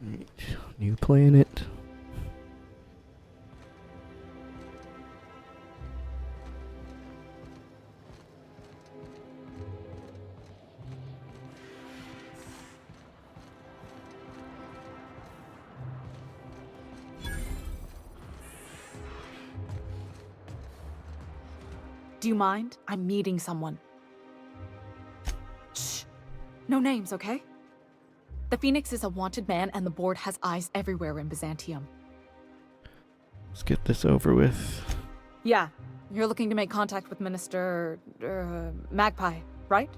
Right. New planet. Do you mind? I'm meeting someone. Shh. No names, okay? The Phoenix is a wanted man, and the board has eyes everywhere in Byzantium. Let's get this over with. Yeah, you're looking to make contact with Minister... Magpie, right?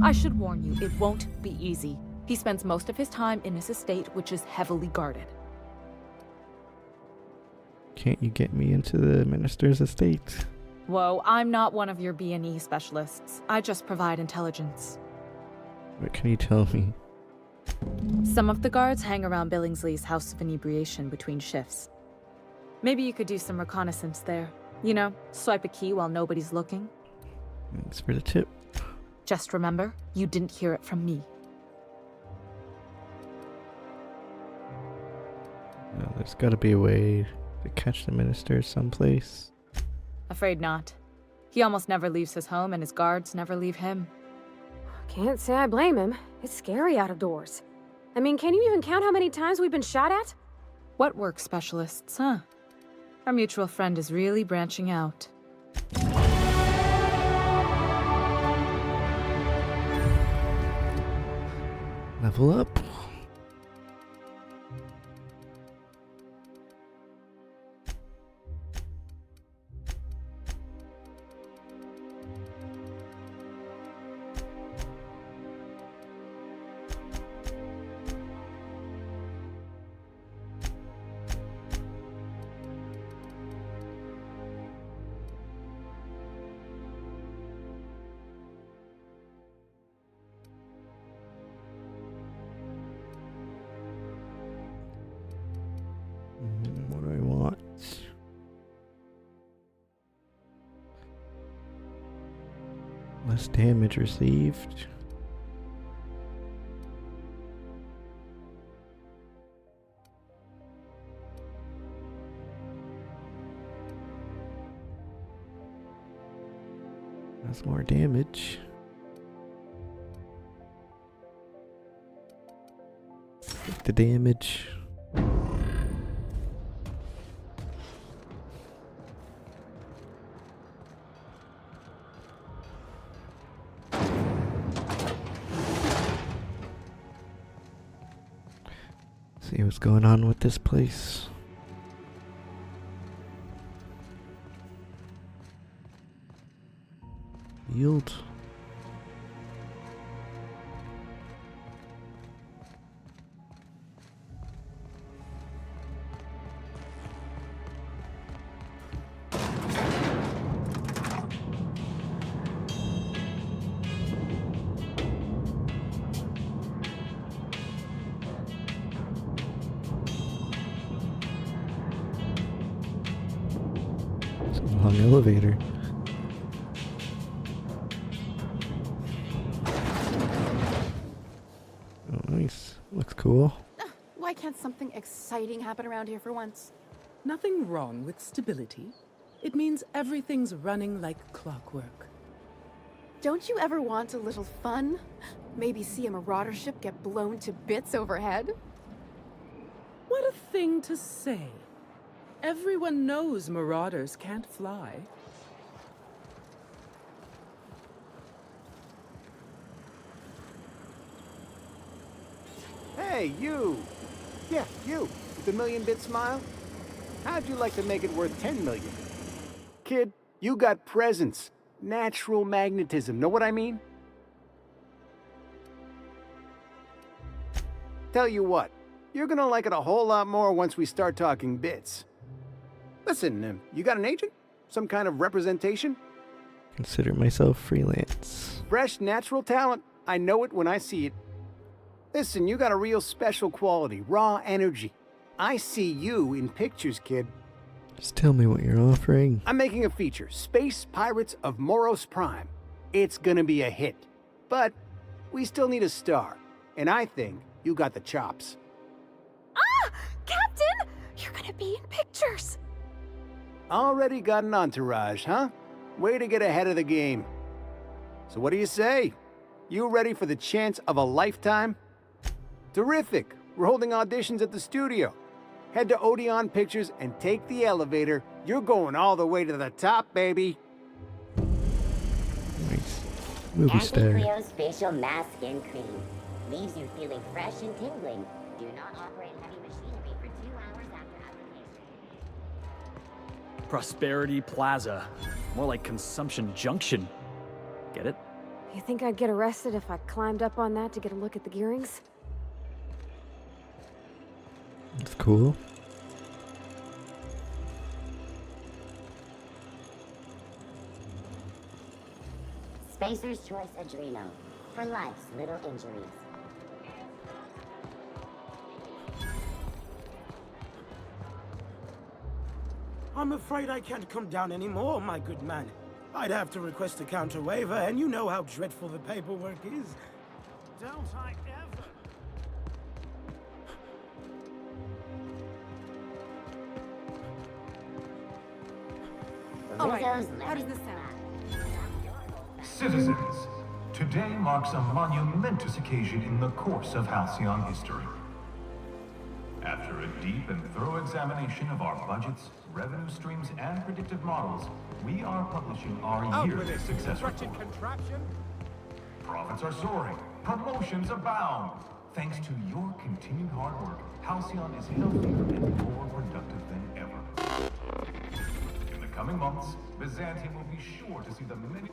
I should warn you, it won't be easy. He spends most of his time in his estate, which is heavily guarded. Can't you get me into the minister's estate? Whoa, I'm not one of your B&E specialists. I just provide intelligence. What can you tell me? Some of the guards hang around Billingsley's House of Inebriation between shifts. Maybe you could do some reconnaissance there. You know, swipe a key while nobody's looking. Thanks for the tip. Just remember, you didn't hear it from me. No, there's gotta be a way to catch the minister someplace. Afraid not. He almost never leaves his home, and his guards never leave him. Can't say I blame him. It's scary out of doors. I mean, can you even count how many times we've been shot at? What work specialists, huh? Our mutual friend is really branching out. Level up. What do I want? Less damage received. That's more damage. Take the damage. See what's going on with this place. Yield. Long elevator. Oh, nice. Looks cool. Why can't something exciting happen around here for once? Nothing wrong with stability. It means everything's running like clockwork. Don't you ever want a little fun? Maybe see a marauder ship get blown to bits overhead? What a thing to say. Everyone knows marauders can't fly. Hey, you! Yeah, you, with the million-bit smile. How'd you like to make it worth 10 million? Kid, you got presence. Natural magnetism, know what I mean? Tell you what, you're gonna like it a whole lot more once we start talking bits. Listen, you got an agent? Some kind of representation? Consider myself freelance. Fresh, natural talent. I know it when I see it. Listen, you got a real special quality, raw energy. I see you in pictures, kid. Just tell me what you're offering. I'm making a feature, Space Pirates of Moros Prime. It's gonna be a hit. But we still need a star. And I think you got the chops. be in pictures. Already got an entourage, huh? Way to get ahead of the game. So what do you say? You ready for the chance of a lifetime? Terrific. We're holding auditions at the studio. Head to Odeon Pictures and take the elevator. You're going all the way to the top, baby. Nice. Movie star. Anti-Cleo's facial mask skin cream leaves you feeling fresh and tingling. Do not operate heavy machinery for 2 hours after application. Prosperity Plaza. More like Consumption Junction. Get it? You think I'd get arrested if I climbed up on that to get a look at the gearings? That's cool. Spacer's Choice Adreno. For life's little injuries. I'm afraid I can't come down anymore, my good man. I'd have to request a counter waiver, and you know how dreadful the paperwork is. Don't I ever? All right, Rizzo's how does lemon this sound? Citizens, today marks a monumentous occasion in the course of Halcyon history. After a deep and thorough examination of our budgets, revenue streams, and predictive models, we are publishing our yearly success report. Profits are soaring, promotions abound. Thanks to your continued hard work, Halcyon is healthier and more productive than ever. In the coming months, Byzantium will be sure to see the many...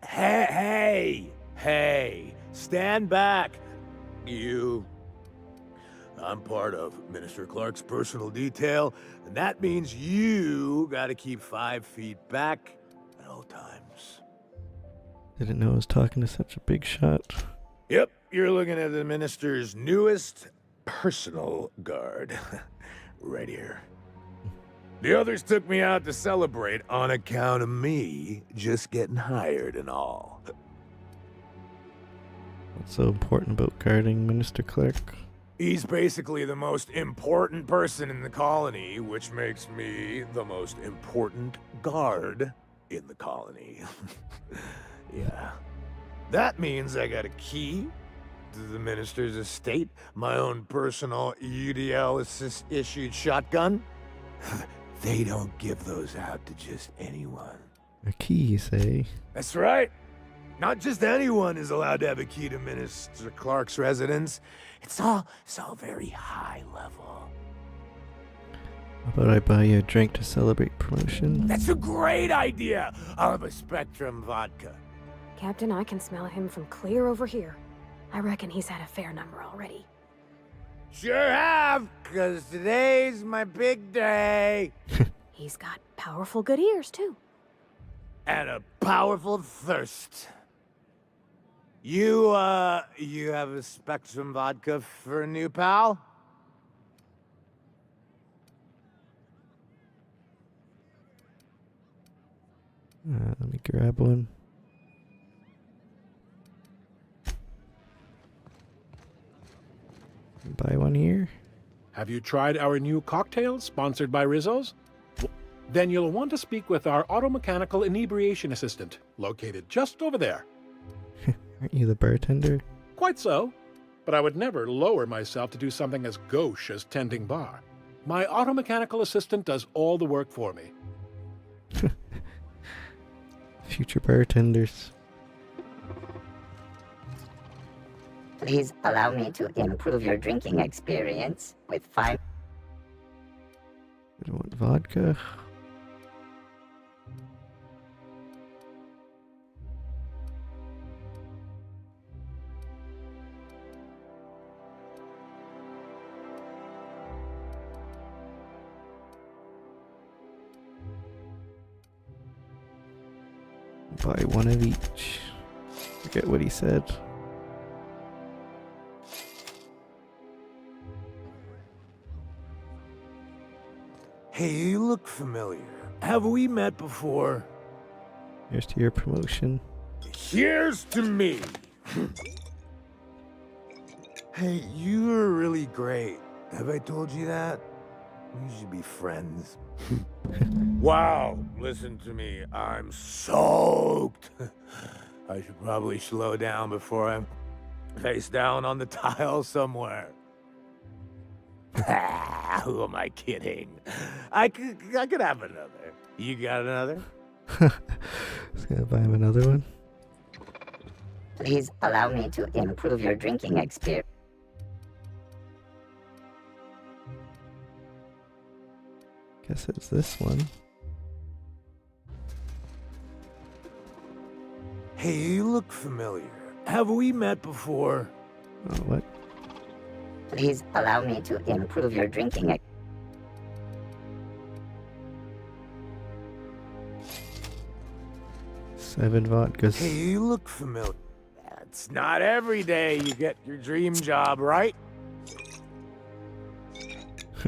Hey, stand back. I'm part of Minister Clark's personal detail, and that means you gotta keep 5 feet back at all times. Didn't know I was talking to such a big shot. Yep, you're looking at the minister's newest personal guard. Right here. The others took me out to celebrate on account of me just getting hired and all. What's so important about guarding Minister Clark? He's basically the most important person in the colony, which makes me the most important guard in the colony. Yeah. That means I got a key to the minister's estate, my own personal UDL-issued shotgun. They don't give those out to just anyone. A key, you say? That's right. Not just anyone is allowed to have a key to Minister Clark's residence. It's all very high level. How about I buy you a drink to celebrate promotion? That's a great idea! I'll have a Spectrum vodka. Captain, I can smell him from clear over here. I reckon he's had a fair number already. Sure have, 'cause today's my big day. He's got powerful good ears, too. And a powerful thirst. You have a Spectrum vodka for a new pal? Let me grab one. Buy one here. Have you tried our new cocktail sponsored by Rizzo's? Then you'll want to speak with our automechanical inebriation assistant, located just over there. Aren't you the bartender? Quite so, but I would never lower myself to do something as gauche as tending bar. My automechanical assistant does all the work for me. Future bartenders. Please allow me to improve your drinking experience with 5... I want vodka. Buy one of each. Forget what he said. Hey, you look familiar. Have we met before? Here's to your promotion. Here's to me. Hey, you were really great. Have I told you that? We should be friends. Wow, listen to me. I'm soaked. I should probably slow down before I'm face down on the tile somewhere. Who am I kidding? I could have another. You got another? Just gonna buy him another one. Please allow me to improve your drinking experience. Guess it's this one. Hey, you look familiar. Have we met before? Oh, what? Please allow me to improve your drinking experience. 7 vodkas. Hey, you look familiar. It's not every day you get your dream job, right?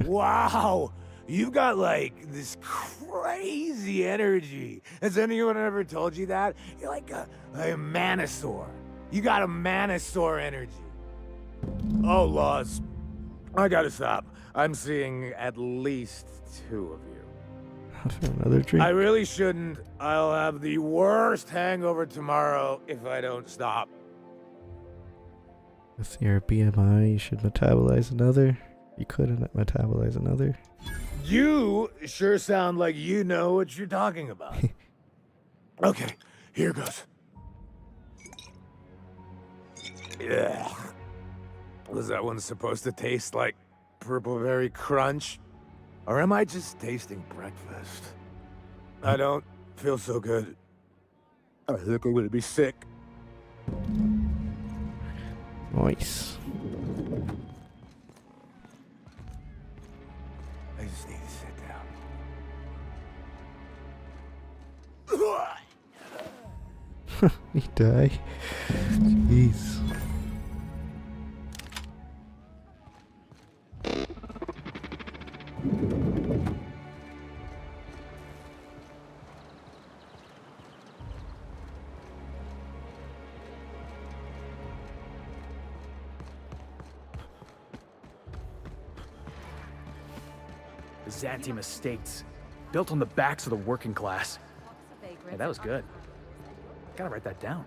Wow, you've got like this crazy energy. Has anyone ever told you that? You're like a manosaur. You got a manosaur energy. Oh, Laws. I gotta stop. I'm seeing at least 2 of you. For another drink. I really shouldn't. I'll have the worst hangover tomorrow if I don't stop. With your BMI, you should metabolize another. You couldn't metabolize another. You sure sound like you know what you're talking about. Okay, here goes. Yeah. Was that one supposed to taste like purple berry crunch? Or am I just tasting breakfast? I don't feel so good. I think I'm gonna be sick. Nice. I just need to sit down. He die. Jeez. Byzantium estates, built on the backs of the working class. Yeah, that was good. Gotta write that down.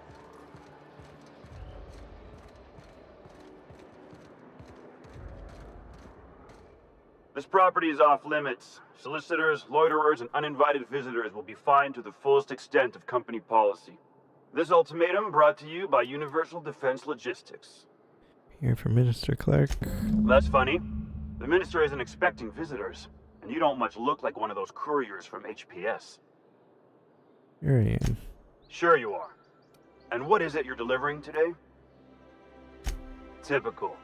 This property is off limits. Solicitors, loiterers, and uninvited visitors will be fined to the fullest extent of company policy. This ultimatum brought to you by Universal Defense Logistics. Here for Minister Clark. That's funny. The minister isn't expecting visitors, and you don't much look like one of those couriers from HPS. Here I am. Sure you are. And what is it you're delivering today? Typical.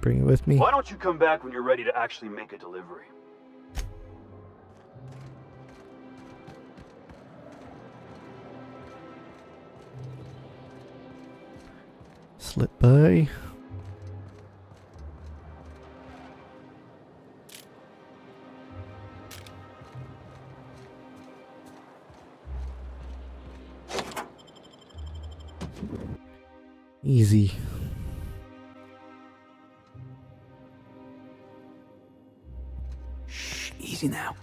Bring it with me. Why don't you come back when you're ready to actually make a delivery? Slip by. Easy. Shh, easy now.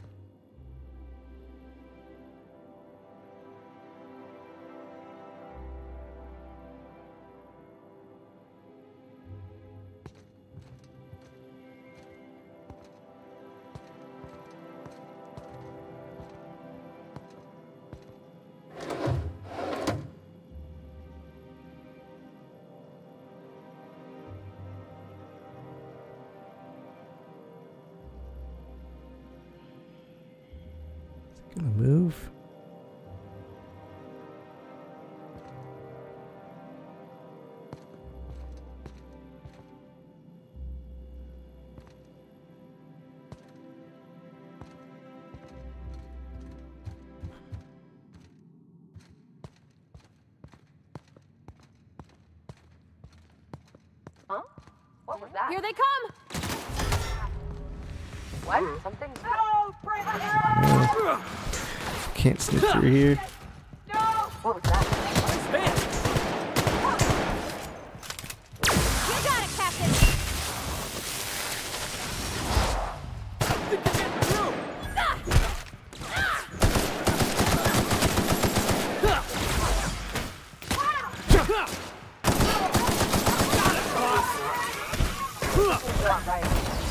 Gonna move. Huh? What was that? Here they come! What? Something? No! Can't sneak through here. No! What was that? You got it, Captain!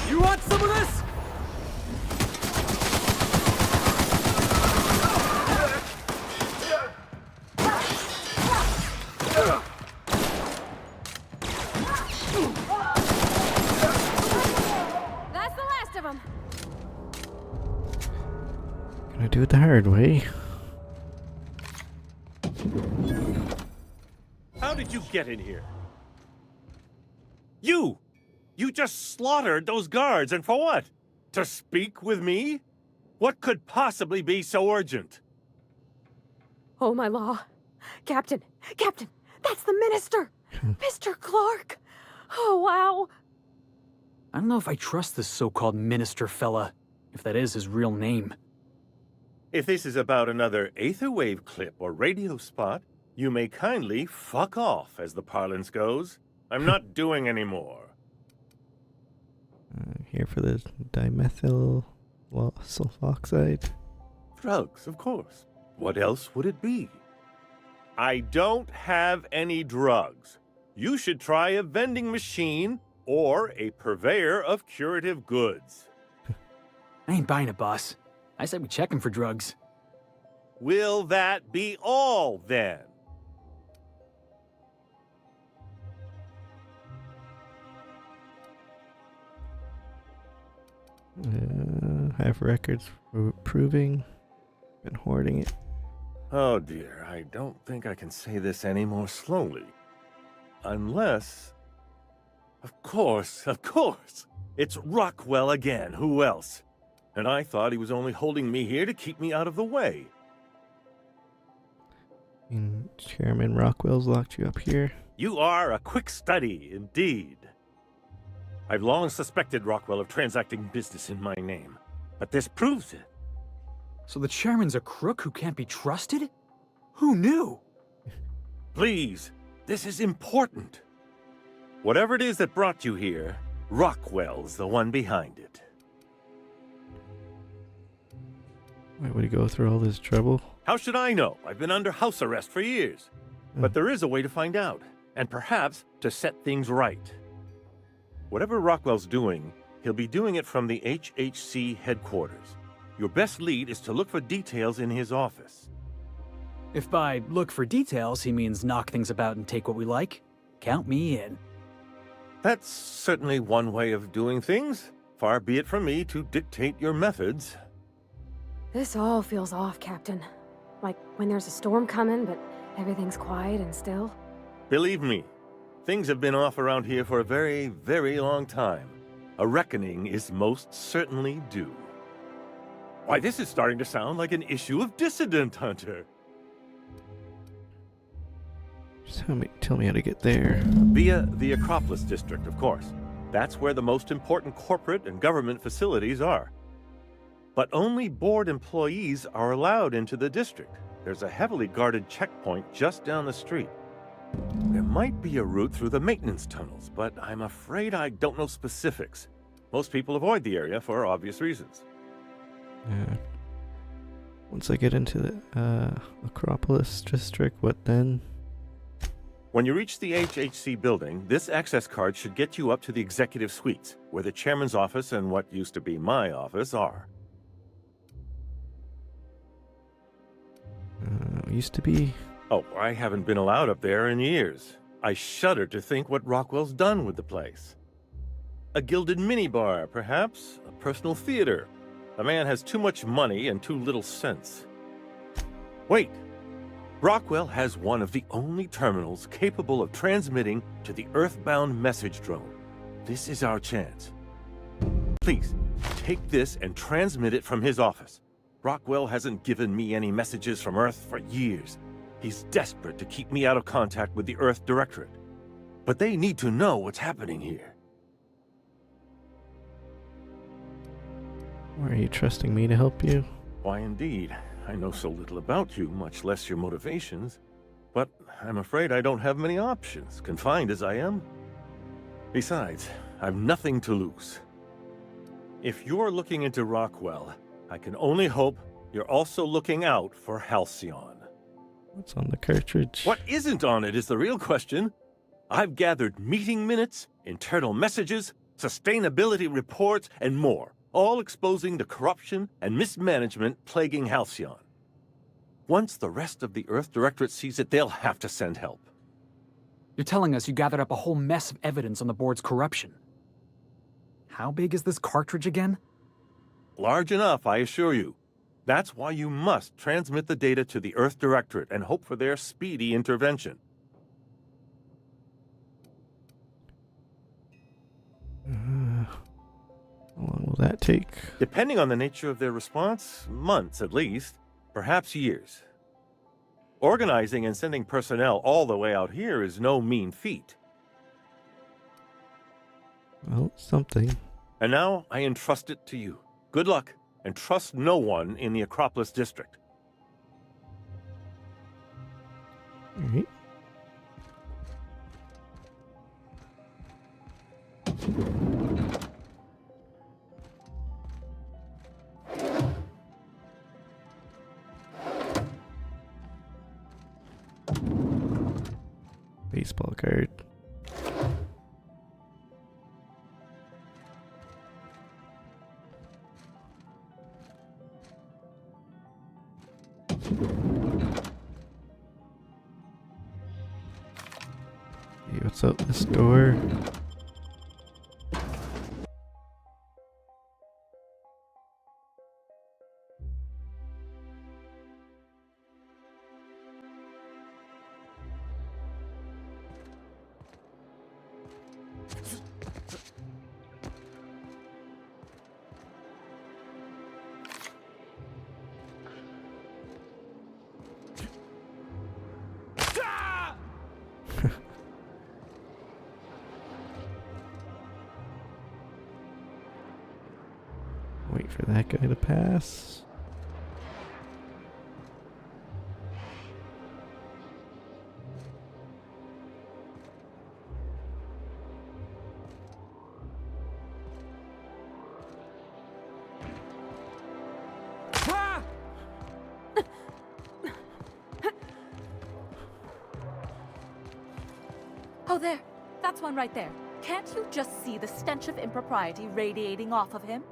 You want some of this? That's the last of them. Gonna do it the hard way. How did you get in here? You! You just slaughtered those guards, and for what? To speak with me? What could possibly be so urgent? Oh, my law. Captain! Captain! That's the minister! Mr. Clark! Oh, wow! I don't know if I trust this so-called minister fella, if that is his real name. If this is about another Aetherwave clip or radio spot, you may kindly fuck off, as the parlance goes. I'm not doing any more. Here for the dimethyl sulfoxide. Drugs, of course. What else would it be? I don't have any drugs. You should try a vending machine or a purveyor of curative goods. I ain't buying it, boss. I said we check him for drugs. Will that be all, then? Have records proving. Been hoarding it. Oh dear, I don't think I can say this any more slowly. Unless... Of course. It's Rockwell again, who else? And I thought he was only holding me here to keep me out of the way. Chairman Rockwell's locked you up here. You are a quick study, indeed. I've long suspected Rockwell of transacting business in my name, but this proves it. So the chairman's a crook who can't be trusted? Who knew? Please, this is important. Whatever it is that brought you here, Rockwell's the one behind it. Why would he go through all this trouble? How should I know? I've been under house arrest for years. But there is a way to find out, and perhaps to set things right. Whatever Rockwell's doing, he'll be doing it from the HHC headquarters. Your best lead is to look for details in his office. If by look for details he means knock things about and take what we like, count me in. That's certainly one way of doing things. Far be it from me to dictate your methods. This all feels off, Captain. Like when there's a storm coming, but everything's quiet and still. Believe me, things have been off around here for a very, very long time. A reckoning is most certainly due. Why, this is starting to sound like an issue of Dissident Hunter. Just tell me how to get there. Via the Acropolis District, of course. That's where the most important corporate and government facilities are. But only board employees are allowed into the district. There's a heavily guarded checkpoint just down the street. There might be a route through the maintenance tunnels, but I'm afraid I don't know specifics. Most people avoid the area for obvious reasons. Yeah. Once I get into the Acropolis District, what then? When you reach the HHC building, this access card should get you up to the executive suites, where the chairman's office and what used to be my office are. Used to be... Oh, I haven't been allowed up there in years. I shudder to think what Rockwell's done with the place. A gilded minibar, perhaps? A personal theater. The man has too much money and too little sense. Wait! Rockwell has one of the only terminals capable of transmitting to the Earthbound message drone. This is our chance. Please, take this and transmit it from his office. Rockwell hasn't given me any messages from Earth for years. He's desperate to keep me out of contact with the Earth Directorate. But they need to know what's happening here. Why are you trusting me to help you? Why, indeed. I know so little about you, much less your motivations. But I'm afraid I don't have many options, confined as I am. Besides, I've nothing to lose. If you're looking into Rockwell, I can only hope you're also looking out for Halcyon. What's on the cartridge? What isn't on it is the real question. I've gathered meeting minutes, internal messages, sustainability reports, and more, all exposing the corruption and mismanagement plaguing Halcyon. Once the rest of the Earth Directorate sees it, they'll have to send help. You're telling us you gathered up a whole mess of evidence on the board's corruption. How big is this cartridge again? Large enough, I assure you. That's why you must transmit the data to the Earth Directorate and hope for their speedy intervention. How long will that take? Depending on the nature of their response, months at least, perhaps years. Organizing and sending personnel all the way out here is no mean feat. Well, something. And now I entrust it to you. Good luck, and trust no one in the Acropolis District. Alright. Baseball card. Hey, what's up this door? Wait for that guy to pass. Oh, there. That's one right there. Can't you just see the stench of impropriety radiating off of him?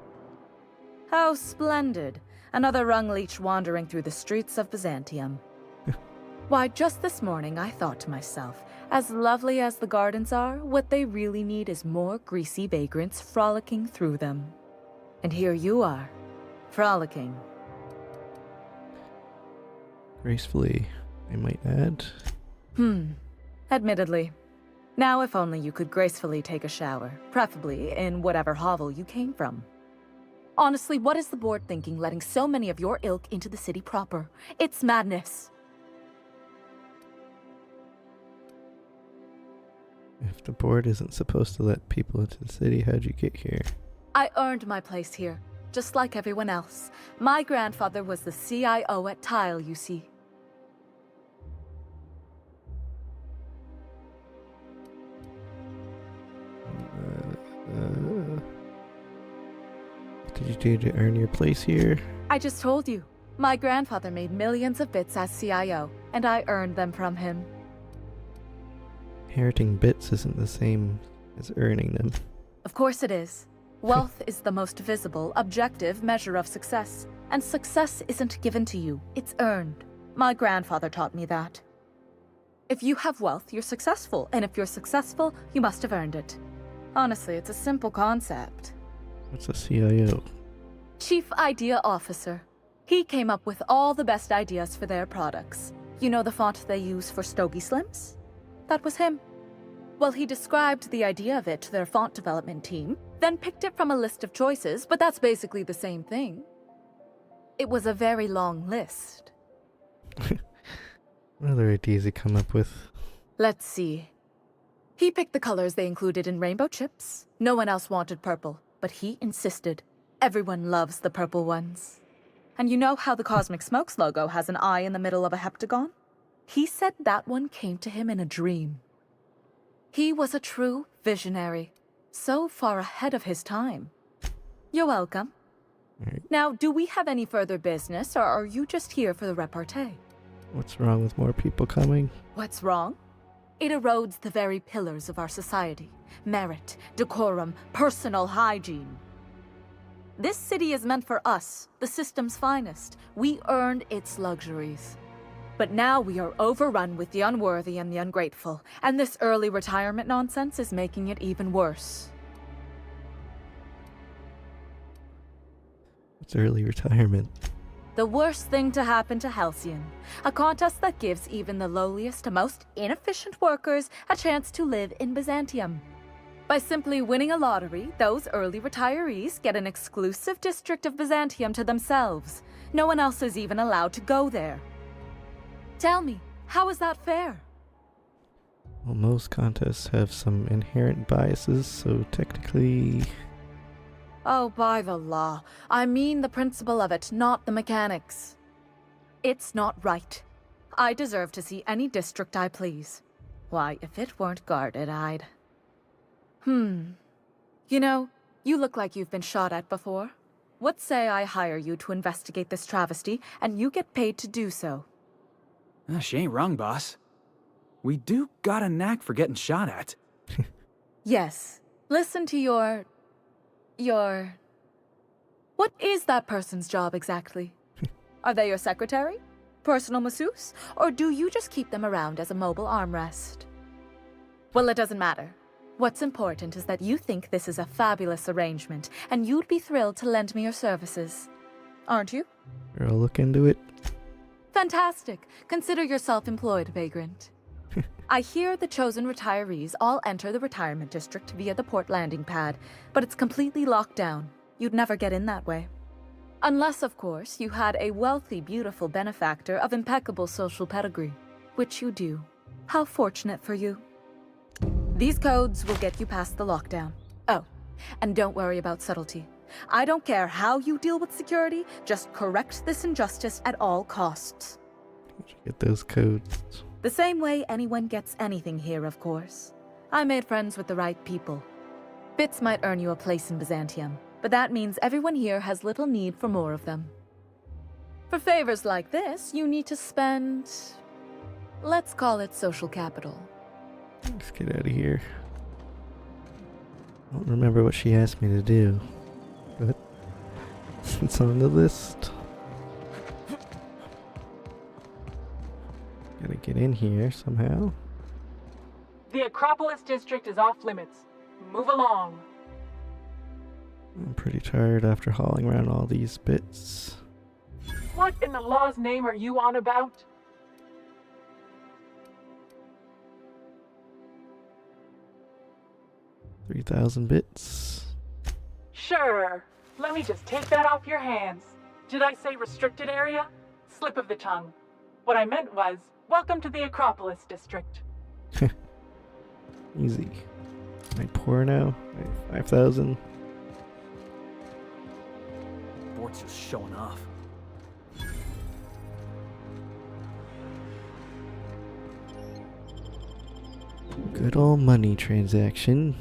How splendid. Another rung leech wandering through the streets of Byzantium. Why, just this morning I thought to myself, as lovely as the gardens are, what they really need is more greasy vagrants frolicking through them. And here you are, frolicking. Gracefully, I might add. Admittedly. Now if only you could gracefully take a shower, preferably in whatever hovel you came from. Honestly, what is the board thinking letting so many of your ilk into the city proper? It's madness. If the board isn't supposed to let people into the city, how'd you get here? I earned my place here, just like everyone else. My grandfather was the CIO at Tile, you see. What did you do to earn your place here? I just told you. My grandfather made millions of bits as CIO, and I earned them from him. Inheriting bits isn't the same as earning them. Of course it is. Wealth is the most visible, objective measure of success. And success isn't given to you, it's earned. My grandfather taught me that. If you have wealth, you're successful, and if you're successful, you must have earned it. Honestly, it's a simple concept. What's a CIO? Chief Idea Officer. He came up with all the best ideas for their products. You know the font they use for Stogie Slims? That was him. Well, he described the idea of it to their font development team, then picked it from a list of choices, but that's basically the same thing. It was a very long list. What other ideas he come up with? Let's see. He picked the colors they included in rainbow chips. No one else wanted purple, but he insisted. Everyone loves the purple ones. And you know how the Cosmic Smokes logo has an eye in the middle of a heptagon? He said that one came to him in a dream. He was a true visionary, so far ahead of his time. You're welcome. Right. Now, do we have any further business, or are you just here for the repartee? What's wrong with more people coming? What's wrong? It erodes the very pillars of our society. Merit, decorum, personal hygiene. This city is meant for us, the system's finest. We earned its luxuries. But now we are overrun with the unworthy and the ungrateful, and this early retirement nonsense is making it even worse. It's early retirement. The worst thing to happen to Halcyon. A contest that gives even the lowliest, most inefficient workers a chance to live in Byzantium. By simply winning a lottery, those early retirees get an exclusive district of Byzantium to themselves. No one else is even allowed to go there. Tell me, how is that fair? Well, most contests have some inherent biases, so technically... Oh, by the law. I mean the principle of it, not the mechanics. It's not right. I deserve to see any district I please. Why, if it weren't guarded, I'd... You know, you look like you've been shot at before. What say I hire you to investigate this travesty, and you get paid to do so? She ain't wrong, boss. We do got a knack for getting shot at. Yes. Listen to your... What is that person's job exactly? Are they your secretary? Personal masseuse? Or do you just keep them around as a mobile armrest? Well, it doesn't matter. What's important is that you think this is a fabulous arrangement, and you'd be thrilled to lend me your services. Aren't you? I'll look into it. Fantastic. Consider yourself employed, vagrant. I hear the chosen retirees all enter the retirement district via the port landing pad, but it's completely locked down. You'd never get in that way. Unless, of course, you had a wealthy, beautiful benefactor of impeccable social pedigree, which you do. How fortunate for you. These codes will get you past the lockdown. Oh, and don't worry about subtlety. I don't care how you deal with security, just correct this injustice at all costs. Get those codes. The same way anyone gets anything here, of course. I made friends with the right people. Bits might earn you a place in Byzantium, but that means everyone here has little need for more of them. For favors like this, you need to spend... let's call it social capital. Let's get out of here. I don't remember what she asked me to do, but it's on the list. Gotta get in here somehow. The Acropolis district is off limits. Move along. I'm pretty tired after hauling around all these bits. What in the law's name are you on about? $3,000 bits. Sure. Let me just take that off your hands. Did I say restricted area? Slip of the tongue. What I meant was, welcome to the Acropolis district. Easy. Am I poor now? 5,000. Bort's just showing off. Good old money transaction.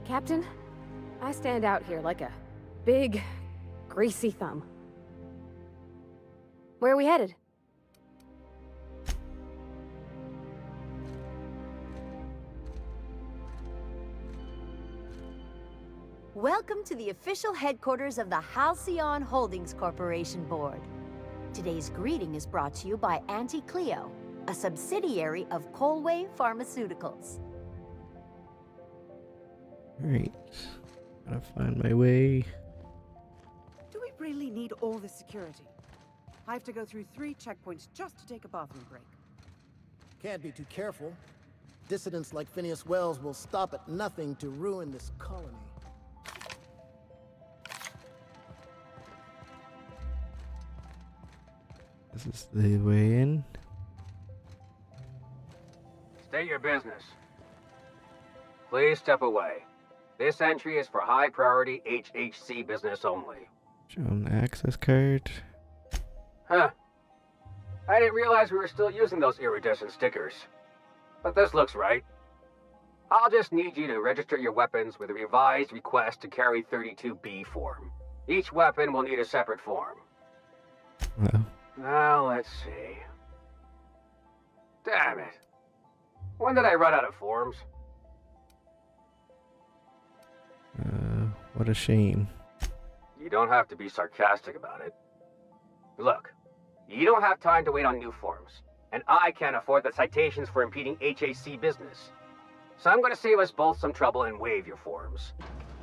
Captain, I stand out here like a big, greasy thumb. Where are we headed? Welcome to the official headquarters of the Halcyon Holdings Corporation Board. Today's greeting is brought to you by Auntie Cleo, a subsidiary of Colway Pharmaceuticals. Alright. Gotta find my way. Do we really need all this security? I have to go through 3 checkpoints just to take a bathroom break. Can't be too careful. Dissidents like Phineas Wells will stop at nothing to ruin this colony. This is the way in. State your business. Please step away. This entry is for high-priority HHC business only. Show them the access card. Huh. I didn't realize we were still using those iridescent stickers. But this looks right. I'll just need you to register your weapons with a revised request to carry 32B form. Each weapon will need a separate form. Uh-oh. Now, let's see. Damn it. When did I run out of forms? What a shame. You don't have to be sarcastic about it. Look, you don't have time to wait on new forms, and I can't afford the citations for impeding HAC business. So I'm going to save us both some trouble and waive your forms.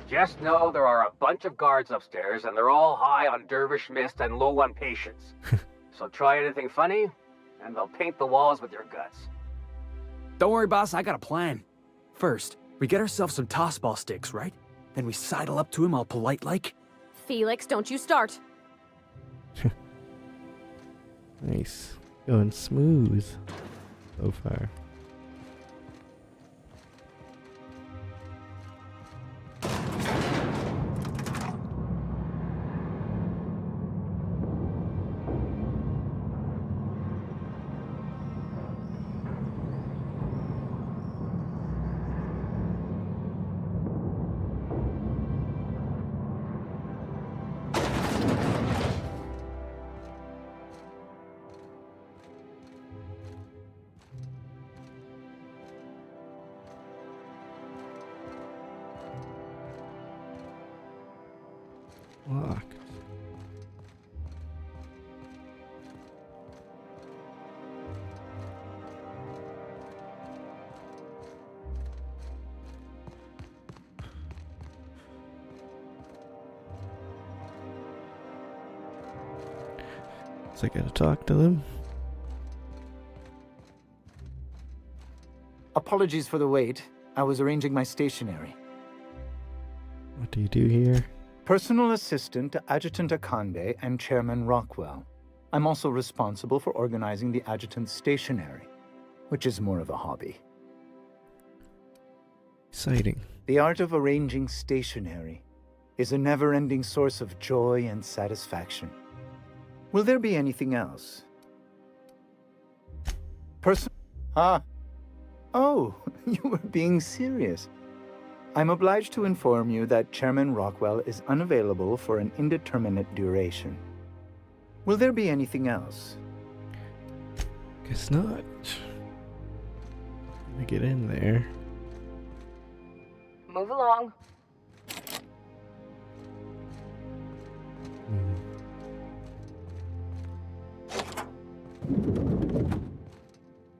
Just know there are a bunch of guards upstairs, and they're all high on dervish mist and low on patience. So try anything funny, and they'll paint the walls with your guts. Don't worry, boss, I got a plan. First, we get ourselves some tossball sticks, right? Then we sidle up to him all polite-like. Felix, don't you start. Nice. Going smooth so far. Locked. So I gotta talk to them. Apologies for the wait. I was arranging my stationery. What do you do here? Personal assistant to Adjutant Akande and Chairman Rockwell. I'm also responsible for organizing the adjutant's stationery, which is more of a hobby. Exciting. The art of arranging stationery is a never-ending source of joy and satisfaction. Will there be anything else? Oh, you were being serious. I'm obliged to inform you that Chairman Rockwell is unavailable for an indeterminate duration. Will there be anything else? Guess not. Let me get in there. Move along.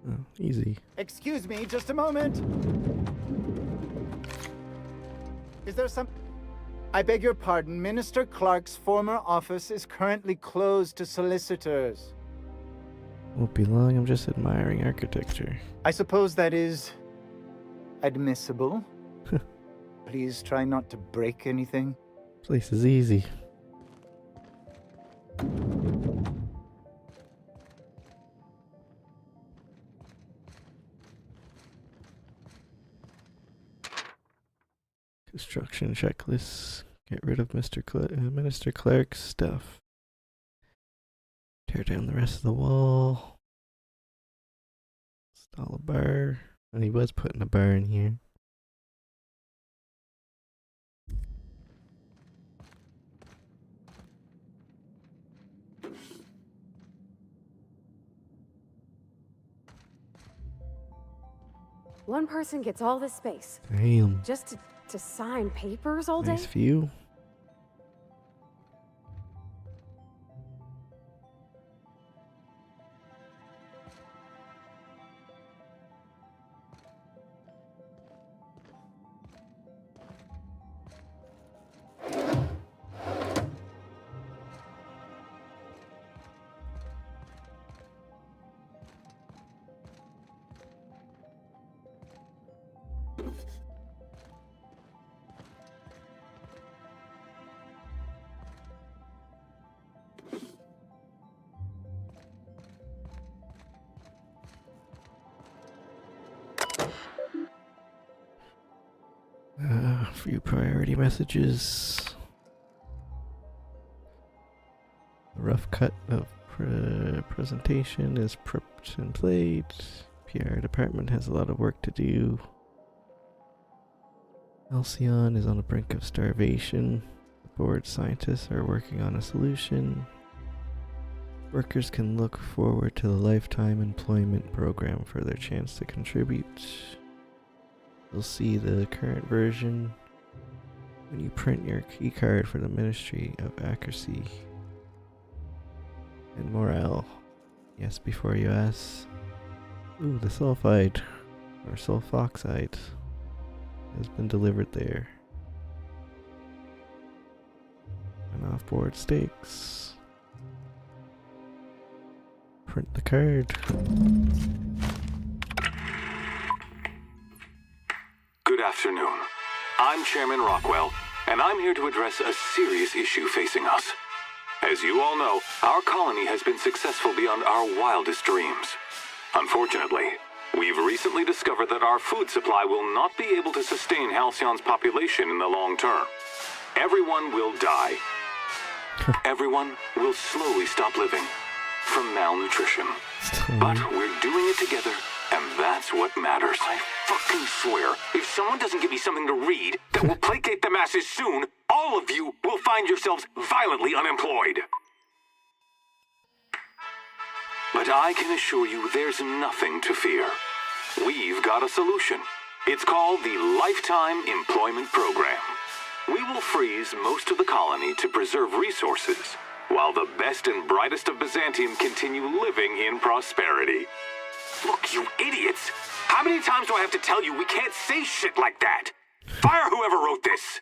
Oh, easy. Excuse me, just a moment. Is there some... I beg your pardon, Minister Clark's former office is currently closed to solicitors. Won't be long, I'm just admiring architecture. I suppose that is... admissible? Please try not to break anything. Place is easy. Construction checklists. Get rid of Minister Clark's stuff. Tear down the rest of the wall. Install a bar. And he was putting a bar in here. One person gets all this space. Damn. Just to sign papers all day? Nice view. Few priority messages. A rough cut of presentation is prepped and played. PR department has a lot of work to do. Halcyon is on the brink of starvation. The board scientists are working on a solution. Workers can look forward to the lifetime employment program for their chance to contribute. You'll see the current version when you print your key card for the Ministry of Accuracy and Morale. Yes, before you ask. Ooh, the sulfide or sulfoxide has been delivered there. And off-board stakes. Print the card. Good afternoon. I'm Chairman Rockwell, and I'm here to address a serious issue facing us. As you all know, our colony has been successful beyond our wildest dreams. Unfortunately, we've recently discovered that our food supply will not be able to sustain Halcyon's population in the long term. Everyone will die. Everyone will slowly stop living from malnutrition. But we're doing it together, and that's what matters. I fucking swear, if someone doesn't give me something to read that will placate the masses soon, all of you will find yourselves violently unemployed. But I can assure you there's nothing to fear. We've got a solution. It's called the Lifetime Employment Program. We will freeze most of the colony to preserve resources, while the best and brightest of Byzantium continue living in prosperity. Look, you idiots! How many times do I have to tell you we can't say shit like that? Fire whoever wrote this!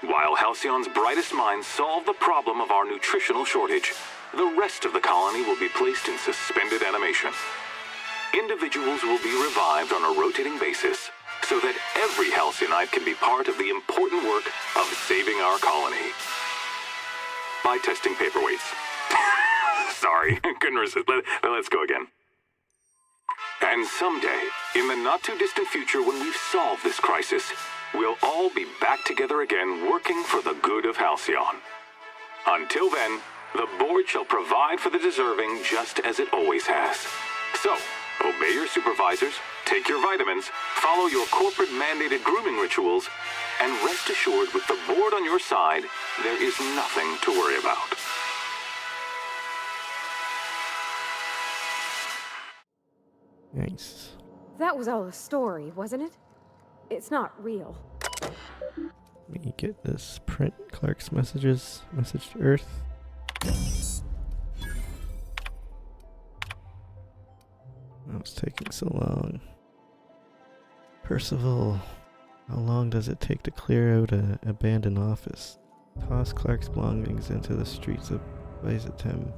While Halcyon's brightest minds solve the problem of our nutritional shortage, the rest of the colony will be placed in suspended animation. Individuals will be revived on a rotating basis, so that every Halcyonite can be part of the important work of saving our colony. By testing paperweights. Sorry, couldn't resist. Let's go again. And someday, in the not-too-distant future when we've solved this crisis, we'll all be back together again working for the good of Halcyon. Until then, the board shall provide for the deserving just as it always has. So, obey your supervisors, take your vitamins, follow your corporate-mandated grooming rituals, and rest assured with the board on your side, there is nothing to worry about. Nice. That was all a story, wasn't it? It's not real. Let me get this print Clark's message to Earth. Oh, it's taking so long. Percival, how long does it take to clear out an abandoned office? Toss Clark's belongings into the streets of Byzantium.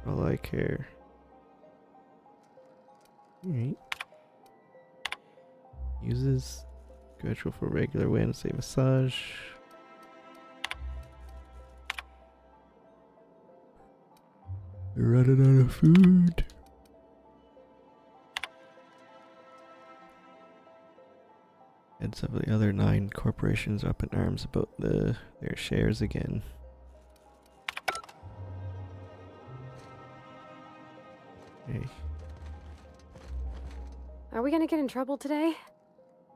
All I care. Alright. Uses schedule for regular Wednesday massage. We're running out of food. Heads of the other 9 corporations are up in arms about their shares again. Hey. Are we gonna get in trouble today?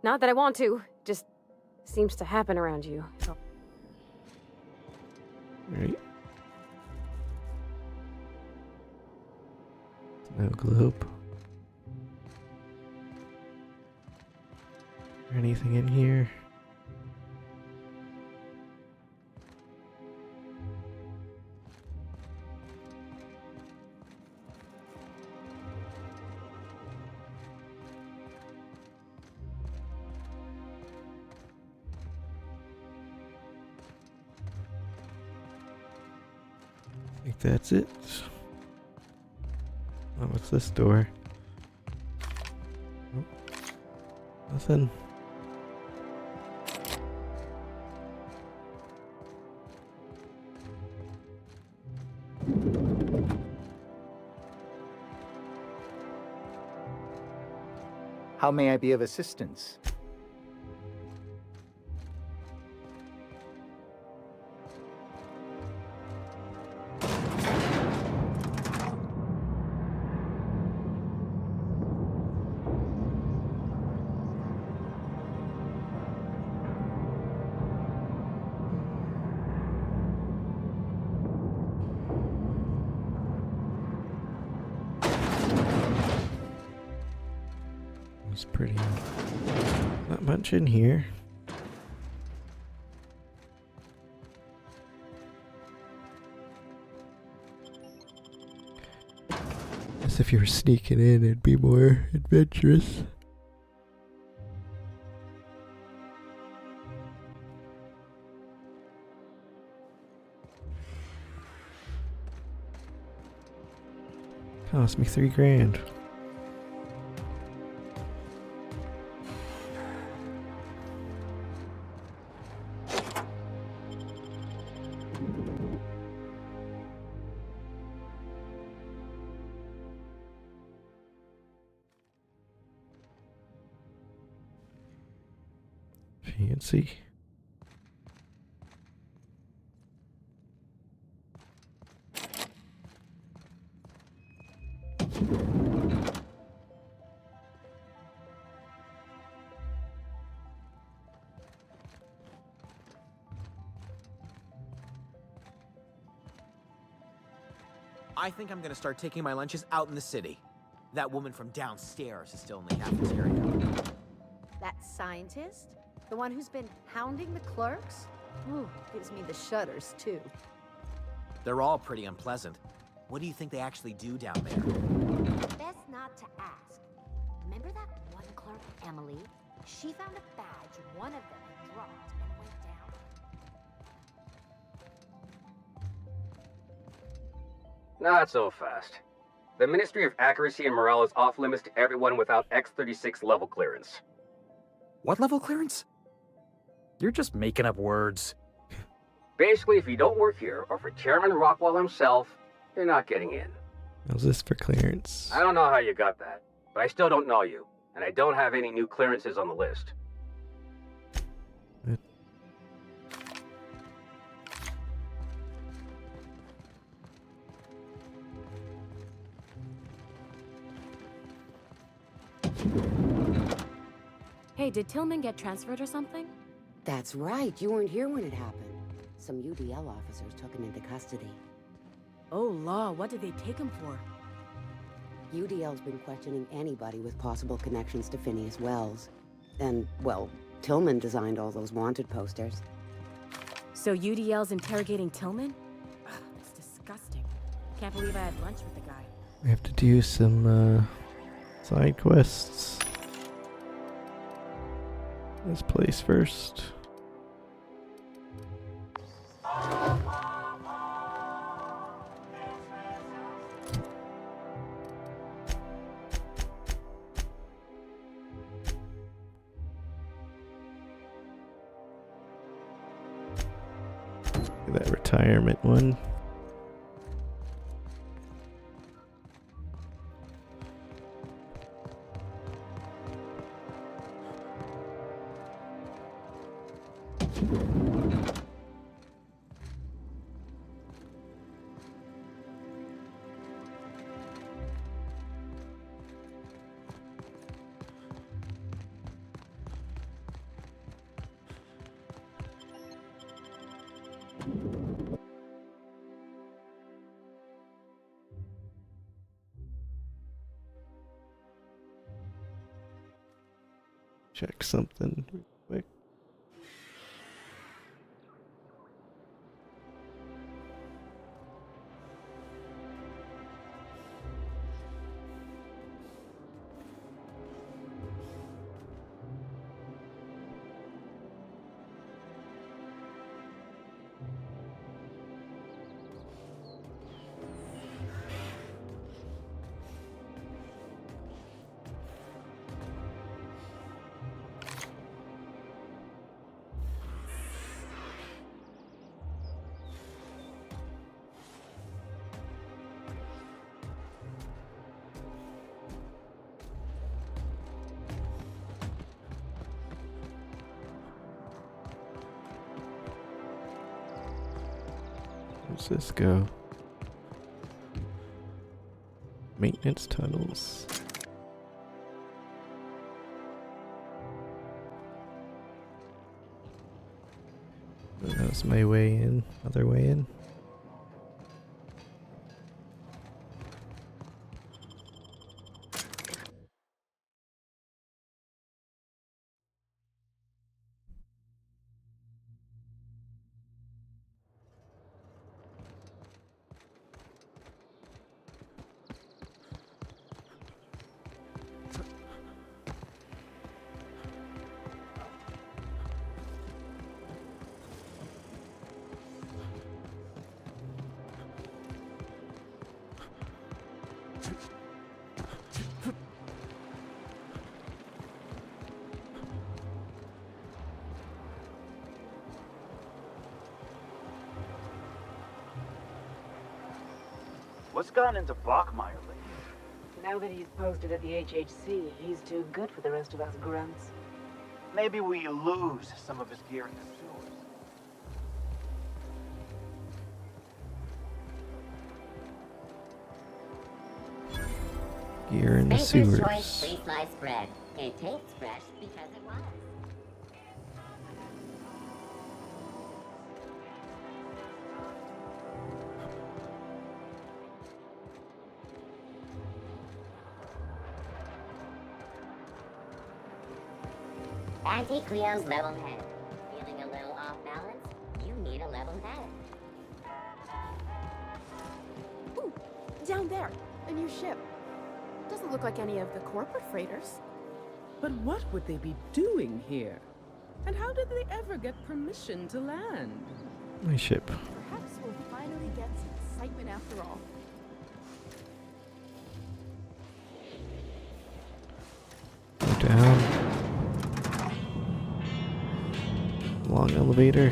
Not that I want to, just seems to happen around you. Right. No globe. Anything in here? I think that's it. Oh, what's this door? Oh, nothing. How may I be of assistance? Seems pretty. Not much in here. As if you were sneaking in, it'd be more adventurous. Cost me $3,000. Fancy. I think I'm gonna start taking my lunches out in the city. That woman from downstairs is still in the cafeteria. That scientist? The one who's been hounding the clerks? Ooh, gives me the shudders, too. They're all pretty unpleasant. What do you think they actually do down there? Best not to ask. Remember that one clerk, Emily? She found a badge one of them had dropped and went down. Not so fast. The Ministry of Accuracy and Morale is off limits to everyone without X-36 level clearance. What level clearance? You're just making up words. Basically, if you don't work here, or for Chairman Rockwell himself, you're not getting in. How's this for clearance? I don't know how you got that, but I still don't know you, and I don't have any new clearances on the list. Hey, did Tillman get transferred or something? That's right. You weren't here when it happened. Some UDL officers took him into custody. Oh, law, what did they take him for? UDL's been questioning anybody with possible connections to Phineas Wells. And, well, Tillman designed all those wanted posters. So UDL's interrogating Tillman? Ugh, that's disgusting. Can't believe I had lunch with the guy. We have to do some side quests. This place first. That retirement one. Check something real quick. Where's this go? Maintenance tunnels. That was my way in. Other way in. What's gotten into Bachmeyer lately? Now that he's posted at the HHC, he's too good for the rest of us grunts. Maybe we lose some of his gear in the sewers. Gear in the Baker's sewers. Choice free sliced bread. It tastes fresh because it was. Auntie Cleo's level head. Feeling a little off balance? You need a level head. Ooh, down there, a new ship. Doesn't look like any of the corporate freighters. But what would they be doing here? And how did they ever get permission to land? My ship. Perhaps we'll finally get some excitement after all. Down. Long elevator.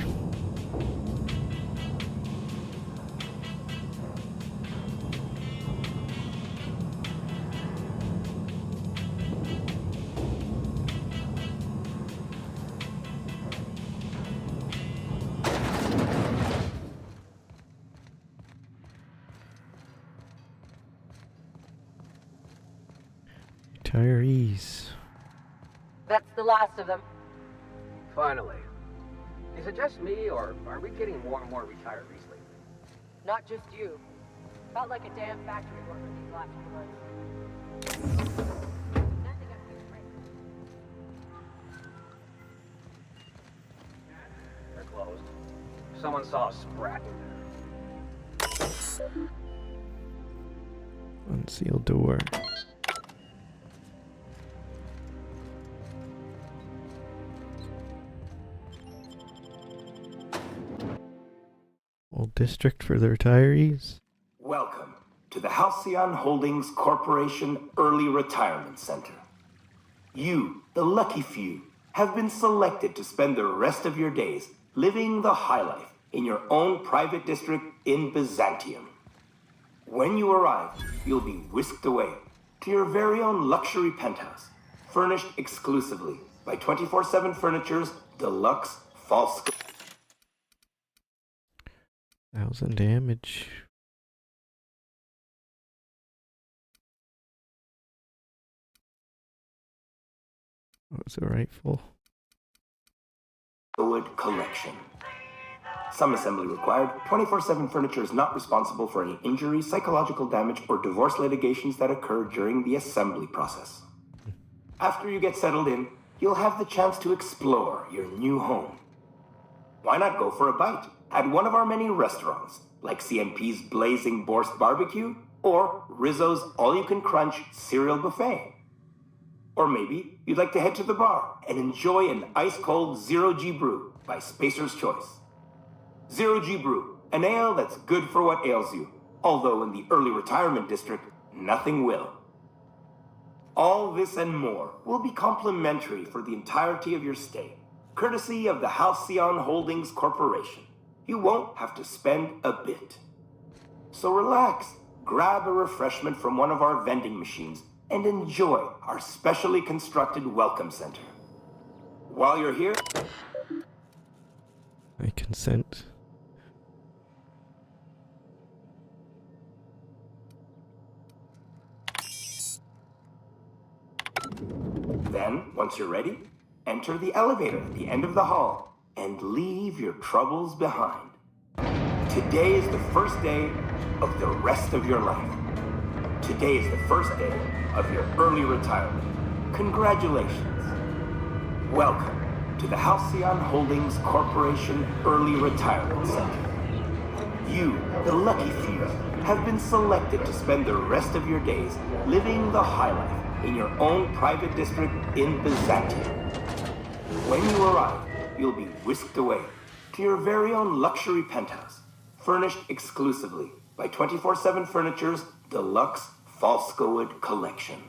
Retirees. That's the last of them. Finally. Is it just me, or are we getting more and more retirees lately? Not just you. Felt like a damn factory worker these last few months. They're closed. Someone saw a sprat in there. Unsealed door. Old district for the retirees. Welcome to the Halcyon Holdings Corporation Early Retirement Center. You, the lucky few, have been selected to spend the rest of your days living the high life in your own private district in Byzantium. When you arrive, you'll be whisked away to your very own luxury penthouse, furnished exclusively by 24/7 Furniture's deluxe false... 1,000 damage. Oh, it's a rifle. Wood collection. Some assembly required. 24/7 Furniture is not responsible for any injury, psychological damage, or divorce litigations that occur during the assembly process. After you get settled in, you'll have the chance to explore your new home. Why not go for a bite at one of our many restaurants, like CNP's Blazing Borscht Barbecue or Rizzo's All-You-Can-Crunch Cereal Buffet? Or maybe you'd like to head to the bar and enjoy an ice-cold Zero-G Brew by Spacer's Choice. Zero-G Brew, an ale that's good for what ails you, although in the early retirement district, nothing will. All this and more will be complimentary for the entirety of your stay, courtesy of the Halcyon Holdings Corporation. You won't have to spend a bit. So relax, grab a refreshment from one of our vending machines, and enjoy our specially constructed welcome center. While you're here... I consent. Then, once you're ready, enter the elevator at the end of the hall and leave your troubles behind. Today is the first day of the rest of your life. Today is the first day of your early retirement. Congratulations. Welcome to the Halcyon Holdings Corporation Early Retirement Center. You, the lucky few, have been selected to spend the rest of your days living the high life in your own private district in Byzantium. When you arrive, you'll be whisked away to your very own luxury penthouse, furnished exclusively by 24/7 Furniture's deluxe Falscowood collection.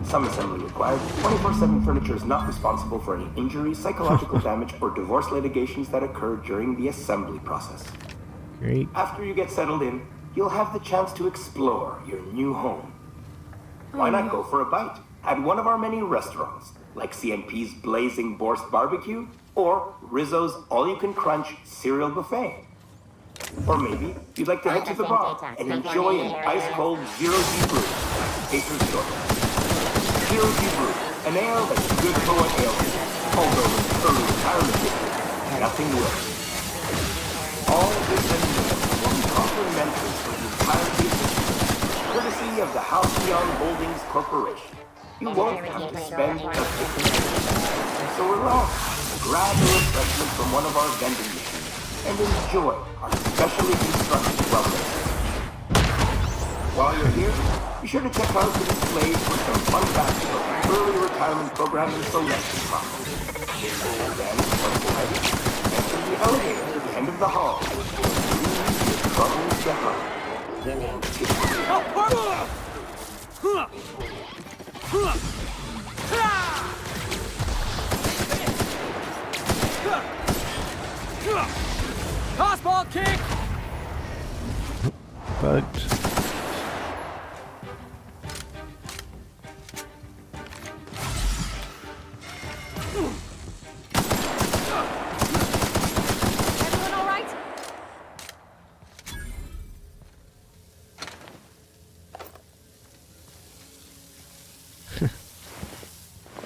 Some assembly required. 24/7 Furniture is not responsible for any injury, psychological damage, or divorce litigations that occur during the assembly process. Great. After you get settled in, you'll have the chance to explore your new home. Why not go for a bite at one of our many restaurants, like CNP's Blazing Borscht Barbecue or Rizzo's All-You-Can-Crunch Cereal Buffet? Or maybe you'd like to head to the bar and enjoy an ice-cold Zero-G brew. Taster's choice. Zero-G brew, an ale that's good for what ails you. Although in early retirement years, nothing will. All this and more will be complimentary for the entirety of the season, courtesy of the Halcyon Holdings Corporation. You won't have to spend a penny. So relax, grab a refreshment from one of our vending machines, and enjoy our specially constructed welcome. While you're here, be sure to check out the displays for some fun facts about the early retirement program and selection process. And then, once you're ready, enter the elevator at the end of the hall. Leave your troubles behind. Tossball kick! Bugged. Everyone all right?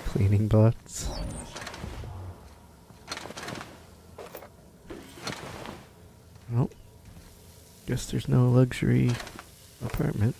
Cleaning bots. Well, guess there's no luxury apartment.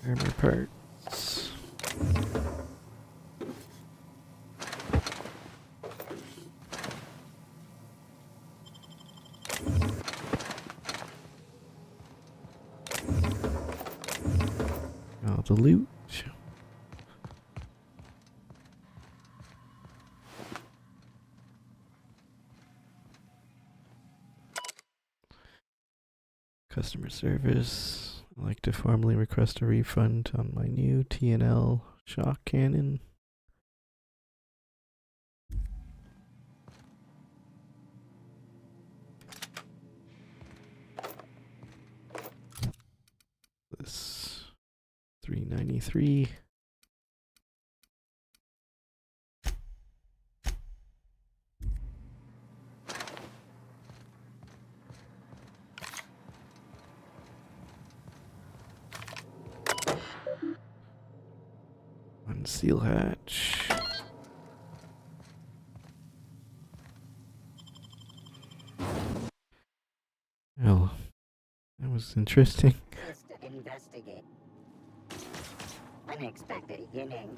Armor parts. All the loot. Customer service. I'd like to formally request a refund on my new T&L shock cannon. This $393. One seal hatch. Well, that was interesting. Investigate. Unexpected beginning.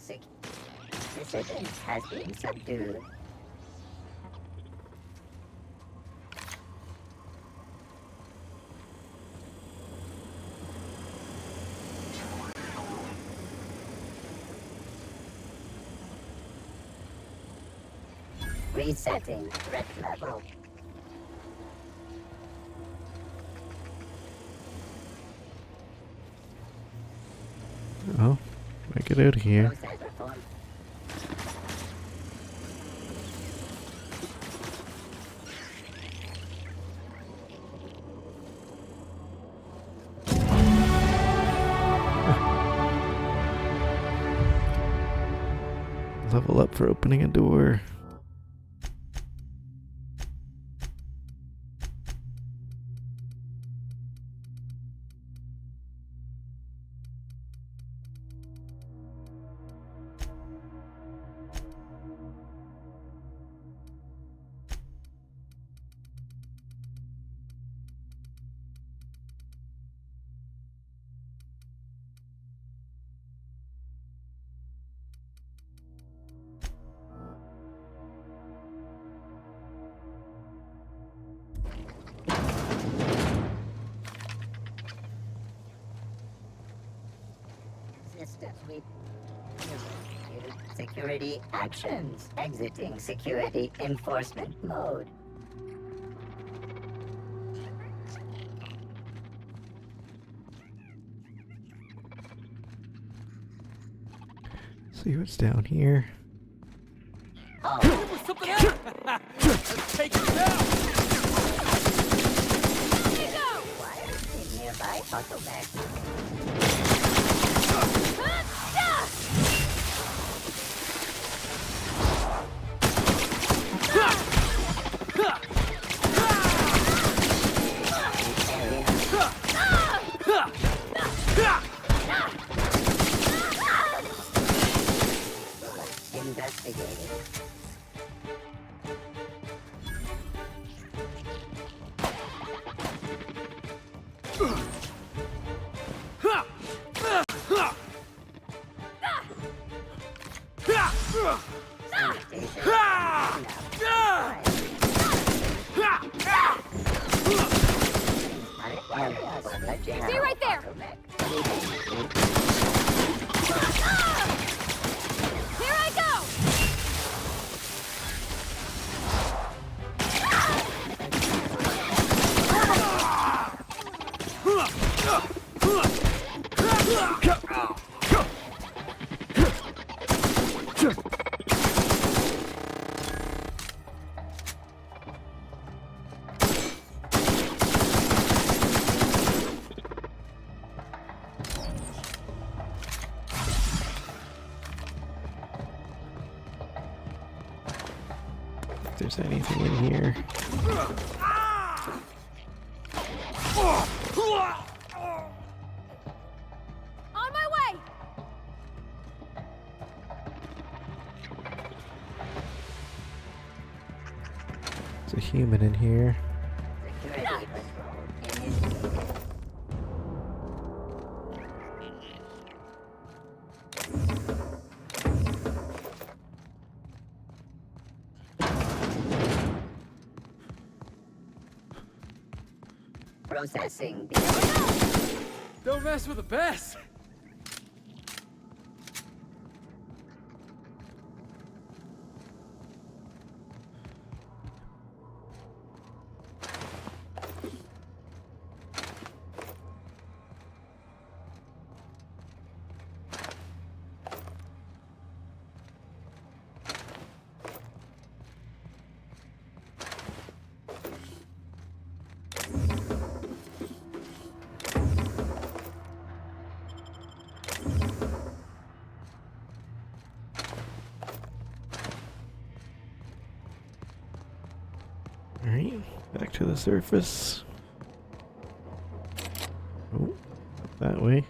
Dissidence has been subdued. Resetting threat level. Oh, I get out of here. Level up for opening a door. security actions. Exiting security enforcement mode. See what's down here. Oh, something else! Let's take it down! Nearby automatic. Investigating. Stay right there! Here I go! If there's anything in here. On my way! There's a human in here. Processing. Don't mess with the best! Alright, back to the surface. Oh, that way.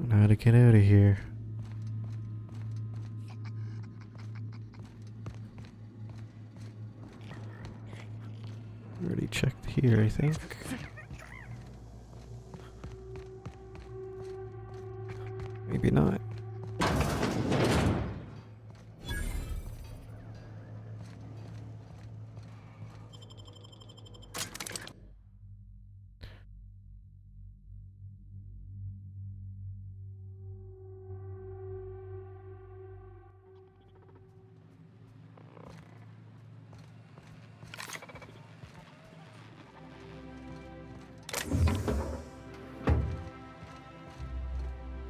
Know how to get out of here. Already checked here, I think. Maybe not.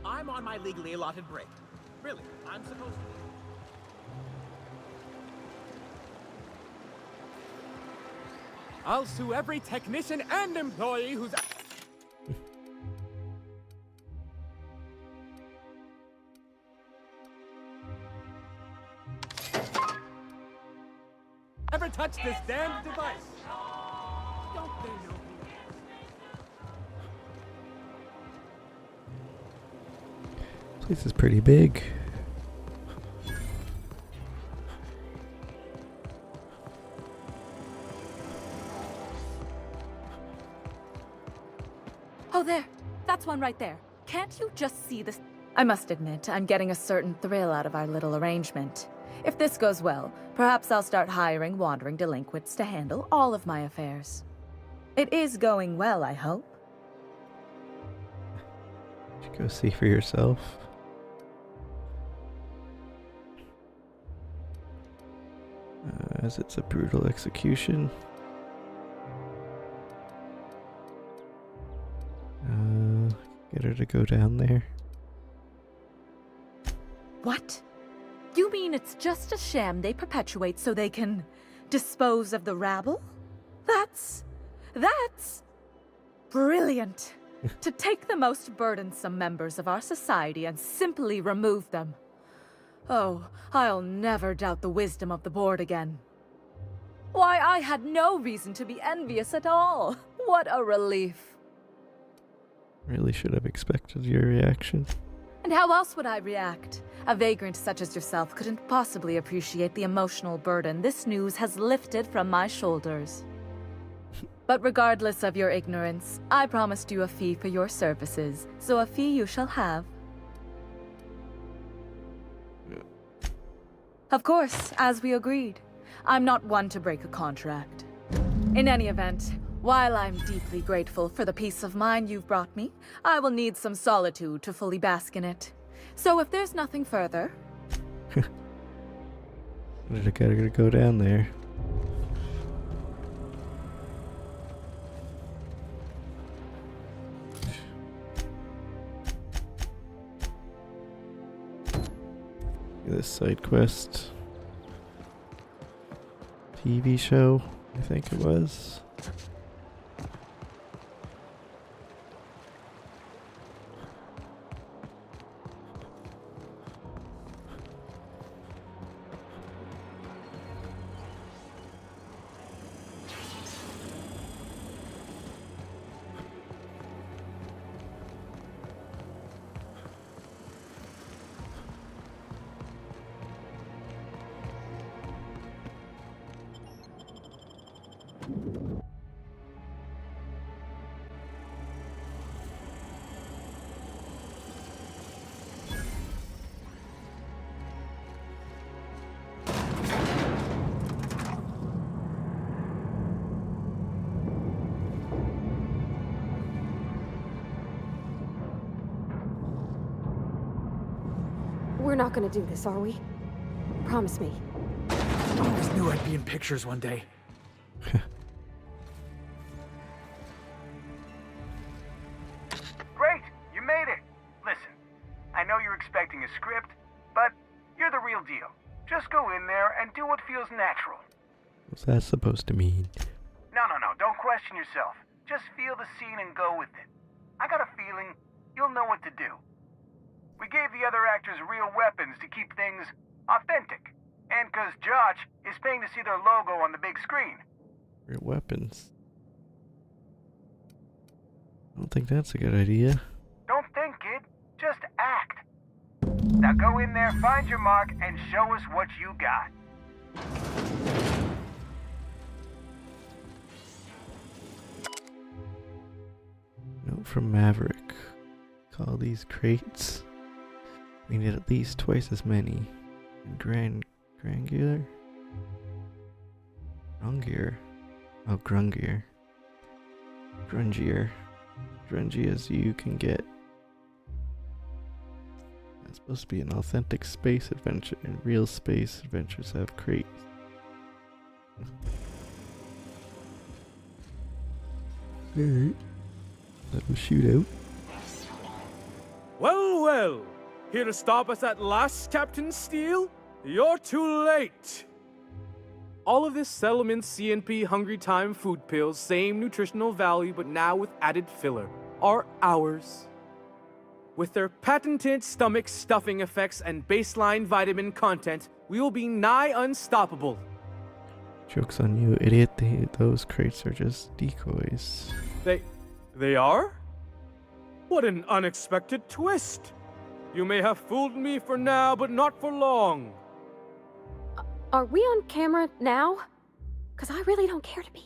I'm on my legally allotted break. Really, I'm supposed to. I'll sue every technician and employee who's... touch this damned device. Don't they know? This is pretty big. Oh, there. That's one right there. Can't you just see this? I must admit, I'm getting a certain thrill out of our little arrangement. If this goes well, perhaps I'll start hiring wandering delinquents to handle all of my affairs. It is going well, I hope. Go see for yourself. As it's a brutal execution. Get her to go down there. What? You mean it's just a sham they perpetuate so they can dispose of the rabble? That's brilliant. To take the most burdensome members of our society and simply remove them. Oh, I'll never doubt the wisdom of the board again. Why, I had no reason to be envious at all. What a relief. Really should have expected your reaction. And how else would I react? A vagrant such as yourself couldn't possibly appreciate the emotional burden this news has lifted from my shoulders. But regardless of your ignorance, I promised you a fee for your services, so a fee you shall have. Of course, as we agreed. I'm not one to break a contract. In any event, while I'm deeply grateful for the peace of mind you've brought me, I will need some solitude to fully bask in it. So if there's nothing further... I gotta go down there. This side quest. TV show, I think it was. We're not gonna do this, are we? Promise me. I always knew I'd be in pictures one day. Great! You made it! Listen, I know you're expecting a script, but you're the real deal. Just go in there and do what feels natural. What's that supposed to mean? No, don't question yourself. Just feel the scene and go with it. I got a feeling you'll know what to do. We gave the other actors real weapons to keep things authentic. And 'cause Josh is paying to see their logo on the big screen. Real weapons. I don't think that's a good idea. Don't think, kid. Just act. Now go in there, find your mark, and show us what you got. Note from Maverick. Call these crates. We need at least twice as many. Grungier? Oh, Grungier. Grungy as you can get. It's supposed to be an authentic space adventure, and real space adventures have crates. Alright. Let us shoot out. Well. Here to stop us at last, Captain Steele? You're too late. All of this settlement CNP Hungry Time food pills, same nutritional value but now with added filler, are ours. With their patented stomach stuffing effects and baseline vitamin content, we will be nigh unstoppable. Joke's on you, idiot. Those crates are just decoys. They are? What an unexpected twist! You may have fooled me for now, but not for long. Are we on camera now? Because I really don't care to be.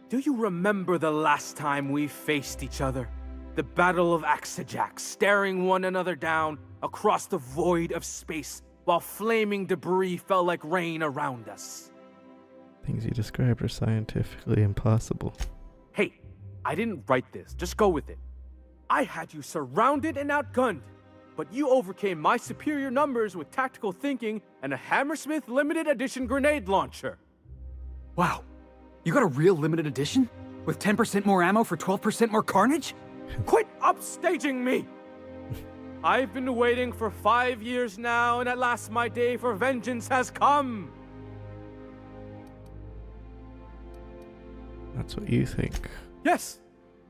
Do you remember the last time we faced each other? The Battle of Axejack, staring one another down across the void of space while flaming debris fell like rain around us. Things you described are scientifically impossible. Hey, I didn't write this, just go with it. I had you surrounded and outgunned, but you overcame my superior numbers with tactical thinking and a Hammersmith limited edition grenade launcher. Wow, you got a real limited edition? With 10% more ammo for 12% more carnage? Quit upstaging me! I've been waiting for 5 years now, and at last my day for vengeance has come! That's what you think. Yes,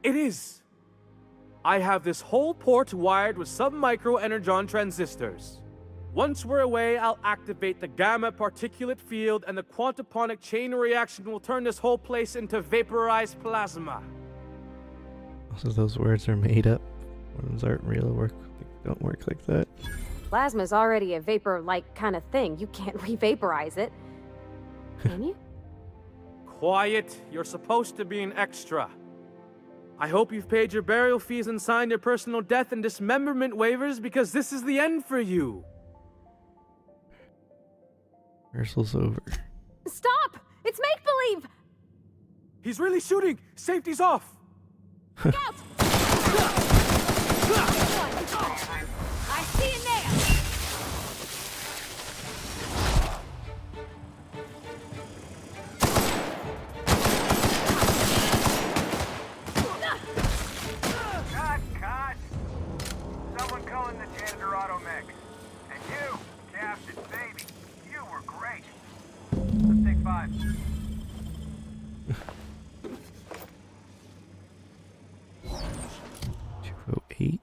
it is. I have this whole port wired with sub-micro energon transistors. Once we're away, I'll activate the gamma particulate field and the quantaponic chain reaction will turn this whole place into vaporized plasma. Also, those words are made up. Ones aren't real, don't work like that. Plasma's already a vapor-like kind of thing. You can't re-vaporize it. Can you? Quiet, you're supposed to be an extra. I hope you've paid your burial fees and signed your personal death and dismemberment waivers because this is the end for you. Rehearsal's over. Stop! It's make-believe! He's really shooting! Safety's off! Look out! I see you now! Cut! Someone calling the janitor auto mech. And you, Captain, baby, you were great. Let's take 5. 208.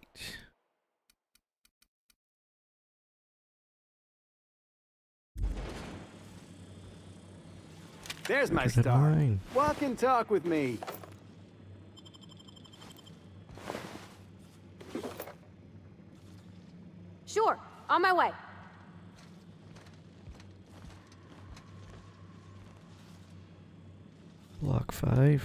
There's my Better than star. mine. Walk and talk with me. Sure, on my way. Block 5.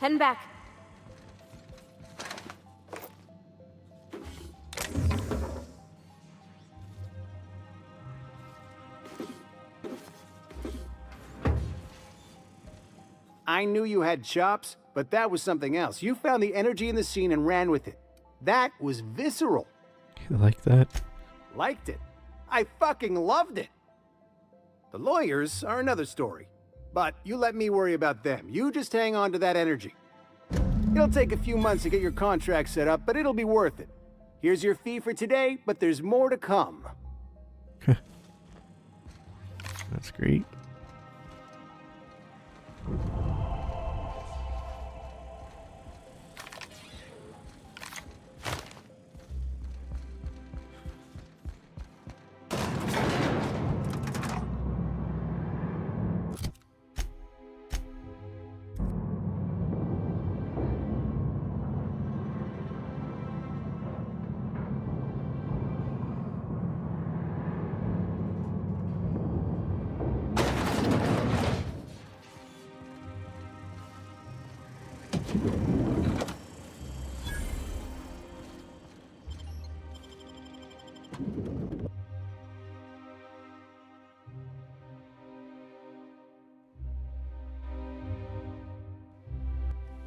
Heading back. I knew you had chops, but that was something else. You found the energy in the scene and ran with it. That was visceral. You like that? Liked it. I fucking loved it. The lawyers are another story. But you let me worry about them. You just hang on to that energy. It'll take a few months to get your contract set up, but it'll be worth it. Here's your fee for today, but there's more to come. That's great.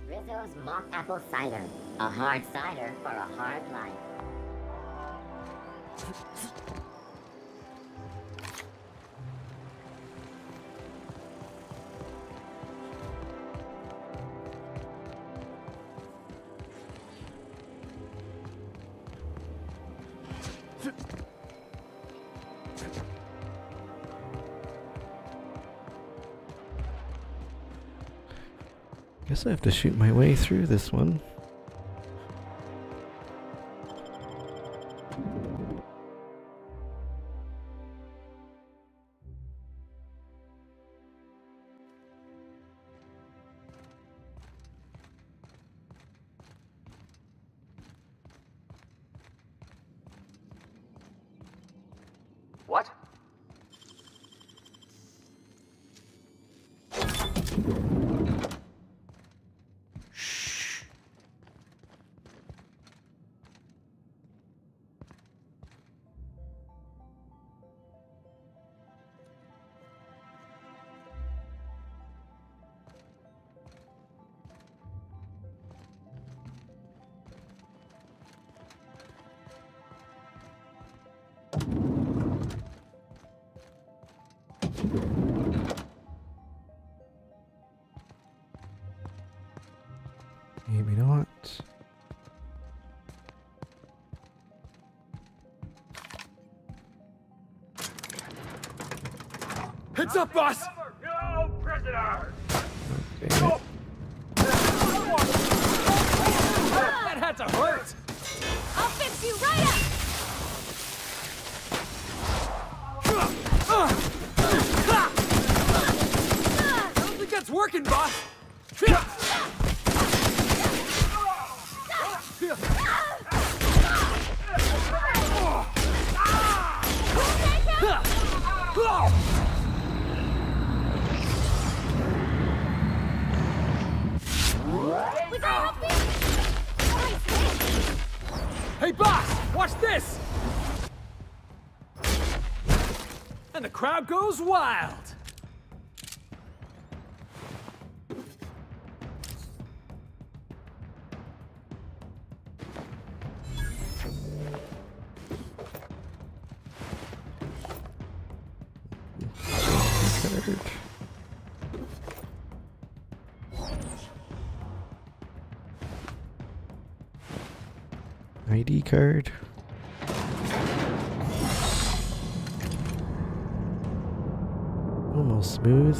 Rizzo's mock apple cider. A hard cider for a hard life. Guess I have to shoot my way through this one. What? Maybe not. Heads up, boss! No prisoner! Okay. That had to hurt! I'll fix you right up! I don't think that's working, boss! We gotta help you! Hey, boss! Watch this! And the crowd goes wild! ID card. Almost smooth.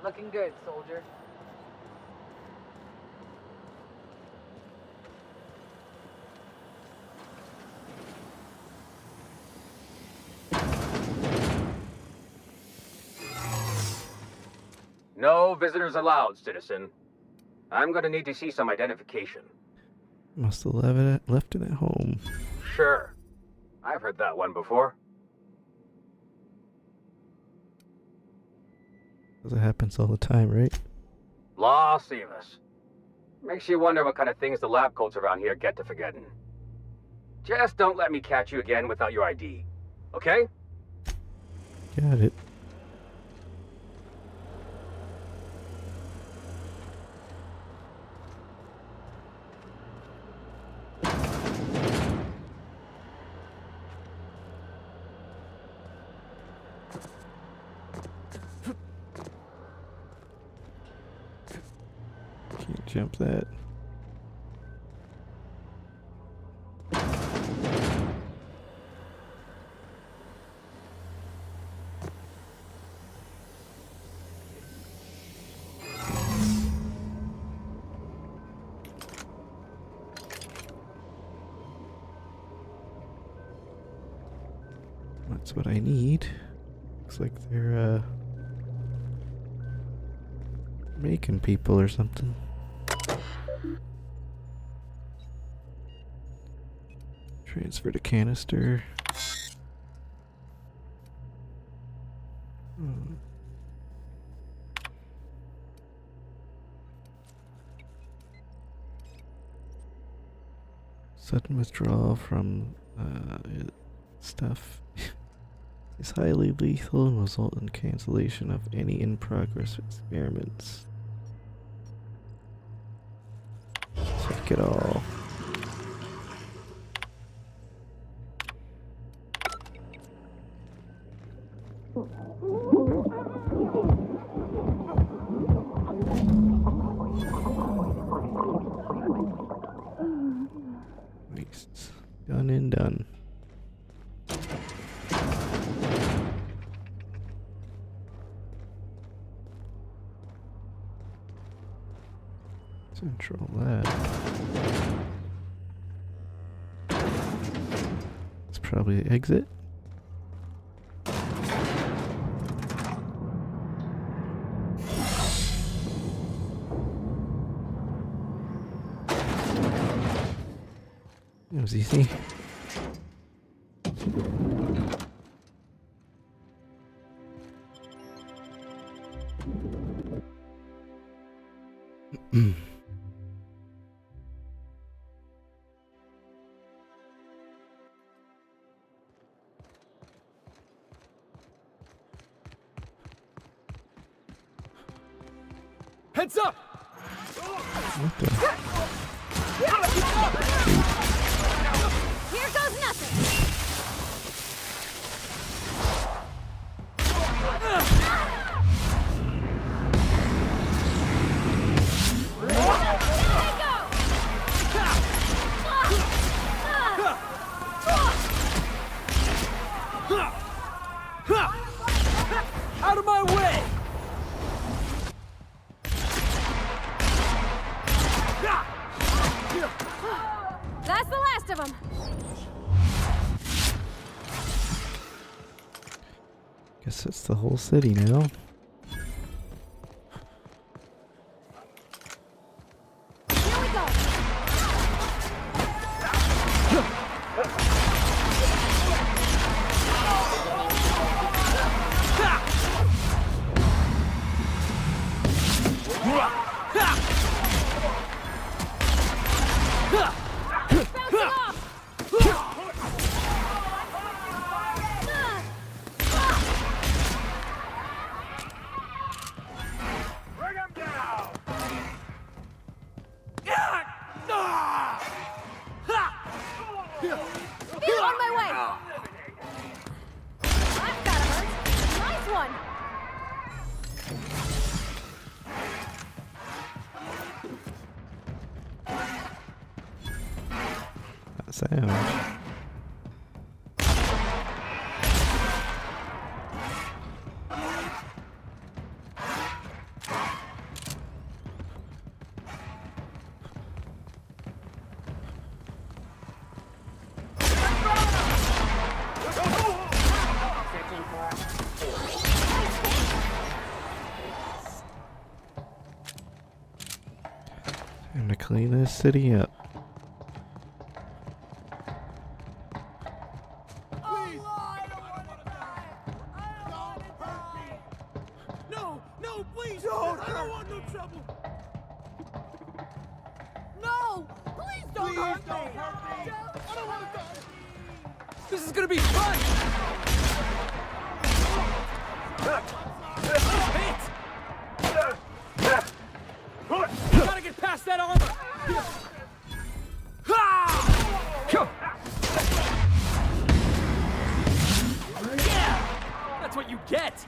Looking good, soldier. No visitors allowed, citizen. I'm gonna need to see some identification. Must have left it at home. Sure. I've heard that one before. Because it happens all the time, right? Law save us. Makes you wonder what kind of things the lab coats around here get to forgetting. Just don't let me catch you again without your ID. Okay? Got it. Can't jump that. That's what I need. Looks like they're making people or something. Transfer to canister. Sudden withdrawal from stuff is highly lethal and result in cancellation of any in-progress experiments. Take it all. Wastes. Done and done. Control that. It's probably the exit. It was easy. Heads up! What the? Here goes nothing! Out of my way! That's the last of them! Guess it's the whole city now. On my way! That's gotta hurt! Nice one! That sound. Time to clean this city up. No, please! Don't I don't want no trouble! No! Please don't hurt me! I don't want to die! This is gonna be fun! Gotta get past that armor! Yeah! That's what you get!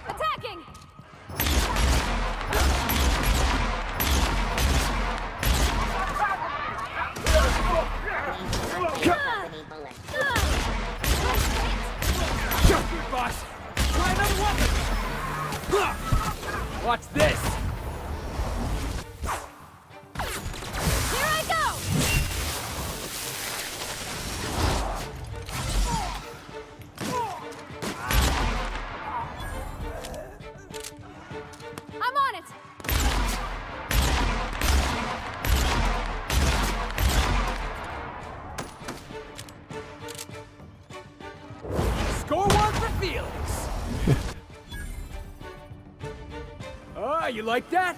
Attacking! Good boss! Try another weapon! Watch this! Here I go! I'm on it! Score one for Felix! Ah, you like that?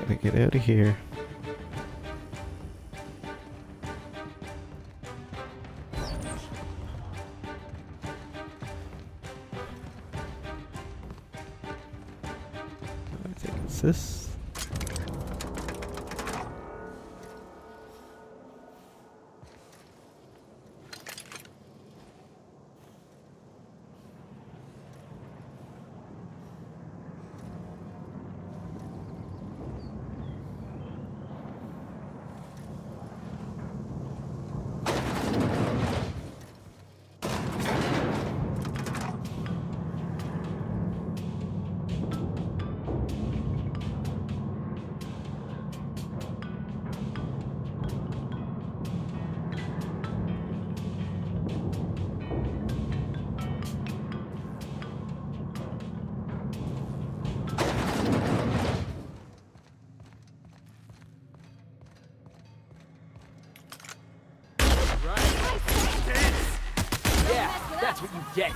Gotta get out of here. I think it's this. That's what you get.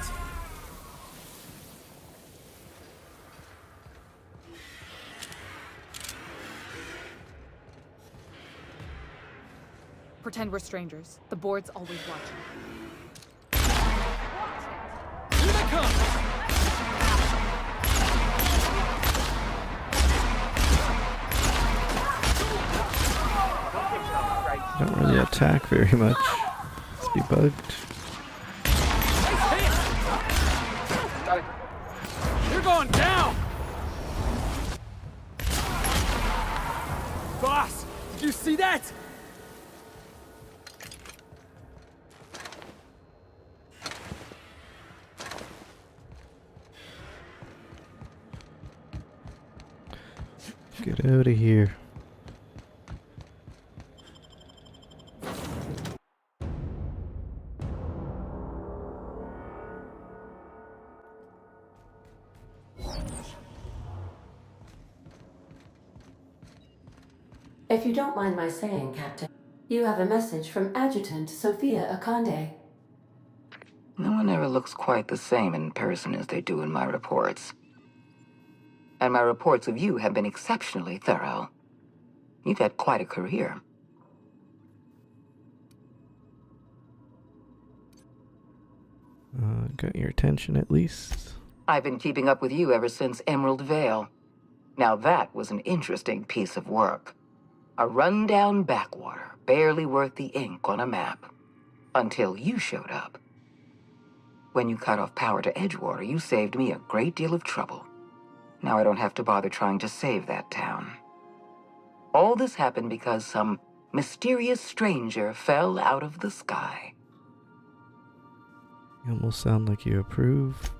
Pretend we're strangers. The board's always watching. Here they come! Don't really attack very much. It's debugged. You're going down! Boss, did you see that? Get out of here. If you don't mind my saying, Captain, you have a message from Adjutant Sophia Akande. No one ever looks quite the same in person as they do in my reports. And my reports of you have been exceptionally thorough. You've had quite a career. Got your attention at least. I've been keeping up with you ever since Emerald Vale. Now that was an interesting piece of work. A rundown backwater, barely worth the ink on a map. Until you showed up. When you cut off power to Edgewater, you saved me a great deal of trouble. Now I don't have to bother trying to save that town. All this happened because some mysterious stranger fell out of the sky. You almost sound like you approve.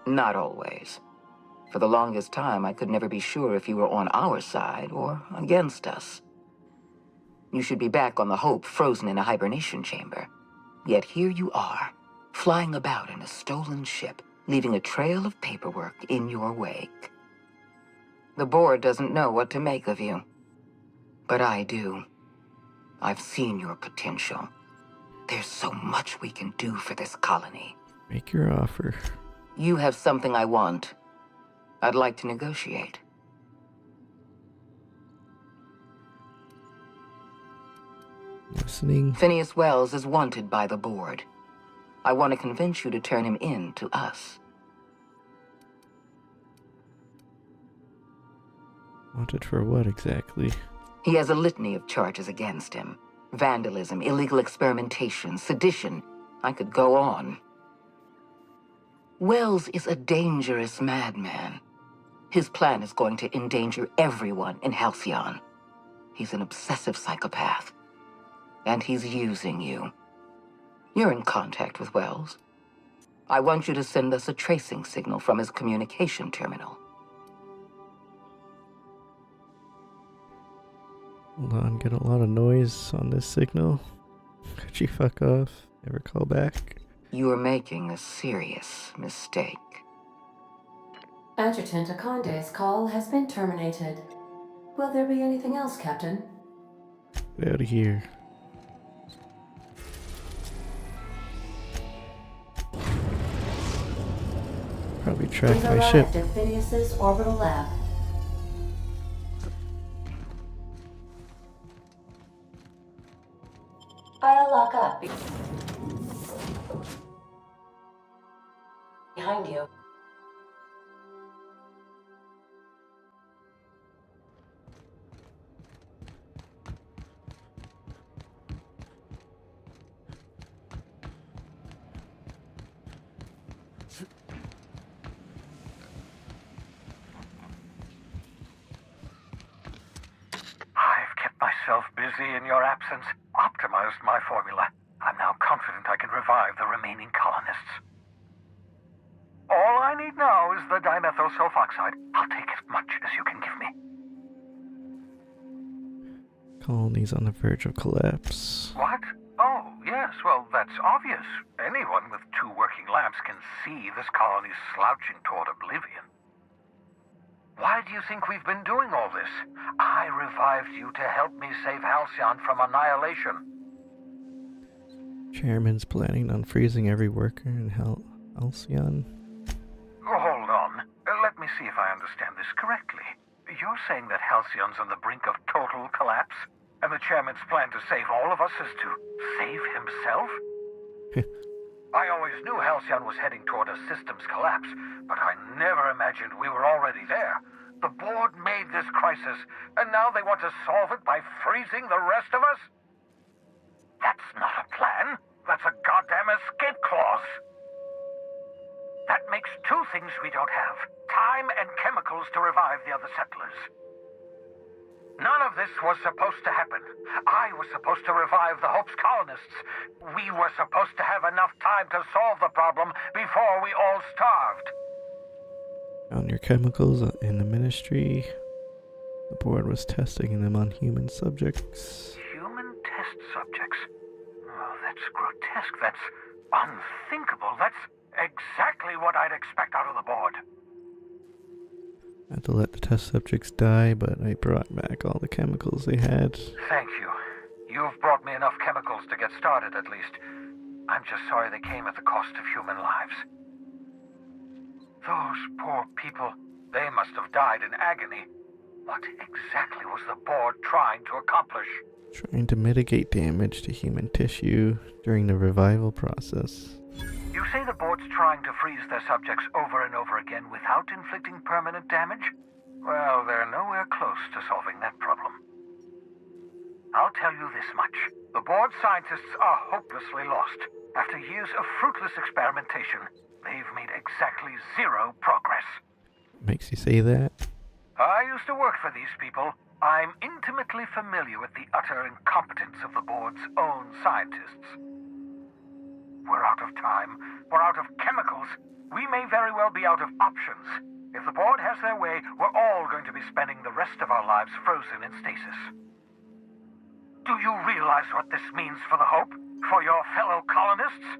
Not always. For the longest time, I could never be sure if you were on our side or against us. You should be back on the Hope, frozen in a hibernation chamber. Yet here you are, flying about in a stolen ship, leaving a trail of paperwork in your wake. The board doesn't know what to make of you. But I do. I've seen your potential. There's so much we can do for this colony. Make your offer. You have something I want. I'd like to negotiate. Listening. Phineas Wells is wanted by the board. I want to convince you to turn him in to us. Wanted for what exactly? He has a litany of charges against him. Vandalism, illegal experimentation, sedition. I could go on. Wells is a dangerous madman. His plan is going to endanger everyone in Halcyon. He's an obsessive psychopath. And he's using you. You're in contact with Wells. I want you to send us a tracing signal from his communication terminal. Hold on, get a lot of noise on this signal. Could you fuck off? Never call back? You are making a serious mistake. Adjutant Akande's call has been terminated. Will there be anything else, Captain? Get out of here. Probably track We've my ship. arrived at Phineas's orbital lab. I'll lock up behind you. I've kept myself busy in your absence, optimized my formula. I'm now confident I can revive the remaining colonists. All I need now is the dimethyl sulfoxide. I'll take as much as you can give me. Colony's on the verge of collapse. What? Oh, yes, well, that's obvious. Anyone with 2 working labs can see this colony's slouching toward oblivion. Why do you think we've been doing all this? I revived you to help me save Halcyon from annihilation. Chairman's planning on freezing every worker in Halcyon. Hold on. Let me see if I understand this correctly. You're saying that Halcyon's on the brink of total collapse? And the chairman's plan to save all of us is to save himself? I always knew Halcyon was heading toward a systems collapse, but I never imagined we were already there. The board made this crisis, and now they want to solve it by freezing the rest of us? That's not a plan. That's a goddamn escape clause. That makes 2 things we don't have. Time and chemicals to revive the other settlers. None of this was supposed to happen. I was supposed to revive the Hope's colonists. We were supposed to have enough time to solve the problem before we all starved. Found your chemicals in the ministry. The board was testing them on human subjects. Human test subjects? Oh, that's grotesque. That's unthinkable. That's exactly what I'd expect out of the board. I had to let the test subjects die, but I brought back all the chemicals they had. Thank you. You've brought me enough chemicals to get started, at least. I'm just sorry they came at the cost of human lives. Those poor people, they must have died in agony. What exactly was the board trying to accomplish? Trying to mitigate damage to human tissue during the revival process. You say the board's trying to freeze their subjects over and over again without inflicting permanent damage? Well, they're nowhere close to solving that problem. I'll tell you this much. The board scientists are hopelessly lost. After years of fruitless experimentation, they've made exactly 0 progress. Makes you say that? I used to work for these people. I'm intimately familiar with the utter incompetence of the board's own scientists. We're out of time. We're out of chemicals. We may very well be out of options. If the board has their way, we're all going to be spending the rest of our lives frozen in stasis. Do you realize what this means for the Hope? For your fellow colonists?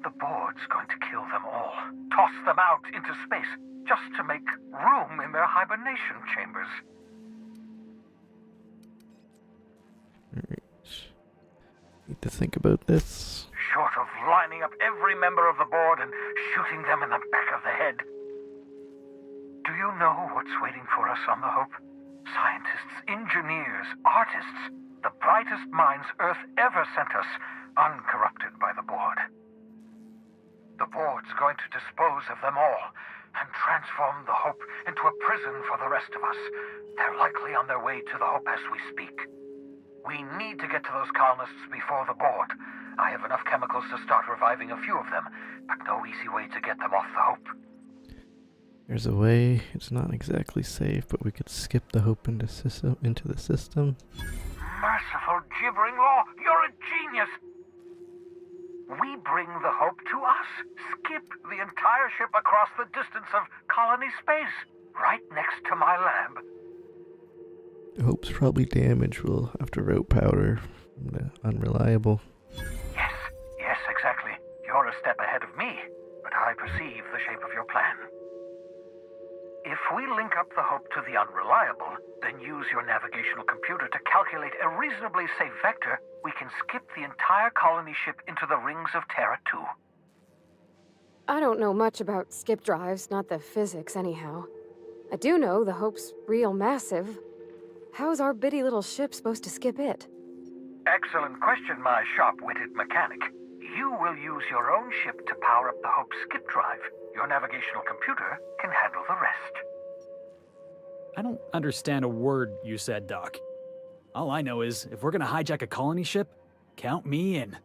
The board's going to kill them all. Toss them out into space, just to make room in their hibernation chambers. Alright. Need to think about this. Short of lining up every member of the board and shooting them in the back of the head. Do you know what's waiting for us on the Hope? Scientists, engineers, artists, the brightest minds Earth ever sent us, uncorrupted by the board. The board's going to dispose of them all and transform the Hope into a prison for the rest of us. They're likely on their way to the Hope as we speak. We need to get to those colonists before the board. I have enough chemicals to start reviving a few of them, but no easy way to get them off the Hope. There's a way. It's not exactly safe, but we could skip the Hope into the system. Merciful gibbering law, you're a genius! We bring the Hope to us, skip the entire ship across the distance of colony space, right next to my lab. The Hope's probably damaged. We'll have to route powder from the unreliable. Yes, exactly. You're a step ahead of me, but I perceive the shape of your plan. If we link up the Hope to the unreliable, then use your navigational computer to calculate a reasonably safe vector, we can skip the entire colony ship into the rings of Terra 2. I don't know much about skip drives, not the physics anyhow. I do know the Hope's real massive. How's our bitty little ship supposed to skip it? Excellent question, my sharp-witted mechanic. You will use your own ship to power up the Hope's skip drive. Your navigational computer can handle the rest. I don't understand a word you said, Doc. All I know is, if we're gonna hijack a colony ship, count me in.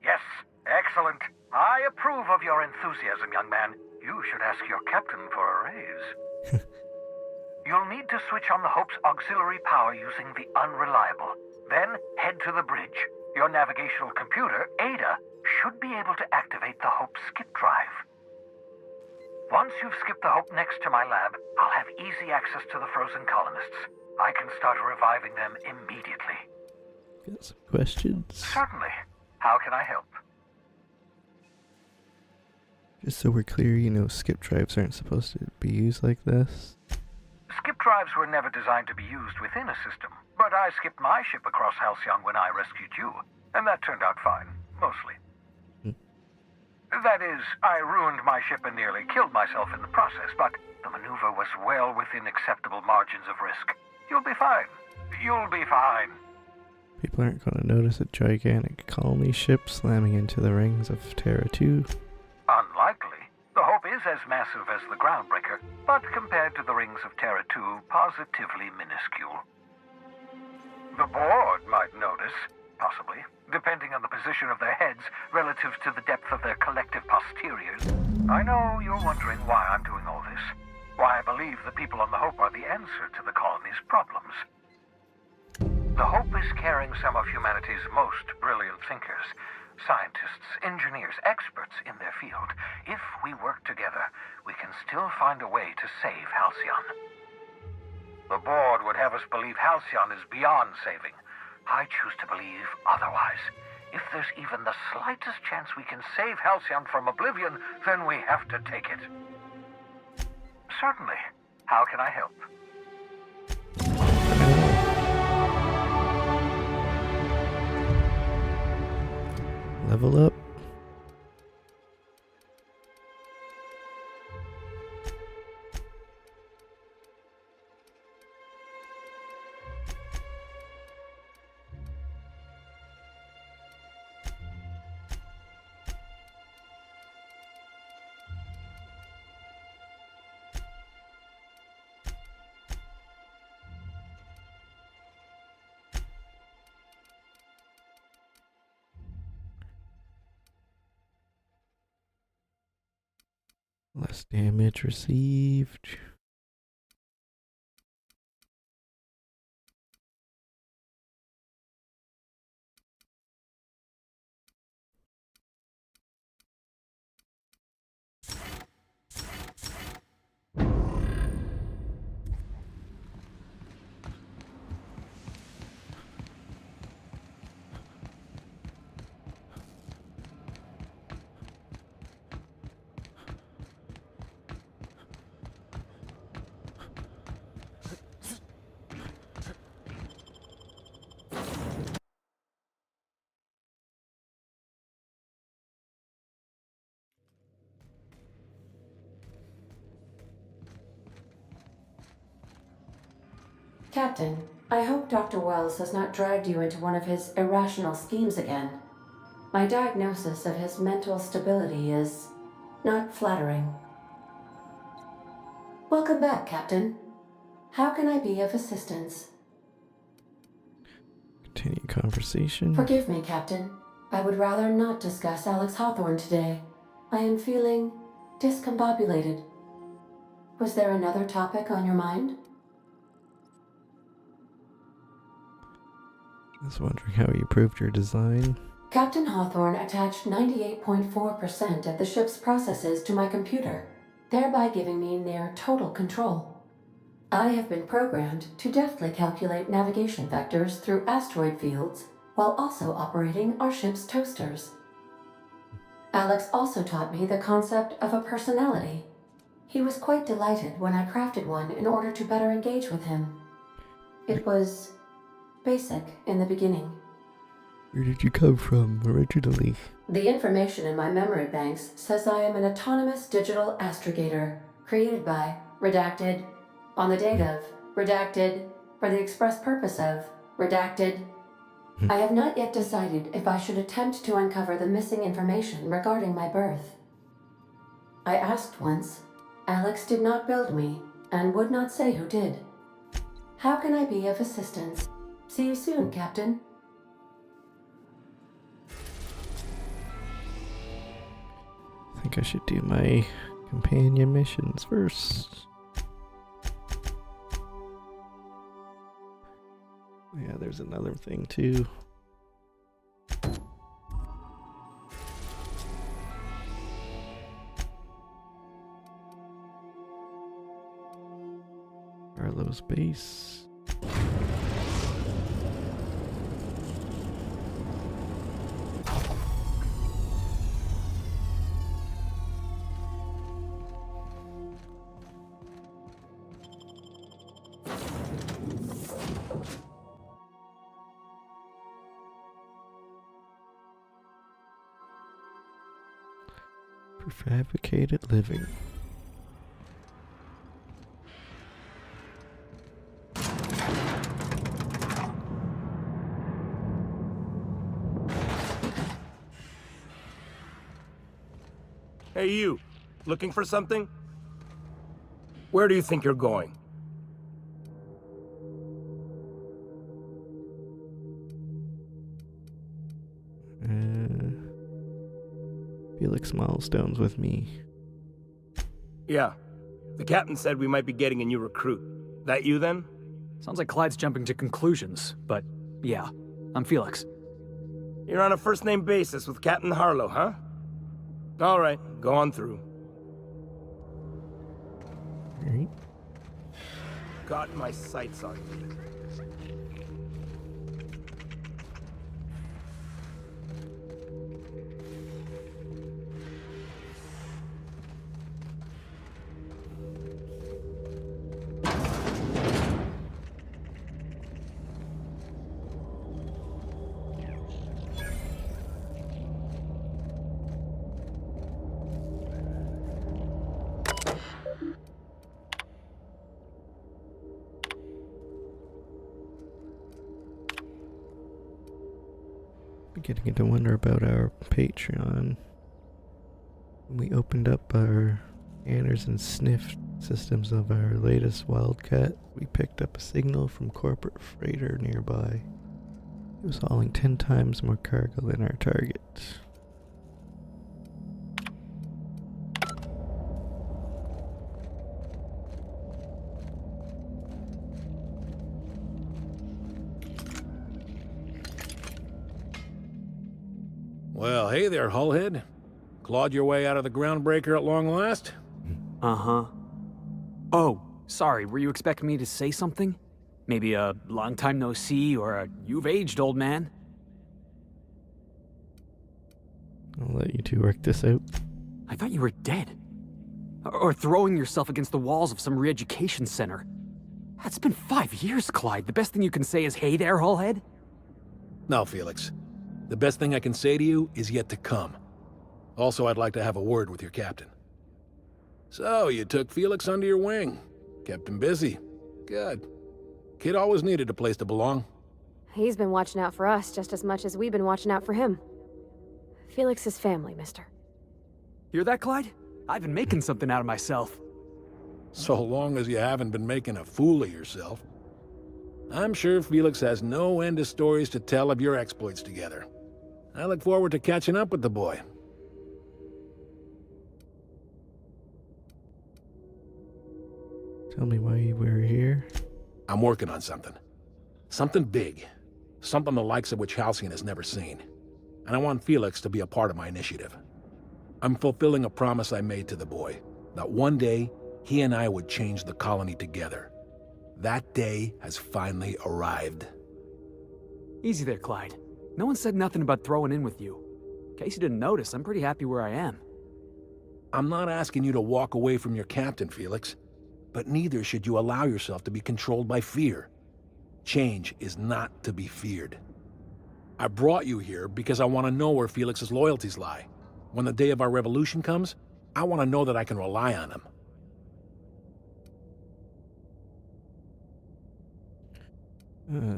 Yes, excellent. I approve of your enthusiasm, young man. You should ask your captain for a raise. You'll need to switch on the Hope's auxiliary power using the unreliable. Then head to the bridge. Your navigational computer, Ada, should be able to activate the Hope's skip drive. Once you've skipped the Hope next to my lab, I'll have easy access to the frozen colonists. I can start reviving them immediately. Got some questions? Certainly. How can I help? Just so we're clear, you know, skip drives aren't supposed to be used like this. Skip drives were never designed to be used within a system, but I skipped my ship across Halcyon when I rescued you, and that turned out fine, mostly. That is, I ruined my ship and nearly killed myself in the process, but the maneuver was well within acceptable margins of risk. You'll be fine. You'll be fine. People aren't going to notice a gigantic colony ship slamming into the rings of Terra 2. Unlikely. The Hope is as massive as the Groundbreaker, but compared to the rings of Terra 2, positively minuscule. The board might notice, possibly, depending on the position of their heads relative to the depth of their collective posteriors. I know you're wondering why I'm doing all this, why I believe the people on the Hope are the answer to the colony's problems. The Hope is carrying some of humanity's most brilliant thinkers, scientists, engineers, experts in their field. If we work together, we can still find a way to save Halcyon. The board would have us believe Halcyon is beyond saving. I choose to believe otherwise. If there's even the slightest chance we can save Halcyon from oblivion, then we have to take it. Certainly. How can I help? Level up. Less damage received. Captain, I hope Dr. Wells has not dragged you into one of his irrational schemes again. My diagnosis of his mental stability is not flattering. Welcome back, Captain. How can I be of assistance? Continue conversation. Forgive me, Captain. I would rather not discuss Alex Hawthorne today. I am feeling discombobulated. Was there another topic on your mind? I was wondering how you improved your design. Captain Hawthorne attached 98.4% of the ship's processes to my computer, thereby giving me near total control. I have been programmed to deftly calculate navigation vectors through asteroid fields while also operating our ship's toasters. Alex also taught me the concept of a personality. He was quite delighted when I crafted one in order to better engage with him. It was basic in the beginning. Where did you come from originally? The information in my memory banks says I am an autonomous digital astrogator, created by, redacted, on the date of, redacted, for the express purpose of, redacted. I have not yet decided if I should attempt to uncover the missing information regarding my birth. I asked once. Alex did not build me, and would not say who did. How can I be of assistance? See you soon, Captain. I think I should do my companion missions first. Yeah, there's another thing too. Carlo's base. Prefabricated living. Hey you, looking for something? Where do you think you're going? Felix Milestone's with me. Yeah. The captain said we might be getting a new recruit. That you then? Sounds like Clyde's jumping to conclusions, but yeah, I'm Felix. You're on a first-name basis with Captain Harlow, huh? All right, go on through. Alright. Got my sights on you. Beginning to wonder about our Patreon. When we opened up our scanners and sniff systems of our latest Wildcat, we picked up a signal from corporate freighter nearby. It was hauling 10 times more cargo than our target. Well, hey there, Hullhead. Clawed your way out of the groundbreaker at long last? Uh-huh. Oh, sorry, were you expecting me to say something? Maybe a long time no see, or a you've aged, old man? I'll let you two work this out. I thought you were dead. Or throwing yourself against the walls of some re-education center. It's been 5 years, Clyde. The best thing you can say is, hey there, Hullhead? No, Felix. The best thing I can say to you is yet to come. Also, I'd like to have a word with your captain. So, you took Felix under your wing. Kept him busy. Good. Kid always needed a place to belong. He's been watching out for us just as much as we've been watching out for him. Felix is family, mister. Hear that, Clyde? I've been making something out of myself. So long as you haven't been making a fool of yourself. I'm sure Felix has no end of stories to tell of your exploits together. I look forward to catching up with the boy. Tell me why we're here. I'm working on something. Something big. Something the likes of which Halcyon has never seen. And I want Felix to be a part of my initiative. I'm fulfilling a promise I made to the boy, that one day, he and I would change the colony together. That day has finally arrived. Easy there, Clyde. No one said nothing about throwing in with you. In case you didn't notice, I'm pretty happy where I am. I'm not asking you to walk away from your captain, Felix. But neither should you allow yourself to be controlled by fear. Change is not to be feared. I brought you here because I want to know where Felix's loyalties lie. When the day of our revolution comes, I want to know that I can rely on him.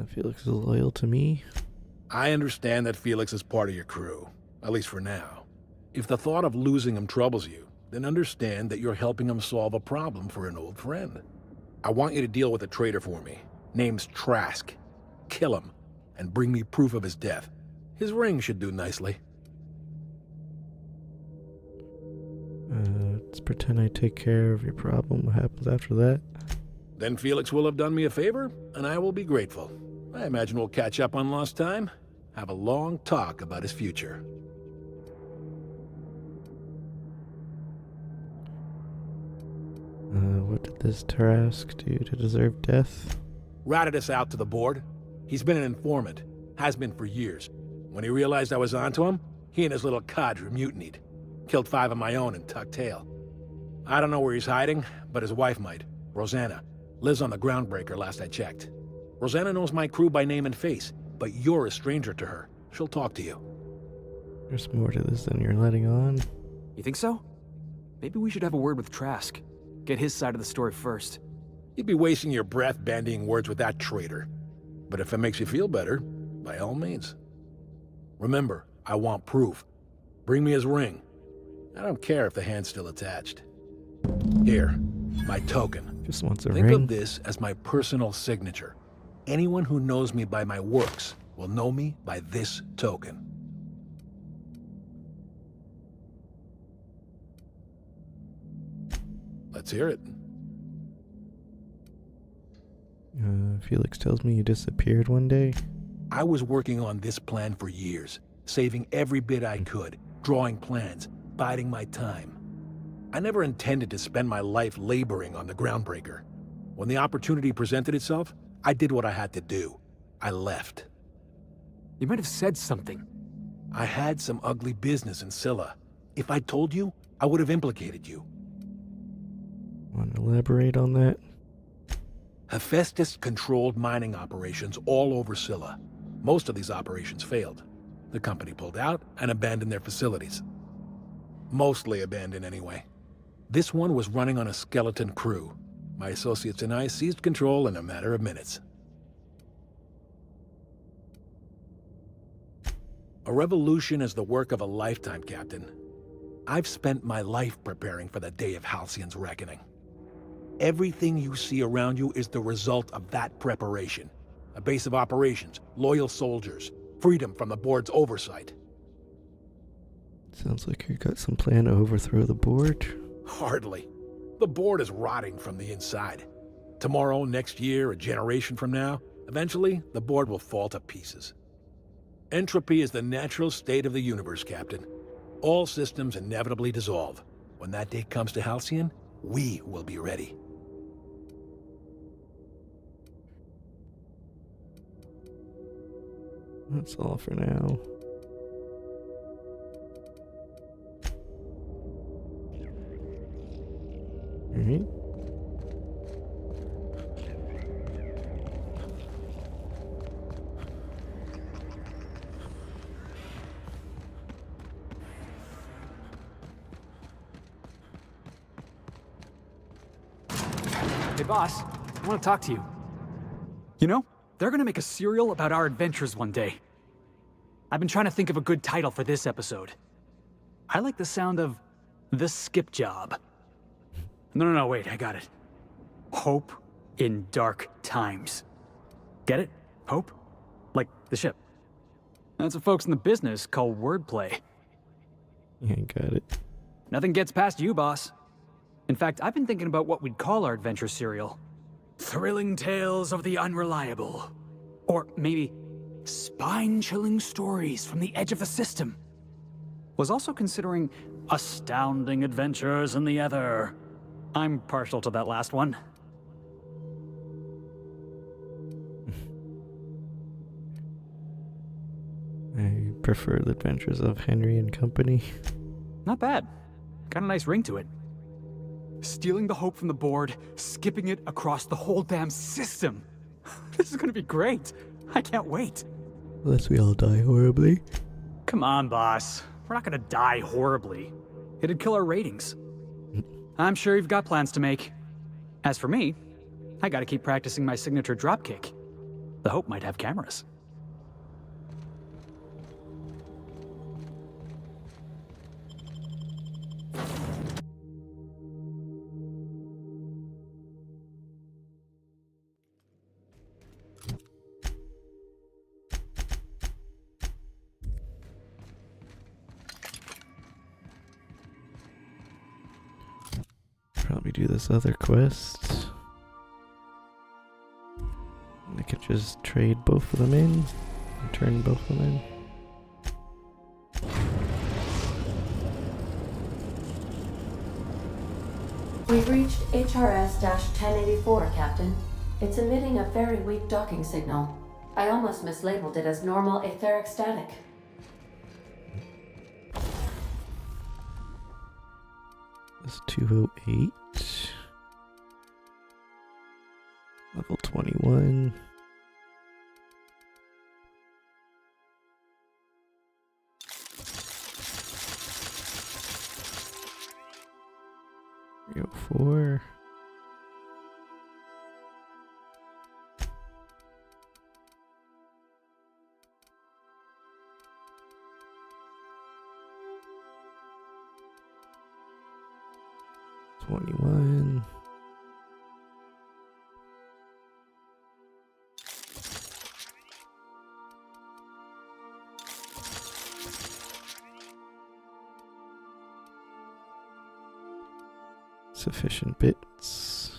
Felix is loyal to me. I understand that Felix is part of your crew, at least for now. If the thought of losing him troubles you, then understand that you're helping him solve a problem for an old friend. I want you to deal with a traitor for me. Name's Trask. Kill him, and bring me proof of his death. His ring should do nicely. Let's pretend I take care of your problem. What happens after that? Then Felix will have done me a favor, and I will be grateful. I imagine we'll catch up on lost time, have a long talk about his future. What did this Trask do to deserve death? Ratted us out to the board. He's been an informant. Has been for years. When he realized I was onto him, he and his little cadre mutinied. Killed 5 of my own and tucked tail. I don't know where he's hiding, but his wife might. Rosanna. Lives on the Groundbreaker last I checked. Rosanna knows my crew by name and face, but you're a stranger to her. She'll talk to you. There's more to this than you're letting on. You think so? Maybe we should have a word with Trask. Get his side of the story first. You'd be wasting your breath bandying words with that traitor. But if it makes you feel better, by all means. Remember, I want proof. Bring me his ring. I don't care if the hand's still attached. Here, my token. Just wants a Think ring. of this as my personal signature. Anyone who knows me by my works will know me by this token. Let's hear it. Felix tells me you disappeared one day. I was working on this plan for years, saving every bit I could, drawing plans, biding my time. I never intended to spend my life laboring on the Groundbreaker. When the opportunity presented itself, I did what I had to do. I left. You might have said something. I had some ugly business in Scylla. If I told you, I would have implicated you. Want to elaborate on that? Hephaestus controlled mining operations all over Scylla. Most of these operations failed. The company pulled out and abandoned their facilities. Mostly abandoned anyway. This one was running on a skeleton crew. My associates and I seized control in a matter of minutes. A revolution is the work of a lifetime, Captain. I've spent my life preparing for the day of Halcyon's reckoning. Everything you see around you is the result of that preparation. A base of operations, loyal soldiers, freedom from the board's oversight. Sounds like you got some plan to overthrow the board. Hardly. The board is rotting from the inside. Tomorrow, next year, a generation from now, eventually, the board will fall to pieces. Entropy is the natural state of the universe, Captain. All systems inevitably dissolve. When that day comes to Halcyon, we will be ready. That's all for now. Alright. Hey, boss. I want to talk to you. You know, they're gonna make a serial about our adventures one day. I've been trying to think of a good title for this episode. I like the sound of The Skip Job. No, wait, I got it. Hope in Dark Times. Get it? Hope? Like the ship. That's what folks in the business call wordplay. Yeah, got it. Nothing gets past you, boss. In fact, I've been thinking about what we'd call our adventure serial. Thrilling Tales of the Unreliable. Or maybe spine-chilling stories from the edge of the system. Was also considering Astounding Adventures in the Ether. I'm partial to that last one. I prefer the Adventures of Henry and Company. Not bad. Got a nice ring to it. Stealing the hope from the board, skipping it across the whole damn system. This is gonna be great. I can't wait. Unless we all die horribly. Come on, boss. We're not gonna die horribly. It'd kill our ratings. I'm sure you've got plans to make. As for me, I gotta keep practicing my signature dropkick. The Hope might have cameras. do this other quest. I could just trade both of them in and turn both of them in. We've reached HRS-1084, Captain. It's emitting a very weak docking signal. I almost mislabeled it as normal etheric static. That's 208. Level 21. Go 4. $21. Sufficient bits.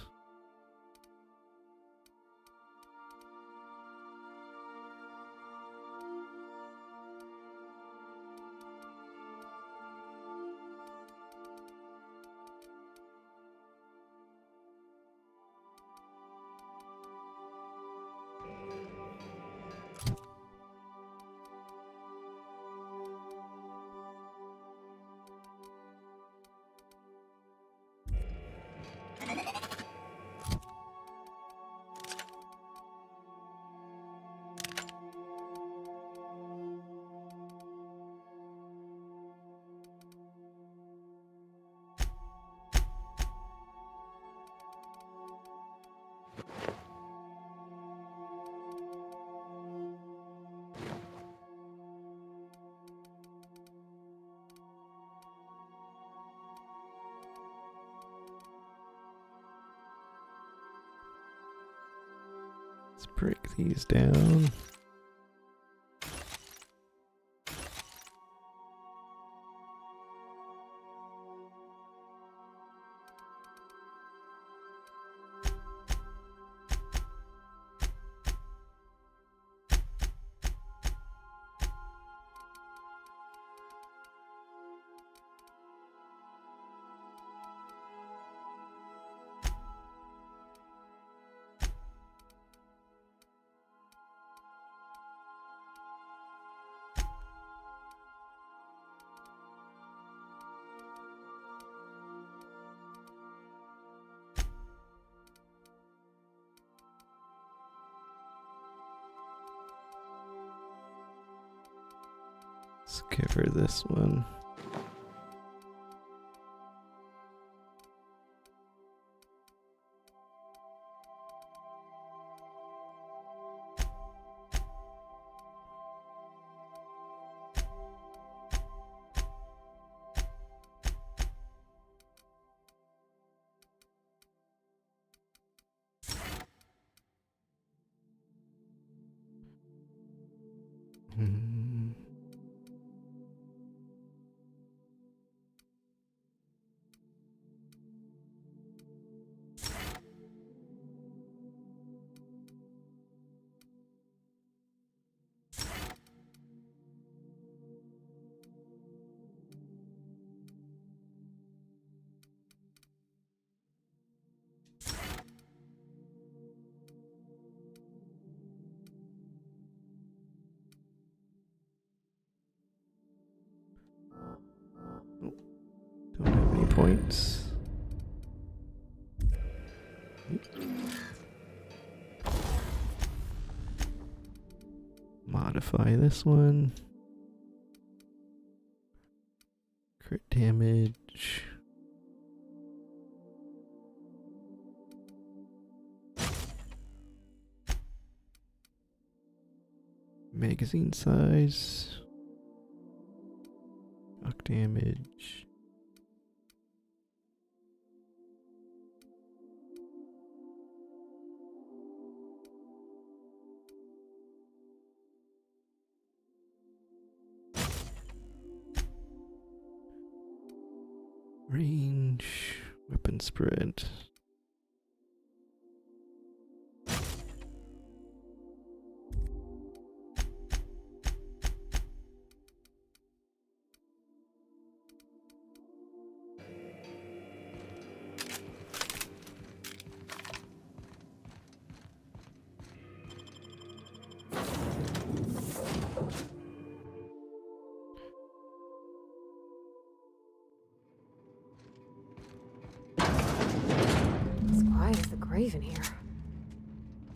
Let's break these down. Let's give her this one. Don't have any points. Modify this one. Crit damage. Magazine size. Shock damage. Range Weapon spread. It's quiet as the grave in here.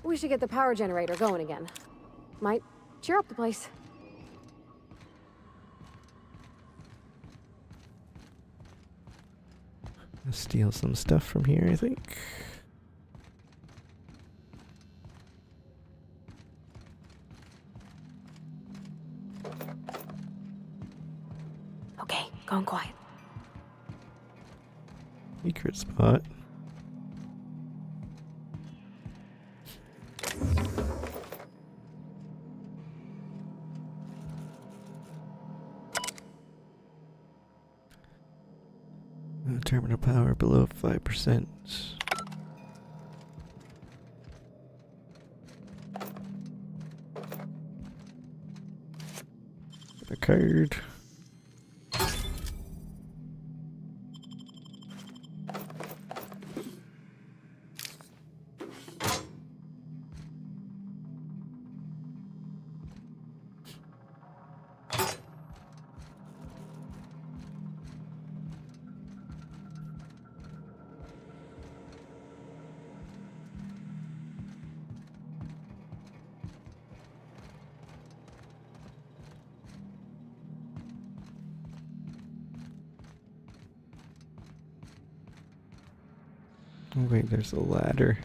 We should get the power generator going again. Might cheer up the place. Let's steal some stuff from here, I think. Okay, going quiet. Secret spot. Terminal power below 5%. A card. Oh wait, there's a ladder.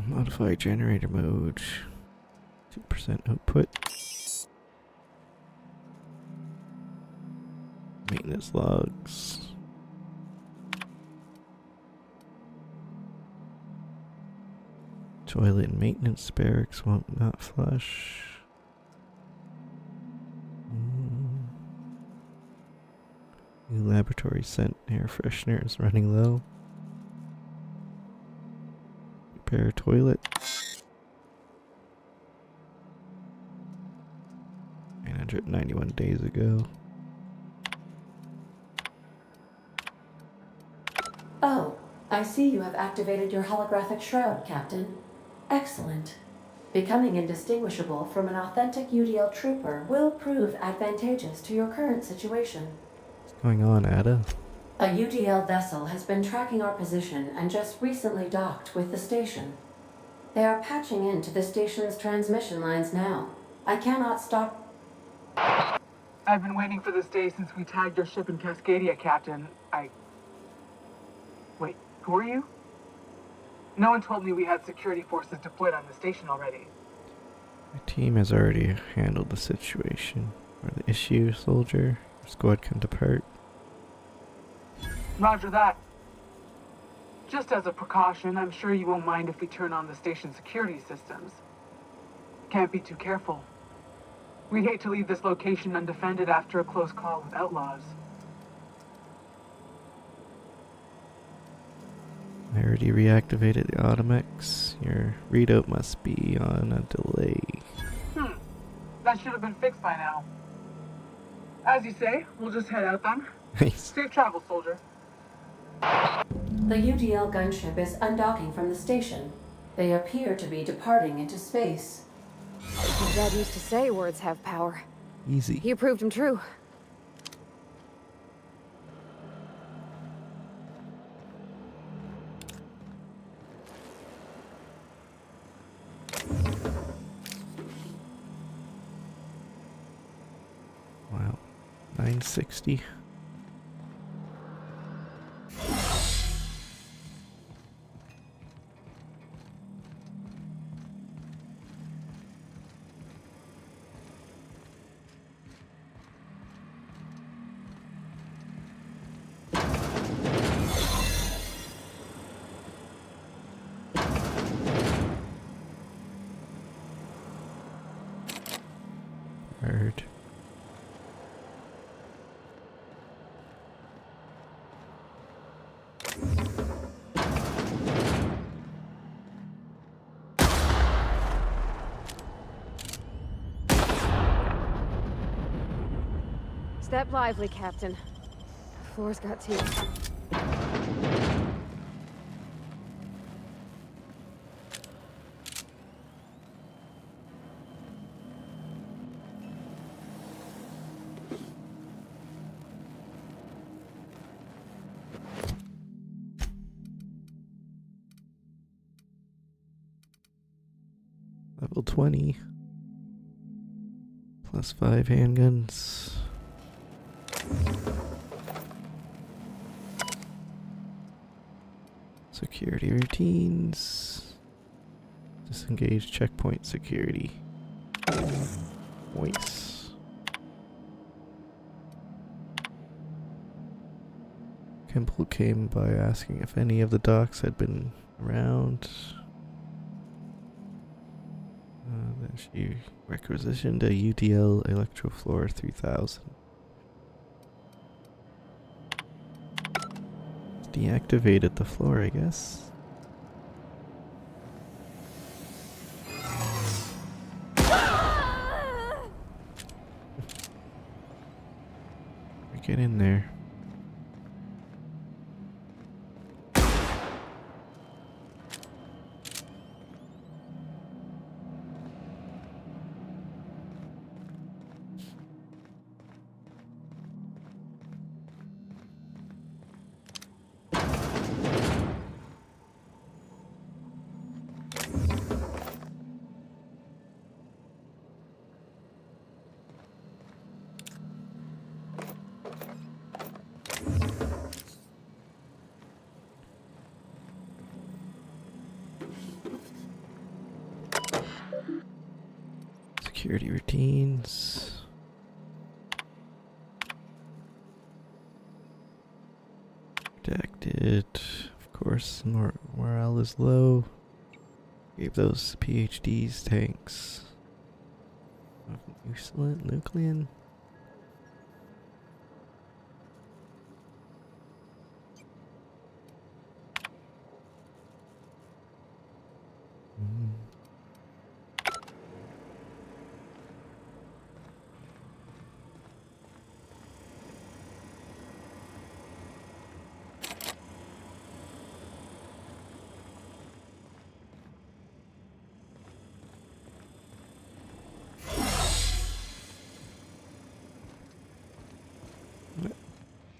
Modify generator mode. 2% output. Maintenance logs. Toilet and maintenance barracks won't not flush. New laboratory scent air freshener is running low. Repair toilet. 991 days ago. Oh, I see you have activated your holographic shroud, Captain. Excellent. Becoming indistinguishable from an authentic UDL trooper will prove advantageous to your current situation. What's going on, Ada? A UDL vessel has been tracking our position and just recently docked with the station. They are patching into the station's transmission lines now. I cannot stop. I've been waiting for this day since we tagged your ship in Cascadia, Captain. Wait, who are you? No one told me we had security forces deployed on the station already. My team has already handled the situation. Or the issue, soldier. Your squad can depart. Roger that. Just as a precaution, I'm sure you won't mind if we turn on the station's security systems. Can't be too careful. We'd hate to leave this location undefended after a close call with outlaws. I already reactivated the Automex. Your readout must be on a delay. That should have been fixed by now. As you say, we'll just head out then. Nice. Safe travel, soldier. The UDL gunship is undocking from the station. They appear to be departing into space. My dad used to say words have power. Easy. You proved them true. Wow. 960. Heard. Step lively, Captain. Floor's got teeth. Level 20. Plus 5 handguns. Security routines. Disengage checkpoint security. Voice. Kimball came by asking if any of the docs had been around. Then she requisitioned a UDL Electrofloor 3000. Deactivated the floor, I guess. Get in there. Security routines. Protected. Of course, morale is low. Gave those PhDs tanks. Excellent nuclean.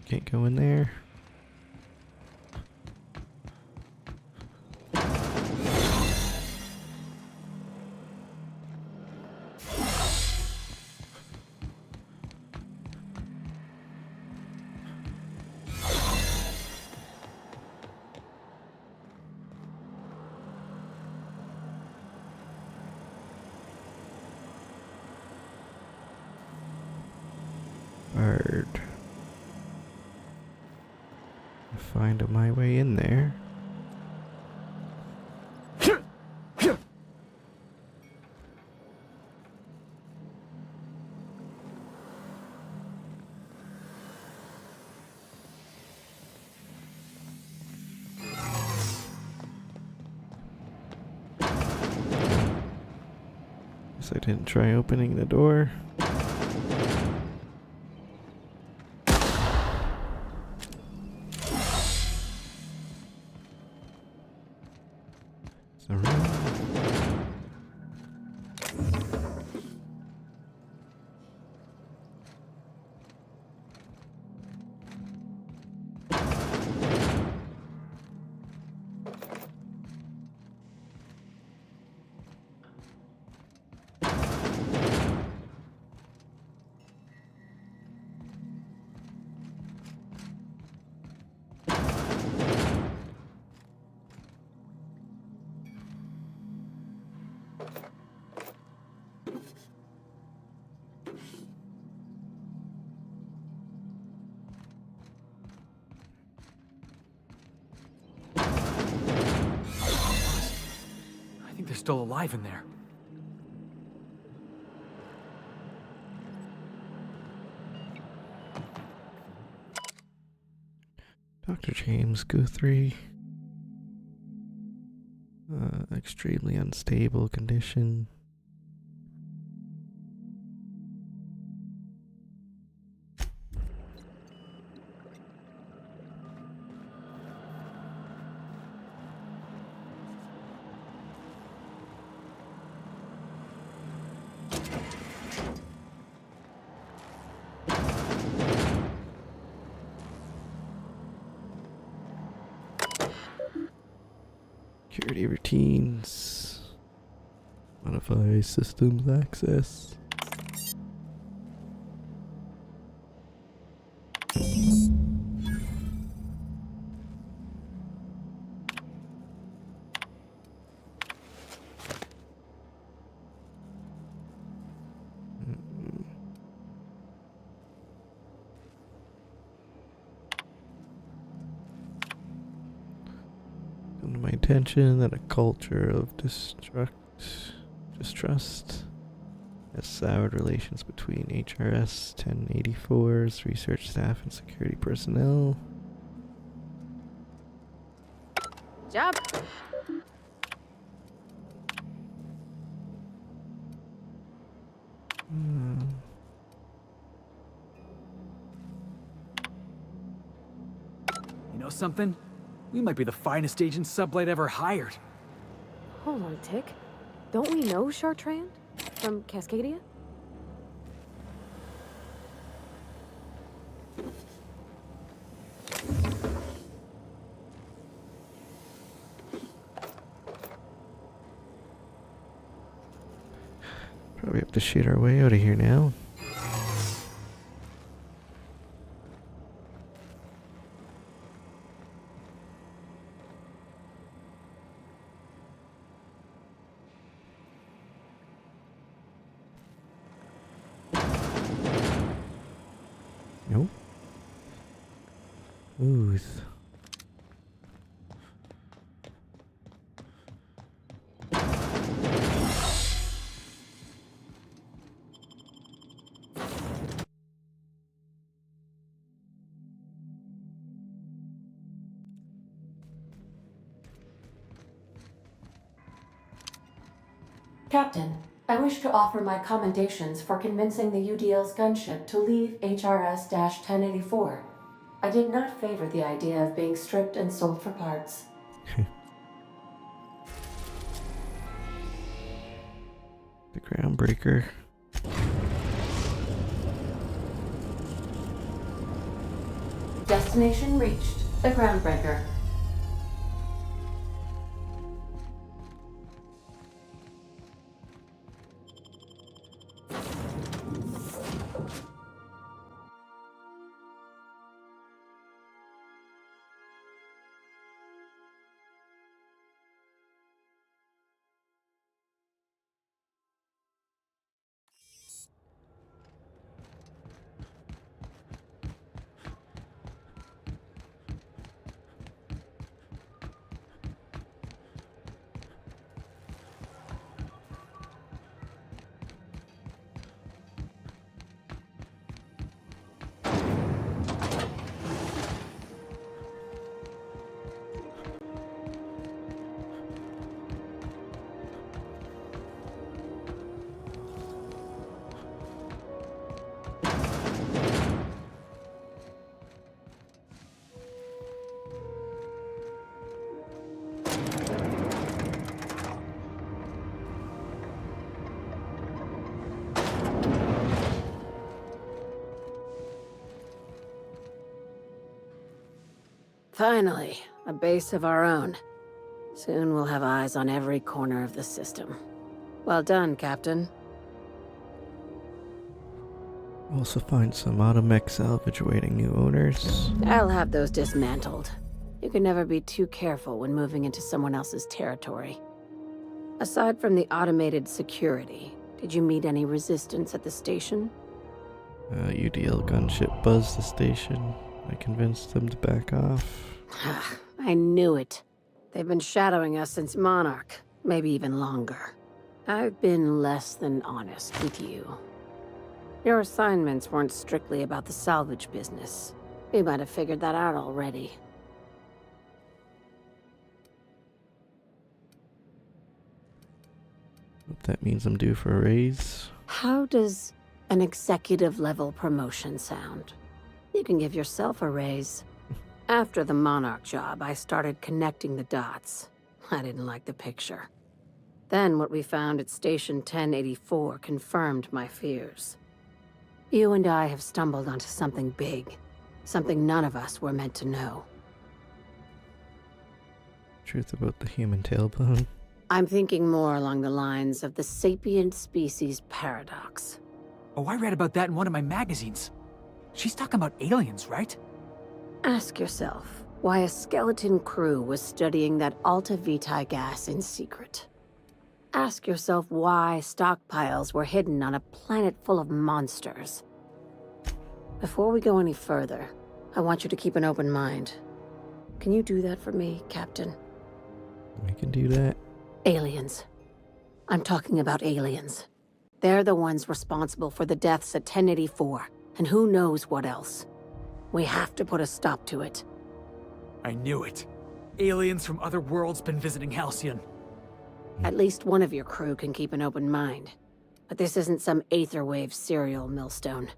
Can't go in there. Find my way in there. Guess I didn't try opening the door. I think they're still alive in there. Dr. James Guthrie. Extremely unstable condition. Security routines. Modify systems access. Come to my attention that a culture of distrust has soured relations between HRS 1084's research staff and security personnel. Job. You know something? We might be the finest agent Sublight ever hired. Hold on, Tick. Don't we know Chartrand? From Cascadia? Probably have to shoot our way out of here now. Nope. Smooth. Captain, I wish to offer my commendations for convincing the UDL's gunship to leave HRS-1084. I did not favor the idea of being stripped and sold for parts. The groundbreaker. Destination reached. The Groundbreaker. Finally, a base of our own. Soon we'll have eyes on every corner of the system. Well done, Captain. Also find some automech salvage awaiting new owners. I'll have those dismantled. You can never be too careful when moving into someone else's territory. Aside from the automated security, did you meet any resistance at the station? UDL gunship buzzed the station. I convinced them to back off. I knew it. They've been shadowing us since Monarch, maybe even longer. I've been less than honest with you. Your assignments weren't strictly about the salvage business. You might have figured that out already. Hope that means I'm due for a raise. How does an executive-level promotion sound? You can give yourself a raise. After the Monarch job, I started connecting the dots. I didn't like the picture. Then what we found at Station 1084 confirmed my fears. You and I have stumbled onto something big. Something none of us were meant to know. Truth about the human tailbone. I'm thinking more along the lines of the sapient species paradox. Oh, I read about that in one of my magazines. She's talking about aliens, right? Ask yourself why a skeleton crew was studying that Alta Vitae gas in secret. Ask yourself why stockpiles were hidden on a planet full of monsters. Before we go any further, I want you to keep an open mind. Can you do that for me, Captain? I can do that. Aliens. I'm talking about aliens. They're the ones responsible for the deaths at 1084, and who knows what else. We have to put a stop to it. I knew it. Aliens from other worlds been visiting Halcyon. At least one of your crew can keep an open mind. But this isn't some Aetherwave serial, Millstone.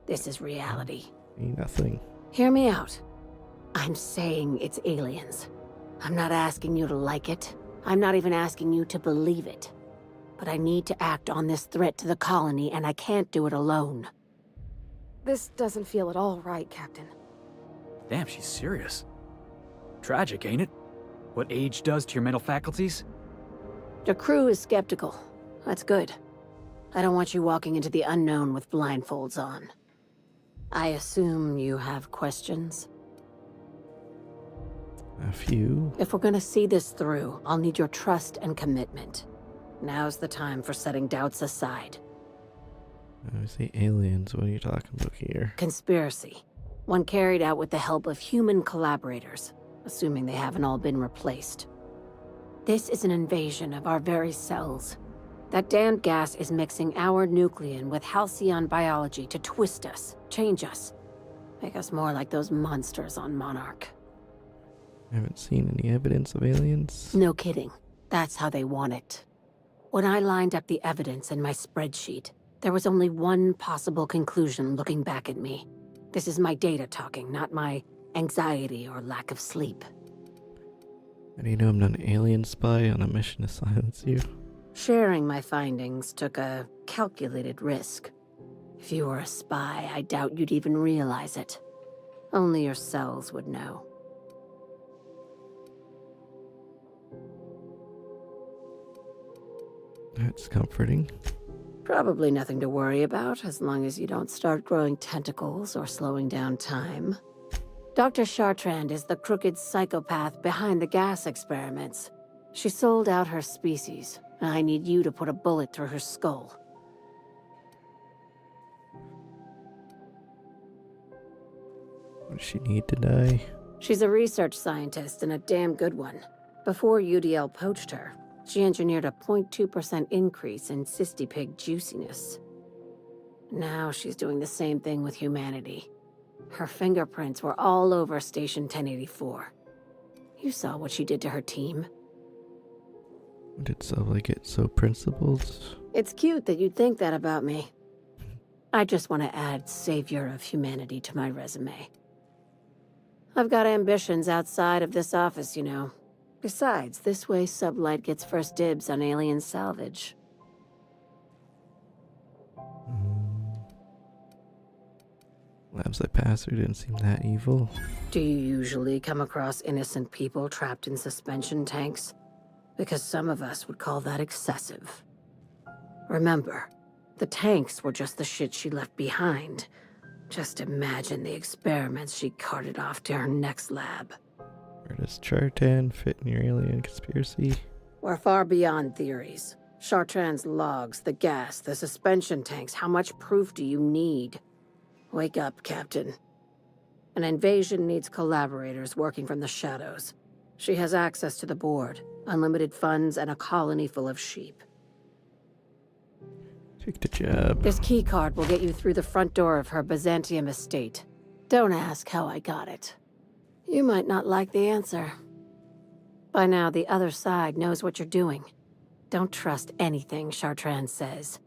This is reality. Nothing. Hear me out. I'm saying it's aliens. I'm not asking you to like it. I'm not even asking you to believe it. But I need to act on this threat to the colony, and I can't do it alone. This doesn't feel at all right, Captain. Damn, she's serious. Tragic, ain't it? What age does to your mental faculties? The crew is skeptical. That's good. I don't want you walking into the unknown with blindfolds on. I assume you have questions? A few. If we're gonna see this through, I'll need your trust and commitment. Now's the time for setting doubts aside. I say aliens. What are you talking about here? Conspiracy. One carried out with the help of human collaborators, assuming they haven't all been replaced. This is an invasion of our very cells. That damned gas is mixing our nucleon with halcyon biology to twist us, change us, make us more like those monsters on Monarch. I haven't seen any evidence of aliens. No kidding. That's how they want it. When I lined up the evidence in my spreadsheet, there was only one possible conclusion looking back at me. This is my data talking, not my anxiety or lack of sleep. How do you know I'm not an alien spy on a mission to silence you? Sharing my findings took a calculated risk. If you were a spy, I doubt you'd even realize it. Only your cells would know. That's comforting. Probably nothing to worry about, as long as you don't start growing tentacles or slowing down time. Dr. Chartrand is the crooked psychopath behind the gas experiments. She sold out her species, and I need you to put a bullet through her skull. What does she need to die? She's a research scientist and a damn good one. Before UDL poached her, she engineered a 0.2% increase in cystipig juiciness. Now she's doing the same thing with humanity. Her fingerprints were all over Station 1084. You saw what she did to her team. Did Sully get so principled? It's cute that you'd think that about me. I just want to add savior of humanity to my resume. I've got ambitions outside of this office, you know. Besides, this way Sublight gets first dibs on alien salvage. Labs I passed through didn't seem that evil. Do you usually come across innocent people trapped in suspension tanks? Because some of us would call that excessive. Remember, the tanks were just the shit she left behind. Just imagine the experiments she carted off to her next lab. Where does Chartan fit in your alien conspiracy? We're far beyond theories. Chartrand's logs, the gas, the suspension tanks, how much proof do you need? Wake up, Captain. An invasion needs collaborators working from the shadows. She has access to the board, unlimited funds, and a colony full of sheep. Take the job. This keycard will get you through the front door of her Byzantium estate. Don't ask how I got it. You might not like the answer. By now, the other side knows what you're doing. Don't trust anything Chartrand says.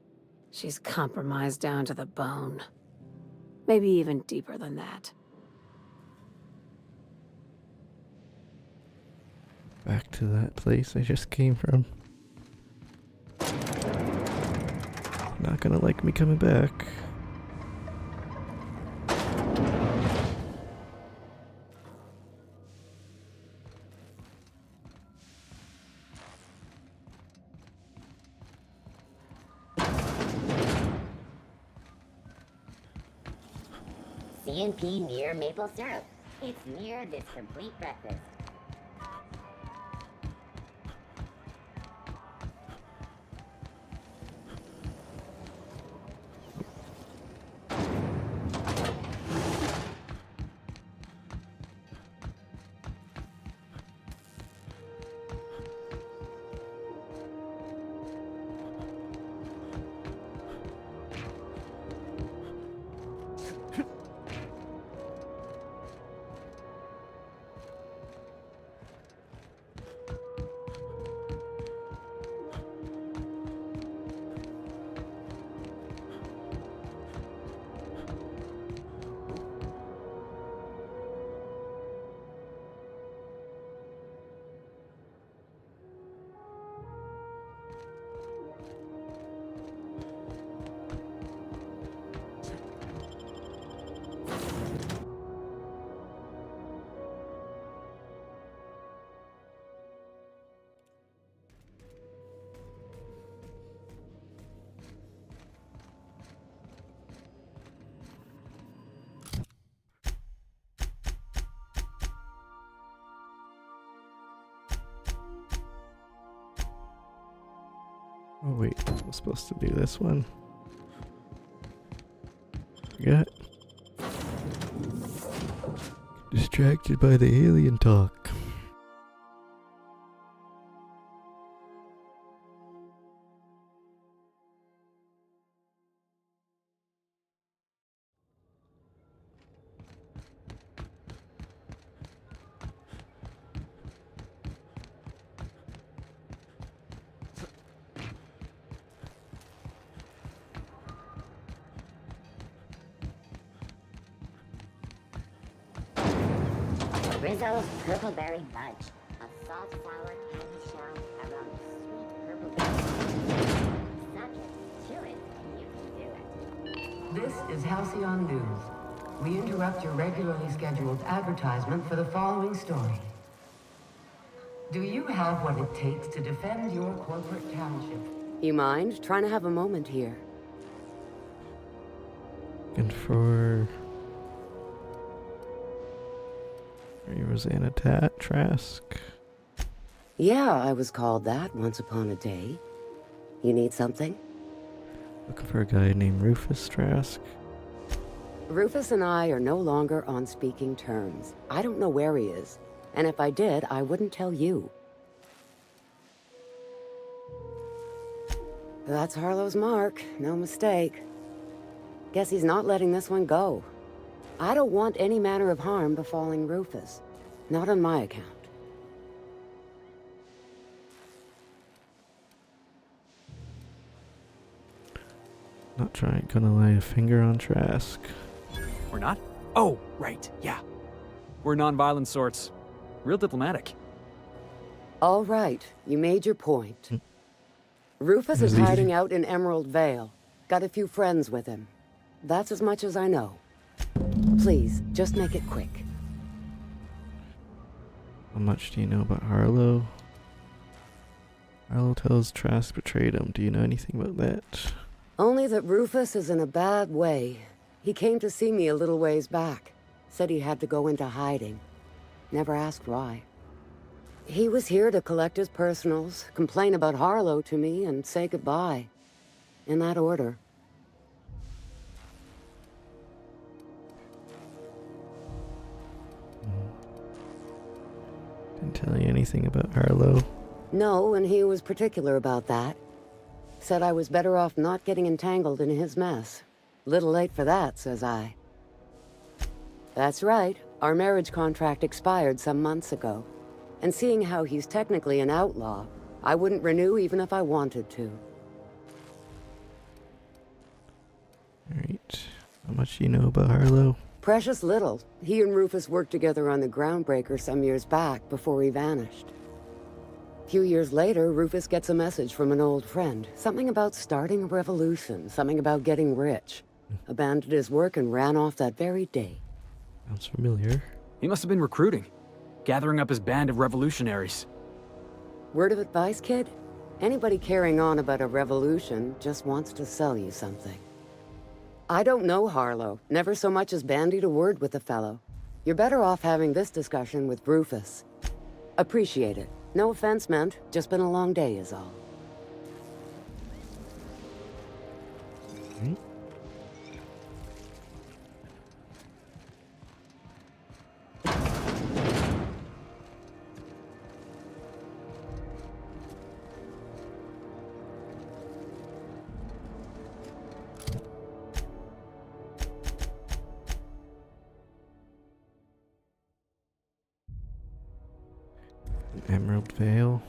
She's compromised down to the bone. Maybe even deeper than that. Back to that place I just came from. Not gonna like me coming back. CNP near maple syrup. It's near this complete breakfast. Oh wait, I was supposed to do this one. Forgot. Distracted by the alien talk. Rizzo's purple berry fudge. A salt sour candy shell around sweet purple berry. Suck it, chew it, and you can do it. This is Halcyon News. We interrupt your regularly scheduled advertisement for the following story. Do you have what it takes to defend your corporate township? You mind trying to have a moment here? And for Rosanna Trask. Yeah, I was called that once upon a day. You need something? Looking for a guy named Rufus Trask. Rufus and I are no longer on speaking terms. I don't know where he is, and if I did, I wouldn't tell you. That's Harlow's mark, no mistake. Guess he's not letting this one go. I don't want any manner of harm befalling Rufus. Not on my account. Not gonna lay a finger on Trask. We're not? Oh, right, yeah. We're non-violent sorts. Real diplomatic. All right, you made your point. Rufus is hiding out in Emerald Vale. Got a few friends with him. That's as much as I know. Please, just make it quick. How much do you know about Harlow? Harlow tells Trask betrayed him. Do you know anything about that? Only that Rufus is in a bad way. He came to see me a little ways back. Said he had to go into hiding. Never asked why. He was here to collect his personals, complain about Harlow to me, and say goodbye. In that order. Didn't tell you anything about Harlow? No, and he was particular about that. Said I was better off not getting entangled in his mess. Little late for that, says I. That's right. Our marriage contract expired some months ago. And seeing how he's technically an outlaw, I wouldn't renew even if I wanted to. Alright. How much do you know about Harlow? Precious little. He and Rufus worked together on the Groundbreaker some years back before he vanished. A few years later, Rufus gets a message from an old friend. Something about starting a revolution, something about getting rich. Abandoned his work and ran off that very day. Sounds familiar. He must have been recruiting, gathering up his band of revolutionaries. Word of advice, kid? Anybody carrying on about a revolution just wants to sell you something. I don't know Harlow, never so much as bandied a word with the fellow. You're better off having this discussion with Rufus. Appreciate it. No offense meant, just been a long day is all. Emerald Vale.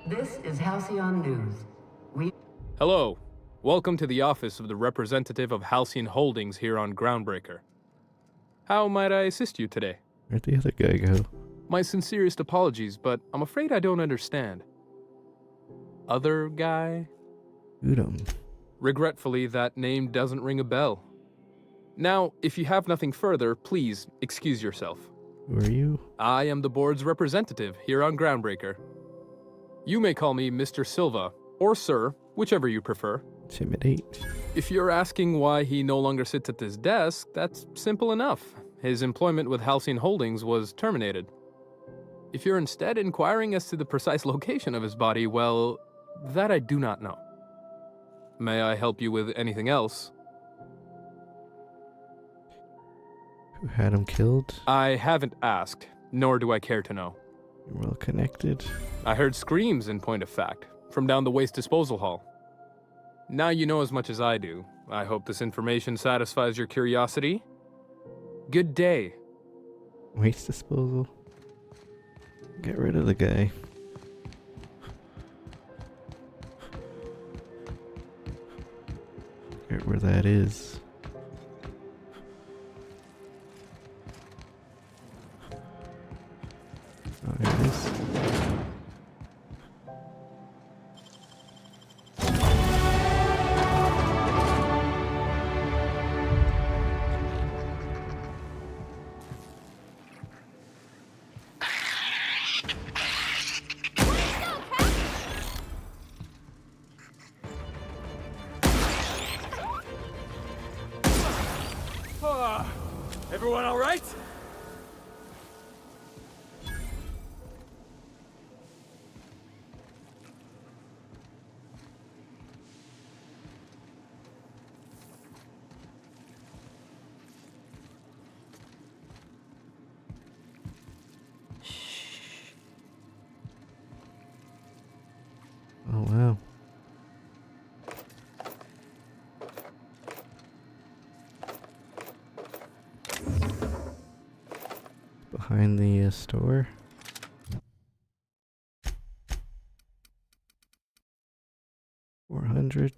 This is Halcyon News. Hello. Welcome to the office of the representative of Halcyon Holdings here on Groundbreaker. How might I assist you today? Where'd the other guy go? My sincerest apologies, but I'm afraid I don't understand. Other guy? Udom. Regretfully, that name doesn't ring a bell. Now, if you have nothing further, please excuse yourself. Who are you? I am the board's representative here on Groundbreaker. You may call me Mr. Silva, or Sir, whichever you prefer. Intimidate. If you're asking why he no longer sits at this desk, that's simple enough. His employment with Halcyon Holdings was terminated. If you're instead inquiring as to the precise location of his body, well, that I do not know. May I help you with anything else? Who had him killed? I haven't asked, nor do I care to know. You're well connected. I heard screams, in point of fact, from down the waste disposal hall. Now you know as much as I do. I hope this information satisfies your curiosity. Good day. Waste disposal? Get rid of the guy. Forget where that is. Oh, there it is. Everyone all right? Oh, wow. Behind the store. $400.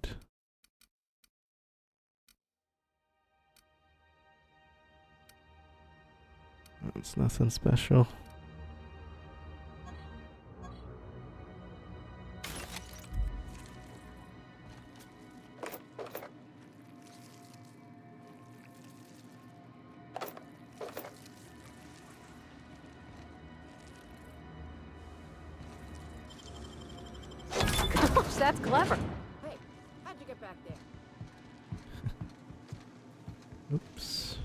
It's nothing special. Gosh, that's clever. Hey, how'd you get back there? Oops.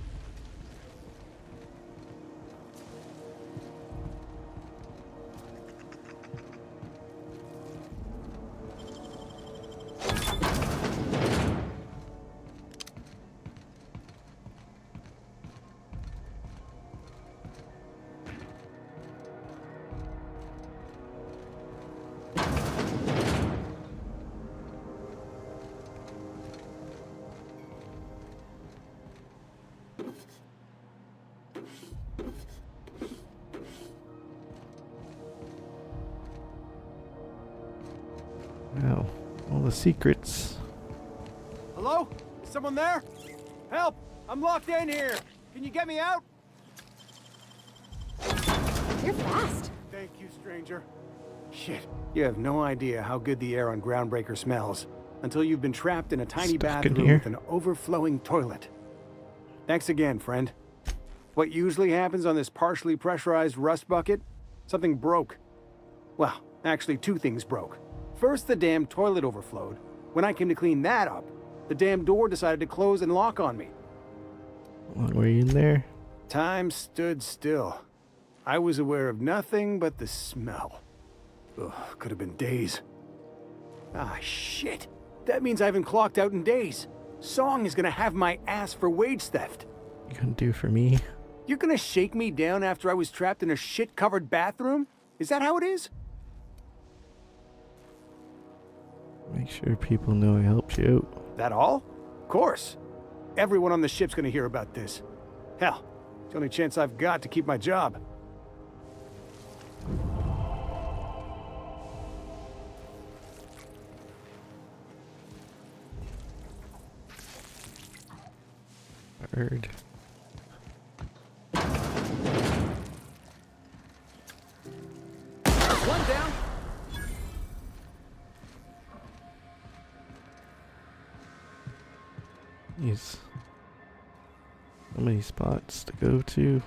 Wow, all the secrets. Hello? Is someone there? Help! I'm locked in here! Can you get me out? You're fast. Thank you, stranger. Shit, you have no idea how good the air on Groundbreaker smells until you've been trapped in a tiny bathroom with an overflowing toilet. Thanks again, friend. What usually happens on this partially pressurized rust bucket? Something broke. Well, actually 2 things broke. First, the damn toilet overflowed. When I came to clean that up, the damn door decided to close and lock on me. How long were you in there? Time stood still. I was aware of nothing but the smell. Ugh, could have been days. Ah, shit. That means I haven't clocked out in days. Song is gonna have my ass for wage theft. You gonna do for me? You're gonna shake me down after I was trapped in a shit-covered bathroom? Is that how it is? Make sure people know I helped you out. That all? Of course. Everyone on the ship's gonna hear about this. Hell, it's the only chance I've got to keep my job. Bird. One down. Jeez. So many spots to go to.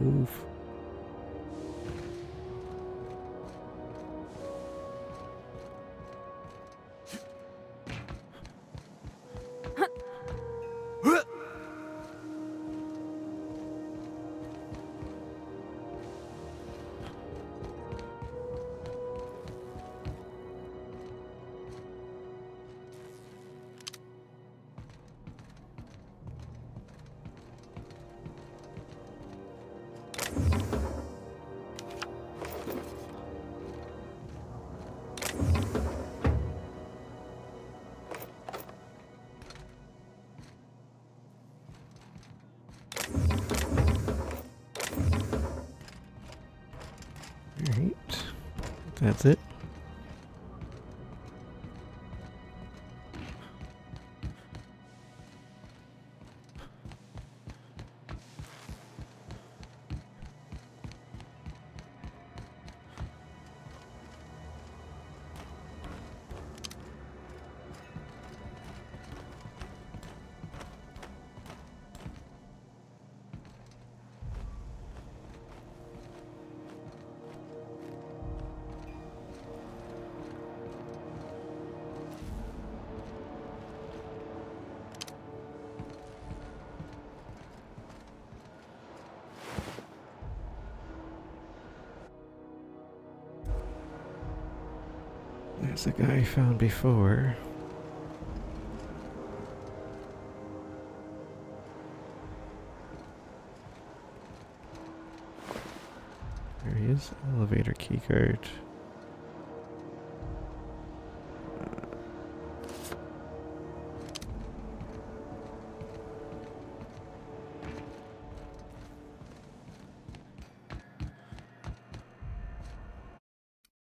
Move. Alright. That's it. There's a guy I found before. There he is. Elevator keycard.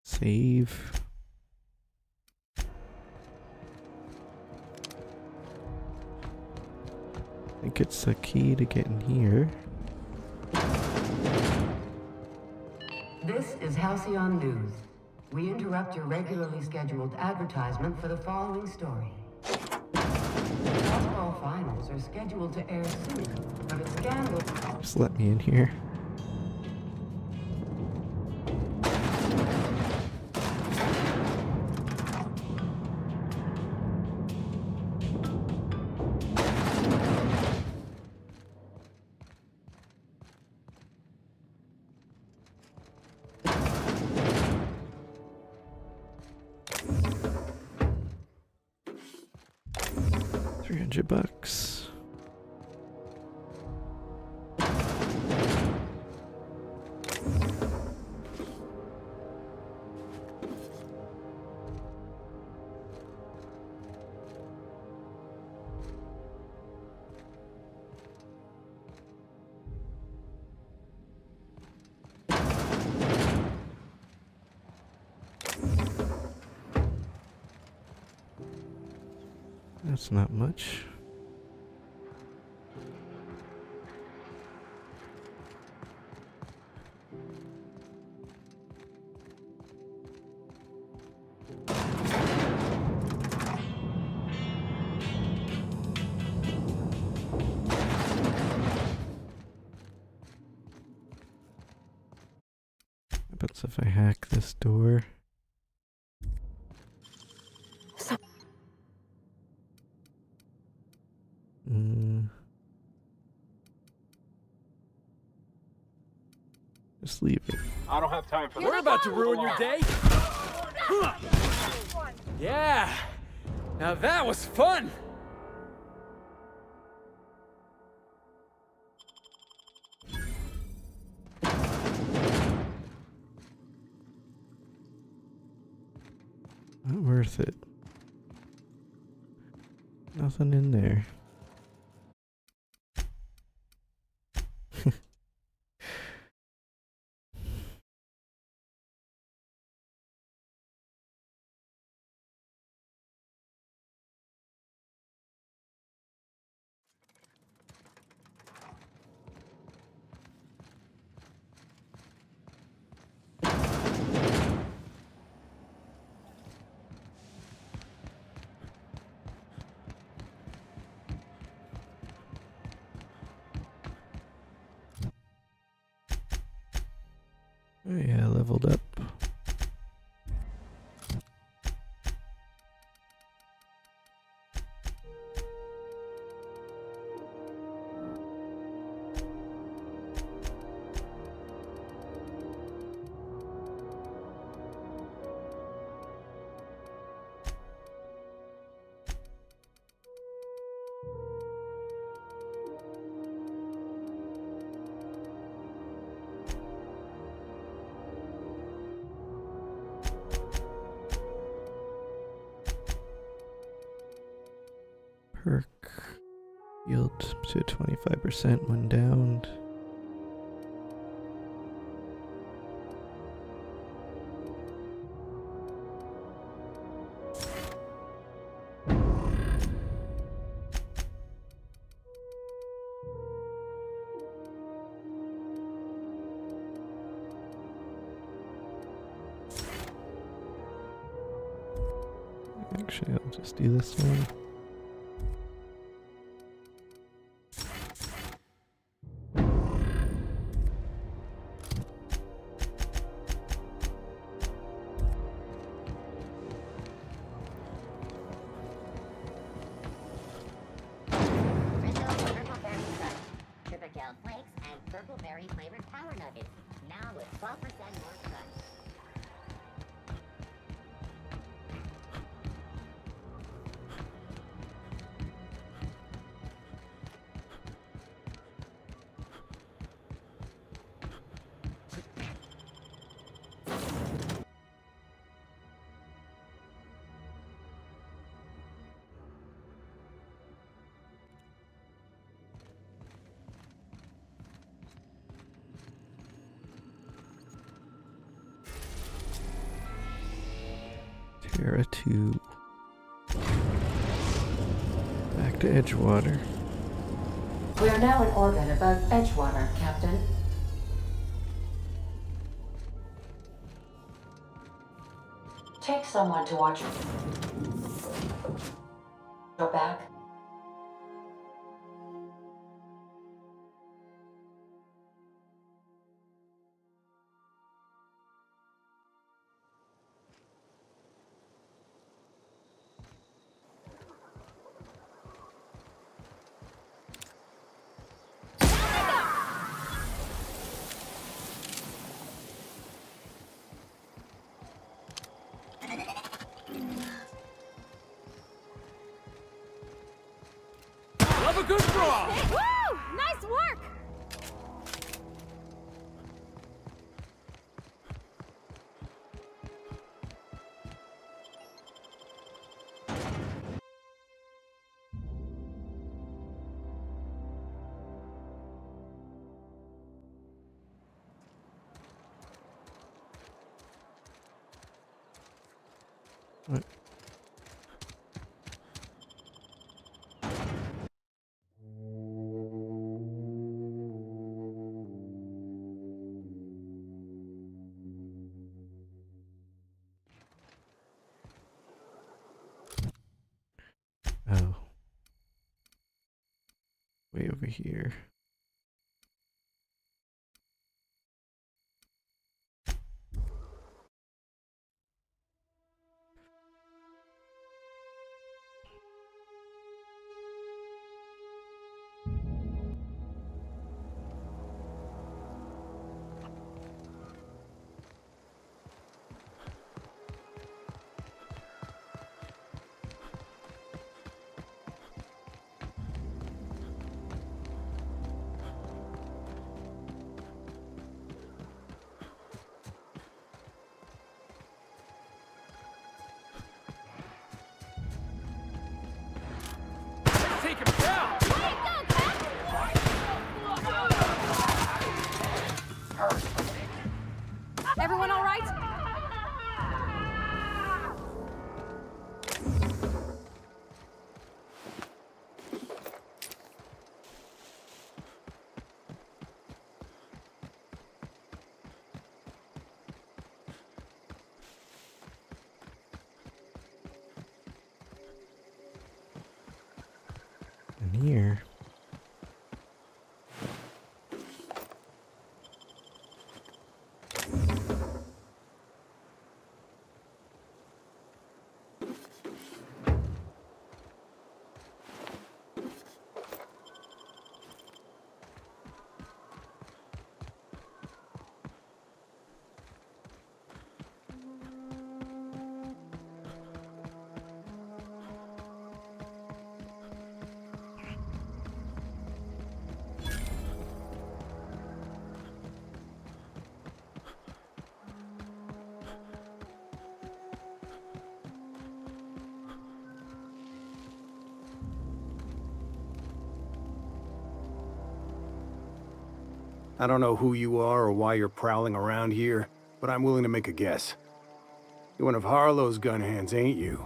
Save. I think it's the key to get in here. This is Halcyon News. We interrupt your regularly scheduled advertisement for the following story. Basketball finals are scheduled to air soon, but a scandal... Just let me in here. $300. That's not much. What happens if I hack this door? Just leave it. I don't have time for that. We're about to ruin your day. Yeah. Now that was fun. Not worth it. Nothing in there. Oh yeah, leveled up. Perk yield to 25% when downed. Actually, I'll just do this one. Flakes and purple berry flavored power nuggets. Now with 12% more crunch. Era 2. Back to Edgewater. We are now in orbit above Edgewater, Captain. Take someone to watch your back. Love a good brawl! Woo! Nice work! What? Oh. Way over here. Take him down! Everyone all right? In here. I don't know who you are or why you're prowling around here, but I'm willing to make a guess. You're one of Harlow's gun hands, ain't you?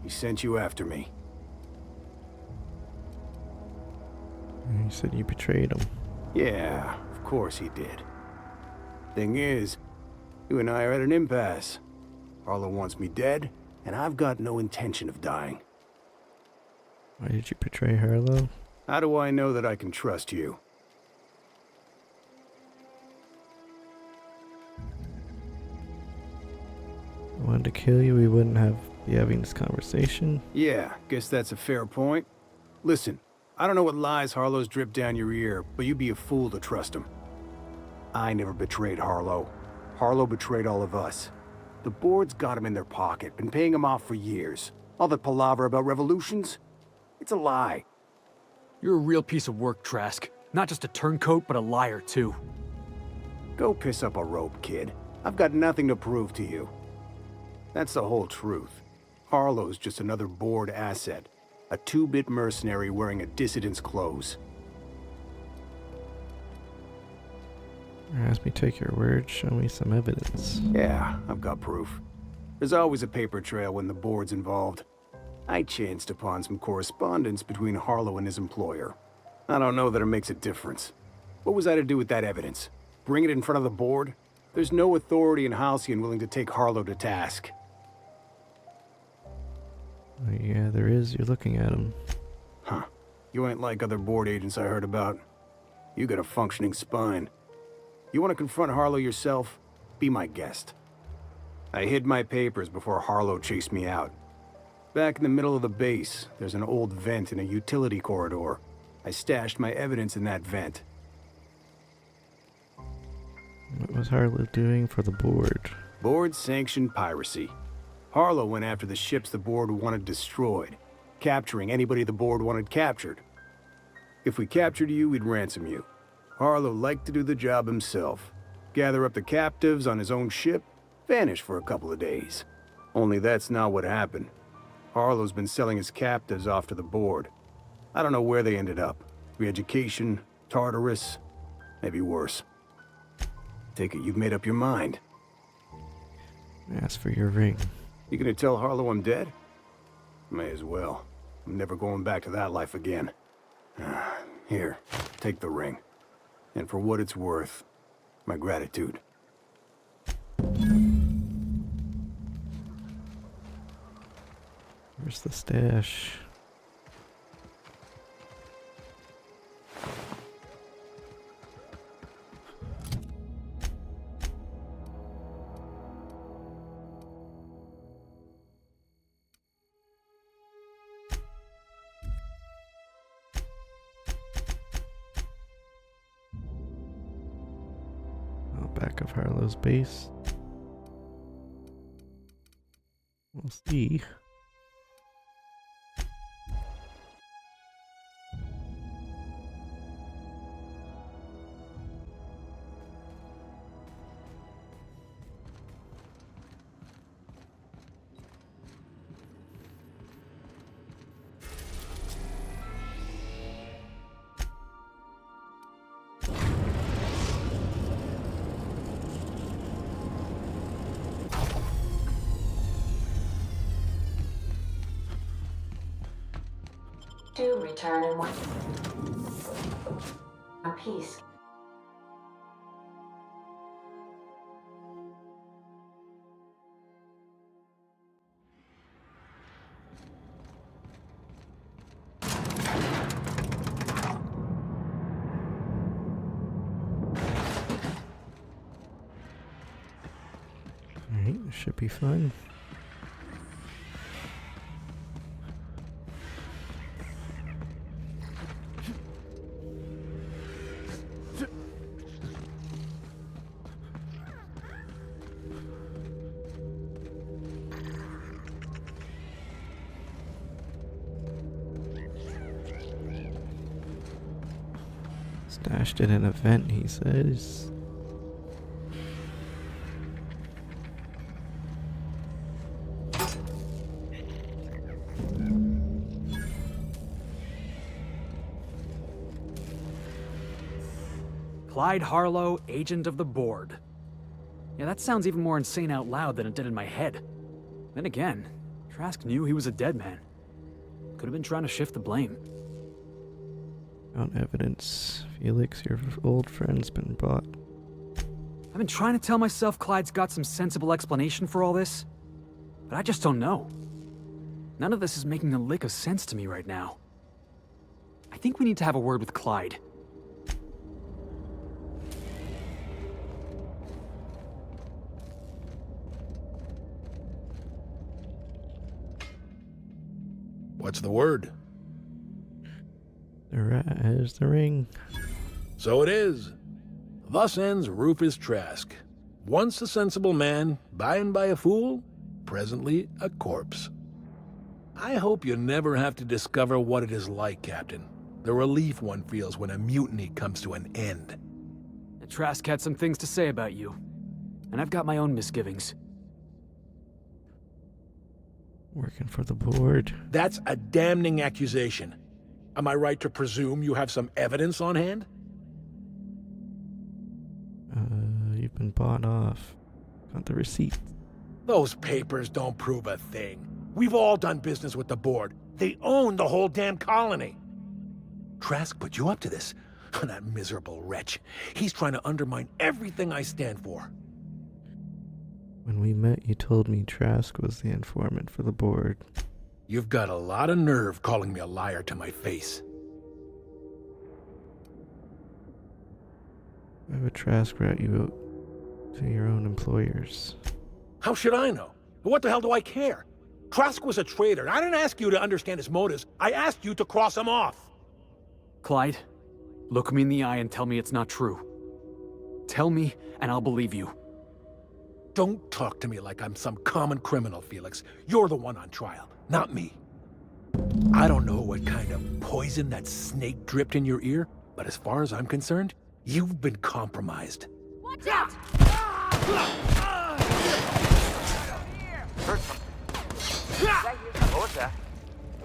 He sent you after me. You said you betrayed him. Yeah, of course he did. Thing is, you and I are at an impasse. Harlow wants me dead, and I've got no intention of dying. Why did you betray Harlow? How do I know that I can trust you? I wanted to kill you, we wouldn't be having this conversation. Yeah, guess that's a fair point. Listen, I don't know what lies Harlow's dripped down your ear, but you'd be a fool to trust him. I never betrayed Harlow. Harlow betrayed all of us. The board's got him in their pocket, been paying him off for years. All that palaver about revolutions? It's a lie. You're a real piece of work, Trask. Not just a turncoat, but a liar, too. Go piss up a rope, kid. I've got nothing to prove to you. That's the whole truth. Harlow's just another board asset. A two-bit mercenary wearing a dissident's clothes. Ask me take your word, show me some evidence. Yeah, I've got proof. There's always a paper trail when the board's involved. I chanced upon some correspondence between Harlow and his employer. I don't know that it makes a difference. What was I to do with that evidence? Bring it in front of the board? There's no authority in Halcyon willing to take Harlow to task. Yeah, there is. You're looking at him. Huh. You ain't like other board agents I heard about. You got a functioning spine. You want to confront Harlow yourself? Be my guest. I hid my papers before Harlow chased me out. Back in the middle of the base, there's an old vent in a utility corridor. I stashed my evidence in that vent. What was Harlow doing for the board? Board-sanctioned piracy. Harlow went after the ships the board wanted destroyed, capturing anybody the board wanted captured. If we captured you, we'd ransom you. Harlow liked to do the job himself. Gather up the captives on his own ship, vanish for a couple of days. Only that's not what happened. Harlow's been selling his captives off to the board. I don't know where they ended up. Re-education, Tartarus, maybe worse. Take it you've made up your mind. Ask for your ring. You gonna tell Harlow I'm dead? May as well. I'm never going back to that life again. Here, take the ring. And for what it's worth, my gratitude. Where's the stash? Back of Harlow's base. We'll see. Do return in one piece. Alright, should be fun. Stashed in an event, he says. Clyde Harlow, agent of the board. Yeah, that sounds even more insane out loud than it did in my head. Then again, Trask knew he was a dead man. Could have been trying to shift the blame. Found evidence. Felix, your old friend's been bought. I've been trying to tell myself Clyde's got some sensible explanation for all this, but I just don't know. None of this is making a lick of sense to me right now. I think we need to have a word with Clyde. What's the word? The rat has the ring. So it is. Thus ends Rufus Trask. Once a sensible man, by and by a fool, presently a corpse. I hope you never have to discover what it is like, Captain. The relief one feels when a mutiny comes to an end. Trask had some things to say about you, and I've got my own misgivings. Working for the board. That's a damning accusation. Am I right to presume you have some evidence on hand? You've been bought off. Got the receipt. Those papers don't prove a thing. We've all done business with the board. They own the whole damn colony. Trask put you up to this. That miserable wretch. He's trying to undermine everything I stand for. When we met, you told me Trask was the informant for the board. You've got a lot of nerve calling me a liar to my face. Why would Trask rat you out to your own employers? How should I know? What the hell do I care? Trask was a traitor. I didn't ask you to understand his motives. I asked you to cross him off. Clyde, look me in the eye and tell me it's not true. Tell me, and I'll believe you. Don't talk to me like I'm some common criminal, Felix. You're the one on trial, not me. I don't know what kind of poison that snake dripped in your ear, but as far as I'm concerned, you've been compromised. Watch out! Heard something. What was that?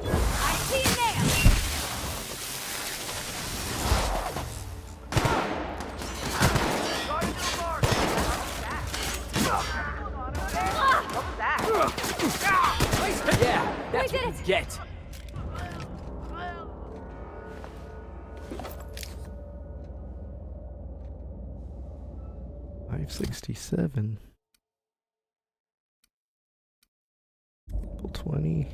I see you there! What was that? Yeah, that's We what did you it! get. $567. 20.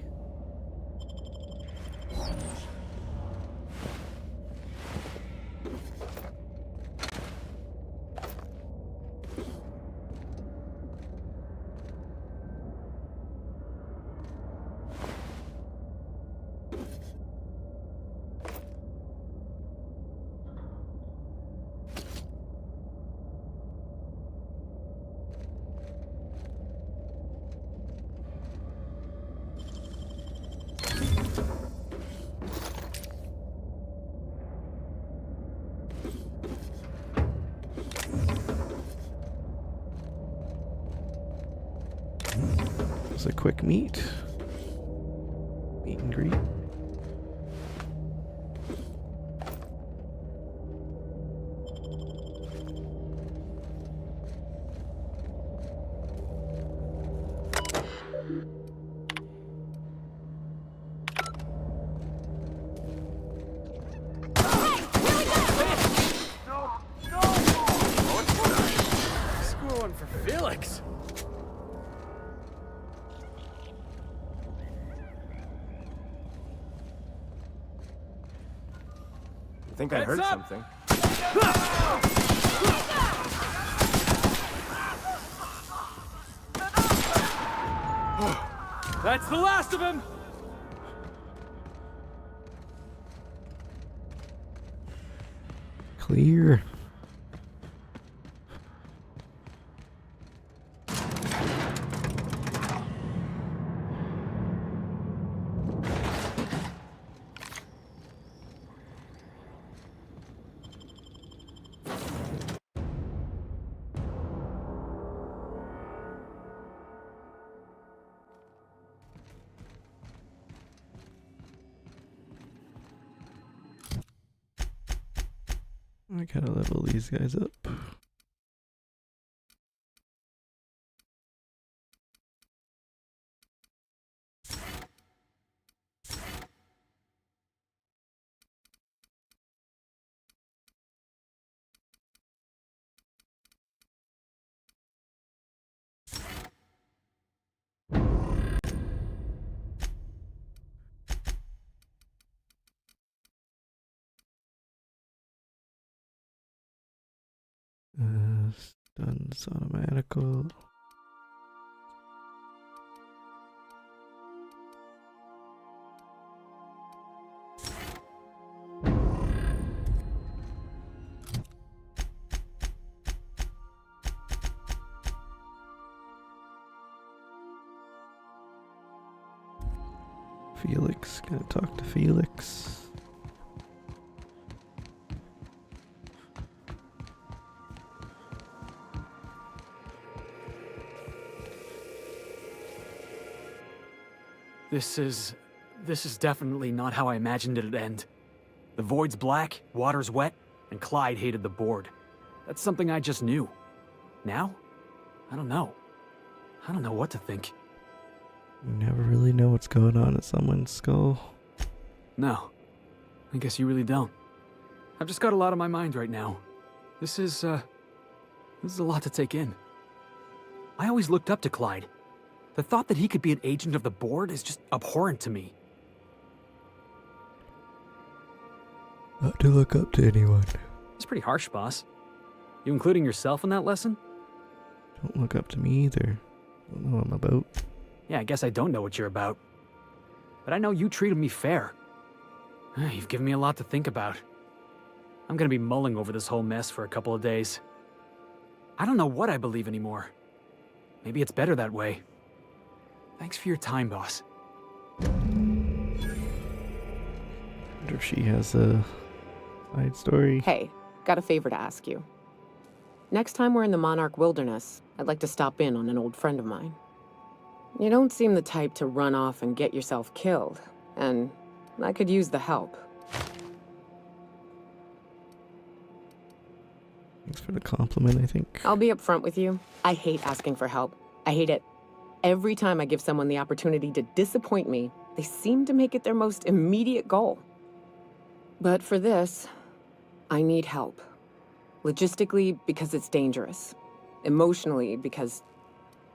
A quick meet and greet. Score one for Felix. I think I heard something. That's the last of him! Clear. I gotta level these guys up. Stuns automatical. Felix, gonna talk to Felix. This is definitely not how I imagined it'd end. The void's black, water's wet, and Clyde hated the board. That's something I just knew. Now? I don't know. I don't know what to think. You never really know what's going on in someone's skull. No. I guess you really don't. I've just got a lot on my mind right now. This is a lot to take in. I always looked up to Clyde. The thought that he could be an agent of the board is just abhorrent to me. Not to look up to anyone. It's pretty harsh, boss. You including yourself in that lesson? Don't look up to me either. Don't know what I'm about. Yeah, I guess I don't know what you're about. But I know you treated me fair. You've given me a lot to think about. I'm gonna be mulling over this whole mess for a couple of days. I don't know what I believe anymore. Maybe it's better that way. Thanks for your time, boss. Wonder if she has a side story. Hey, got a favor to ask you. Next time we're in the Monarch Wilderness, I'd like to stop in on an old friend of mine. You don't seem the type to run off and get yourself killed, and I could use the help. Thanks for the compliment, I think. I'll be upfront with you. I hate asking for help. I hate it. Every time I give someone the opportunity to disappoint me, they seem to make it their most immediate goal. But for this, I need help. Logistically, because it's dangerous. Emotionally, because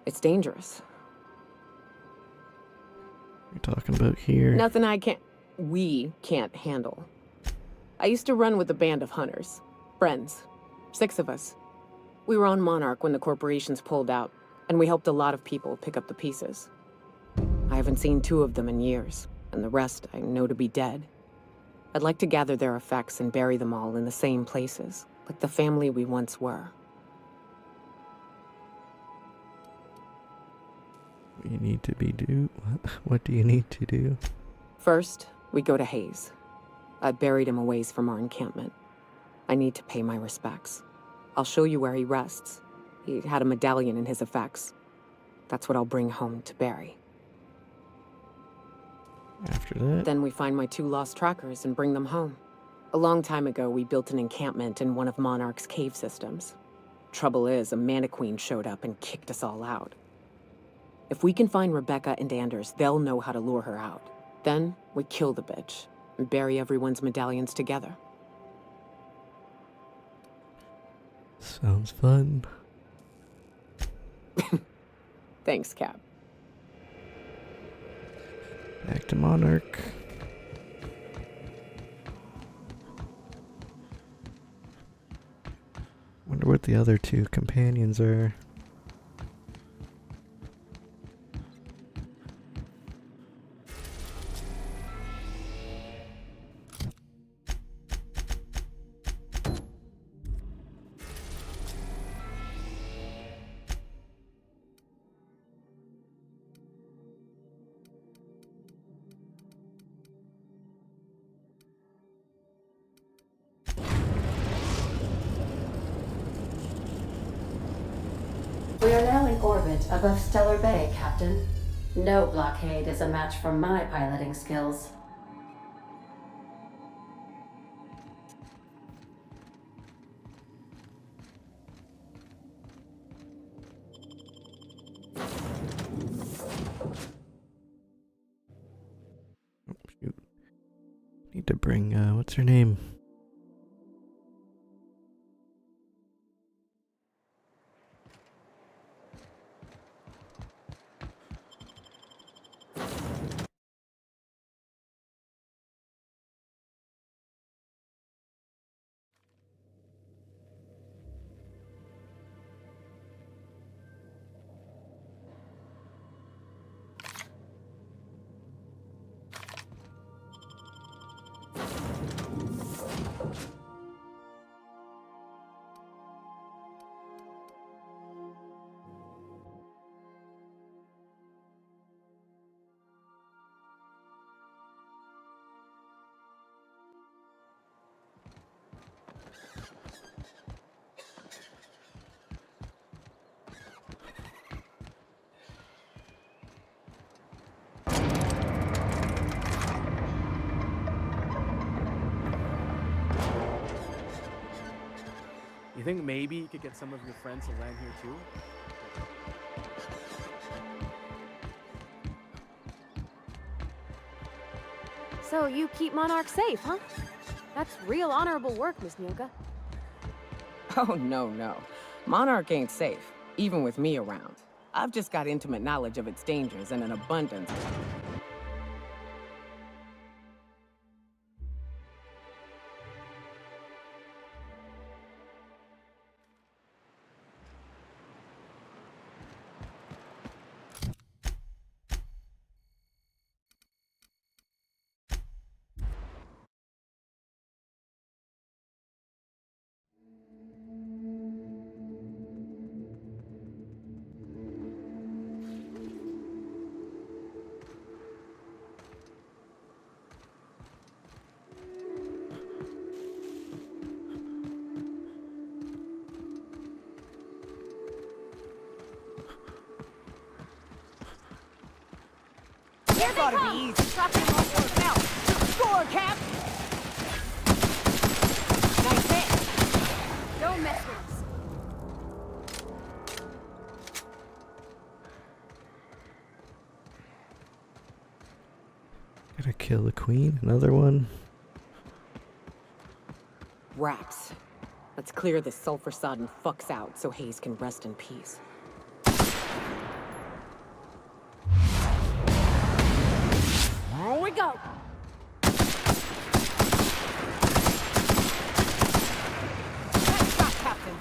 it's dangerous. You're talking about here. Nothing we can't handle. I used to run with a band of hunters. Friends. 6 of us. We were on Monarch when the corporations pulled out, and we helped a lot of people pick up the pieces. I haven't seen 2 of them in years, and the rest I know to be dead. I'd like to gather their effects and bury them all in the same places, like the family we once were. You need to do. What do you need to do? First, we go to Hayes. I buried him a ways from our encampment. I need to pay my respects. I'll show you where he rests. He had a medallion in his effects. That's what I'll bring home to Barry. After that? Then we find my 2 lost trackers and bring them home. A long time ago, we built an encampment in one of Monarch's cave systems. Trouble is, a Mantiqueen showed up and kicked us all out. If we can find Rebecca and Anders, they'll know how to lure her out. Then, we kill the bitch and bury everyone's medallions together. Sounds fun. Thanks, Cap. Back to Monarch. Wonder what the other 2 companions are. We are now in orbit above Stellar Bay, Captain. No blockade is a match for my piloting skills. Oh, shoot. Need to bring, what's her name? You think maybe you could get some of your friends to land here too? So you keep Monarch safe, huh? That's real honorable work, Miss Nyoka. Oh, no. Monarch ain't safe, even with me around. I've just got intimate knowledge of its dangers and an abundance. That ought to be easy. Score, Cap! Nice hit. Don't mess with us. Gotta kill the queen. Another one. Raps. Let's clear this sulfur-sodden fucks out so Hayes can rest in peace. Here we go. Nice shot, Captain.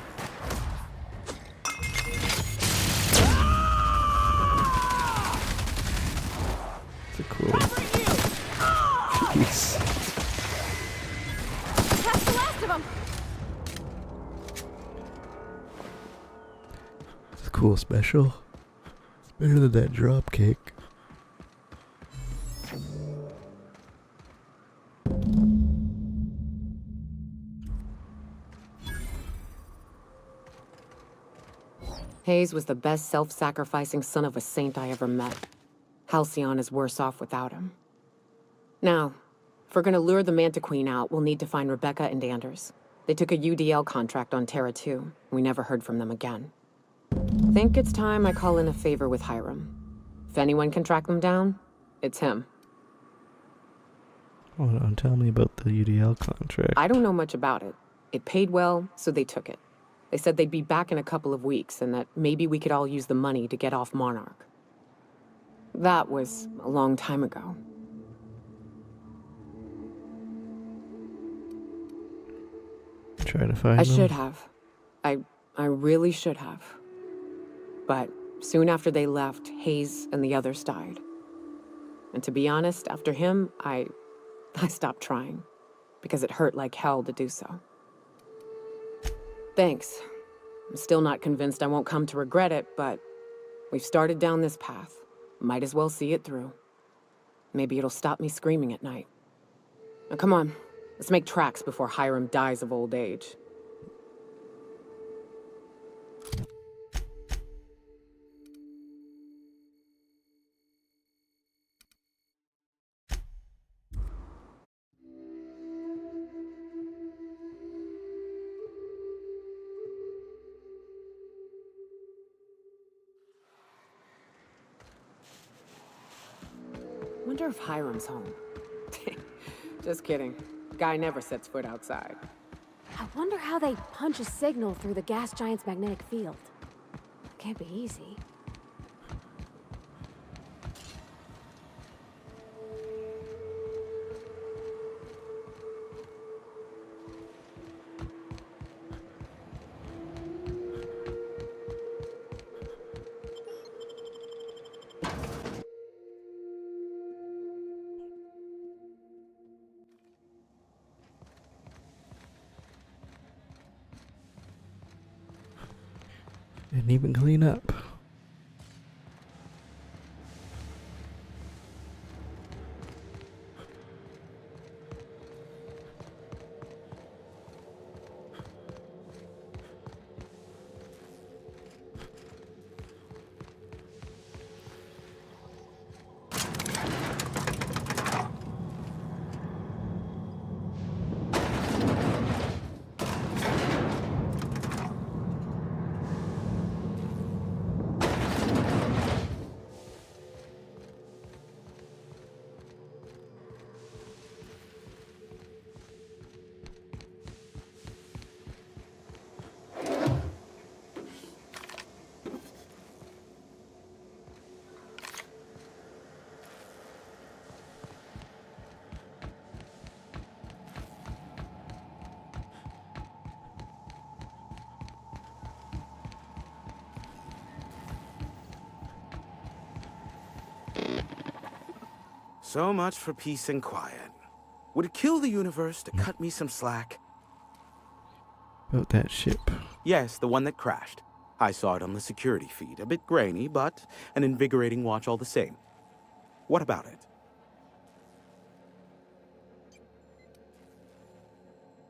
It's a cool. Jeez. That's the last of them. It's a cool special. It's better than that drop kick. Hayes was the best self-sacrificing son of a saint I ever met. Halcyon is worse off without him. Now, if we're gonna lure the Manta Queen out, we'll need to find Rebecca and Anders. They took a UDL contract on Terra 2. We never heard from them again. Think it's time I call in a favor with Hiram. If anyone can track them down, it's him. Hold on, tell me about the UDL contract. I don't know much about it. It paid well, so they took it. They said they'd be back in a couple of weeks, and that maybe we could all use the money to get off Monarch. That was a long time ago. Try to find I them. should have. I really should have. But soon after they left, Hayes and the others died. And to be honest, after him, I stopped trying. Because it hurt like hell to do so. Thanks. I'm still not convinced I won't come to regret it, but we've started down this path. Might as well see it through. Maybe it'll stop me screaming at night. Now come on, let's make tracks before Hiram dies of old age. Wonder if Hiram's home. Just kidding. Guy never sets foot outside. I wonder how they punch a signal through the gas giant's magnetic field. Can't be easy. Didn't even clean up. So much for peace and quiet. Would it kill the universe to cut me some slack? About that ship. Yes, the one that crashed. I saw it on the security feed. A bit grainy, but an invigorating watch all the same. What about it?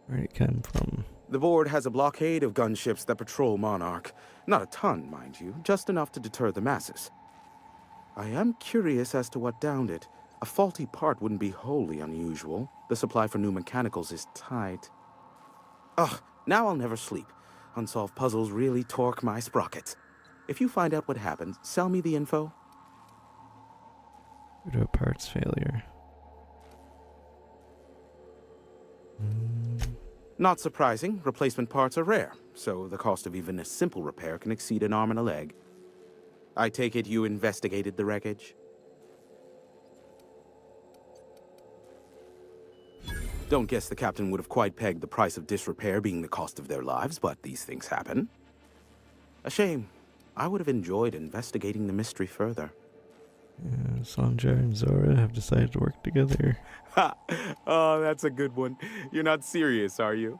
Where'd it come from? The board has a blockade of gunships that patrol Monarch. Not a ton, mind you, just enough to deter the masses. I am curious as to what downed it. A faulty part wouldn't be wholly unusual. The supply for new mechanicals is tight. Ugh, now I'll never sleep. Unsolved puzzles really torque my sprockets. If you find out what happened, sell me the info. Due to a parts failure. Not surprising, replacement parts are rare, so the cost of even a simple repair can exceed an arm and a leg. I take it you investigated the wreckage? Don't guess the captain would have quite pegged the price of disrepair being the cost of their lives, but these things happen. A shame. I would have enjoyed investigating the mystery further. Sanjar and Zora have decided to work together. Ha! Oh, that's a good one. You're not serious, are you?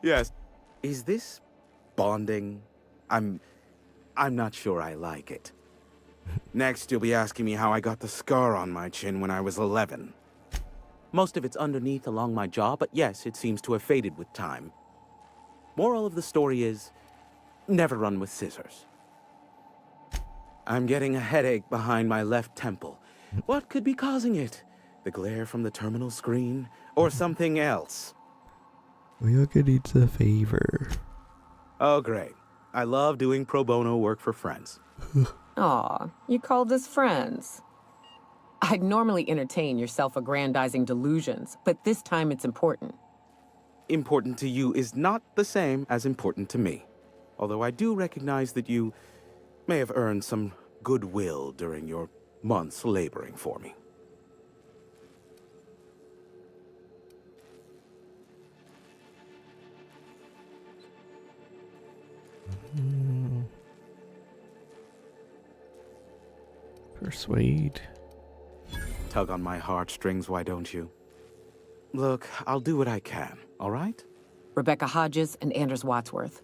Yes. Is this bonding? I'm not sure I like it. Next, you'll be asking me how I got the scar on my chin when I was 11. Most of it's underneath along my jaw, but yes, it seems to have faded with time. Moral of the story is, never run with scissors. I'm getting a headache behind my left temple. What could be causing it? The glare from the terminal screen? Or something else? Oyaka needs a favor. Oh, great. I love doing pro bono work for friends. Aw, you called us friends. I'd normally entertain your self-aggrandizing delusions, but this time it's important. Important to you is not the same as important to me. Although I do recognize that you may have earned some goodwill during your months laboring for me. Persuade. Tug on my heartstrings, why don't you? Look, I'll do what I can, all right? Rebecca Hodges and Anders Wadsworth.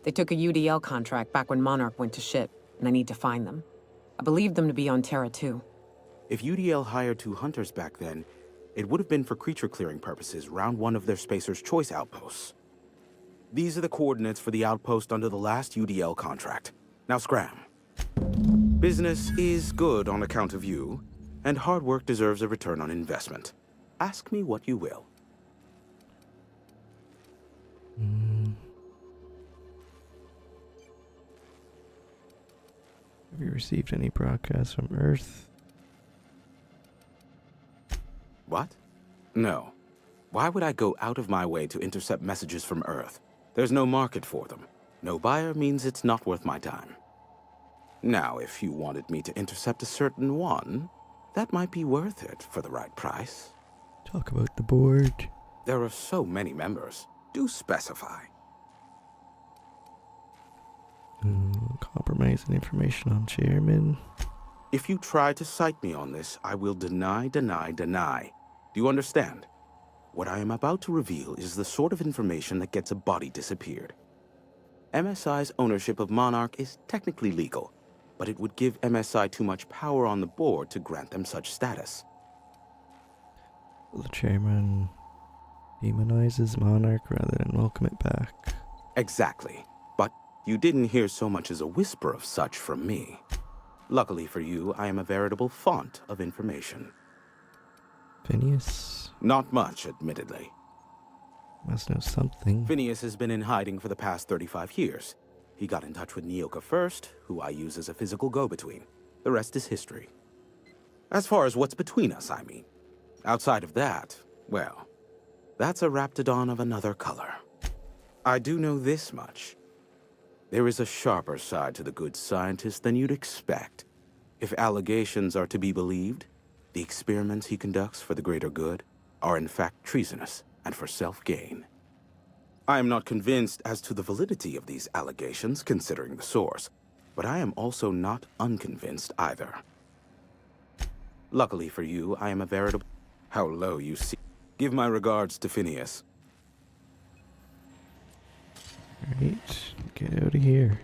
They took a UDL contract back when Monarch went to shit, and I need to find them. I believe them to be on Terra too. If UDL hired 2 hunters back then, it would have been for creature clearing purposes round one of their Spacer's Choice outposts. These are the coordinates for the outpost under the last UDL contract. Now scram. Business is good on account of you, and hard work deserves a return on investment. Ask me what you will. Have you received any broadcasts from Earth? What? No. Why would I go out of my way to intercept messages from Earth? There's no market for them. No buyer means it's not worth my time. Now, if you wanted me to intercept a certain one, that might be worth it for the right price. Talk about the board. There are so many members. Do specify. Compromising information on chairman. If you try to cite me on this, I will deny, deny, deny. Do you understand? What I am about to reveal is the sort of information that gets a body disappeared. MSI's ownership of Monarch is technically legal, but it would give MSI too much power on the board to grant them such status. The chairman demonizes Monarch rather than welcome it back. Exactly. But you didn't hear so much as a whisper of such from me. Luckily for you, I am a veritable font of information. Phineas? Not much, admittedly. Must know something. Phineas has been in hiding for the past 35 years. He got in touch with Nyoka first, who I use as a physical go-between. The rest is history. As far as what's between us, I mean. Outside of that, well, that's a raptidon of another color. I do know this much. There is a sharper side to the good scientist than you'd expect. If allegations are to be believed, the experiments he conducts for the greater good are in fact treasonous and for self-gain. I am not convinced as to the validity of these allegations, considering the source, but I am also not unconvinced either. Luckily for you, I am a veritable... How low you see. Give my regards to Phineas. Alright, get out of here.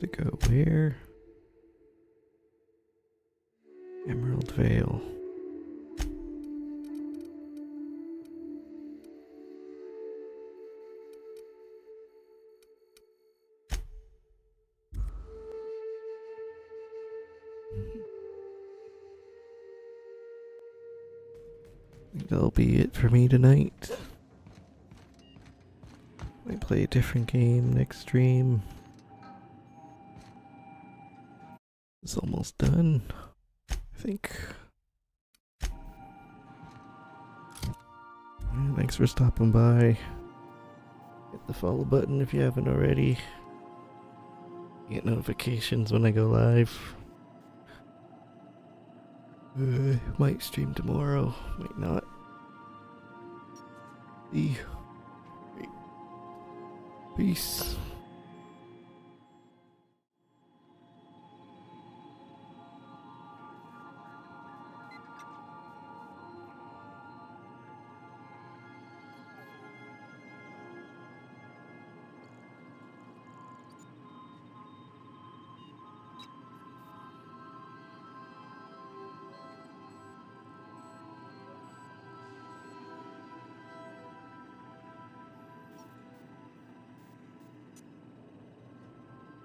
To go where? Emerald Vale. I think that'll be it for me tonight. Might play a different game next stream. It's almost done, I think. Yeah, thanks for stopping by. Hit the follow button if you haven't already. Get notifications when I go live. Might stream tomorrow, might not. See. Peace.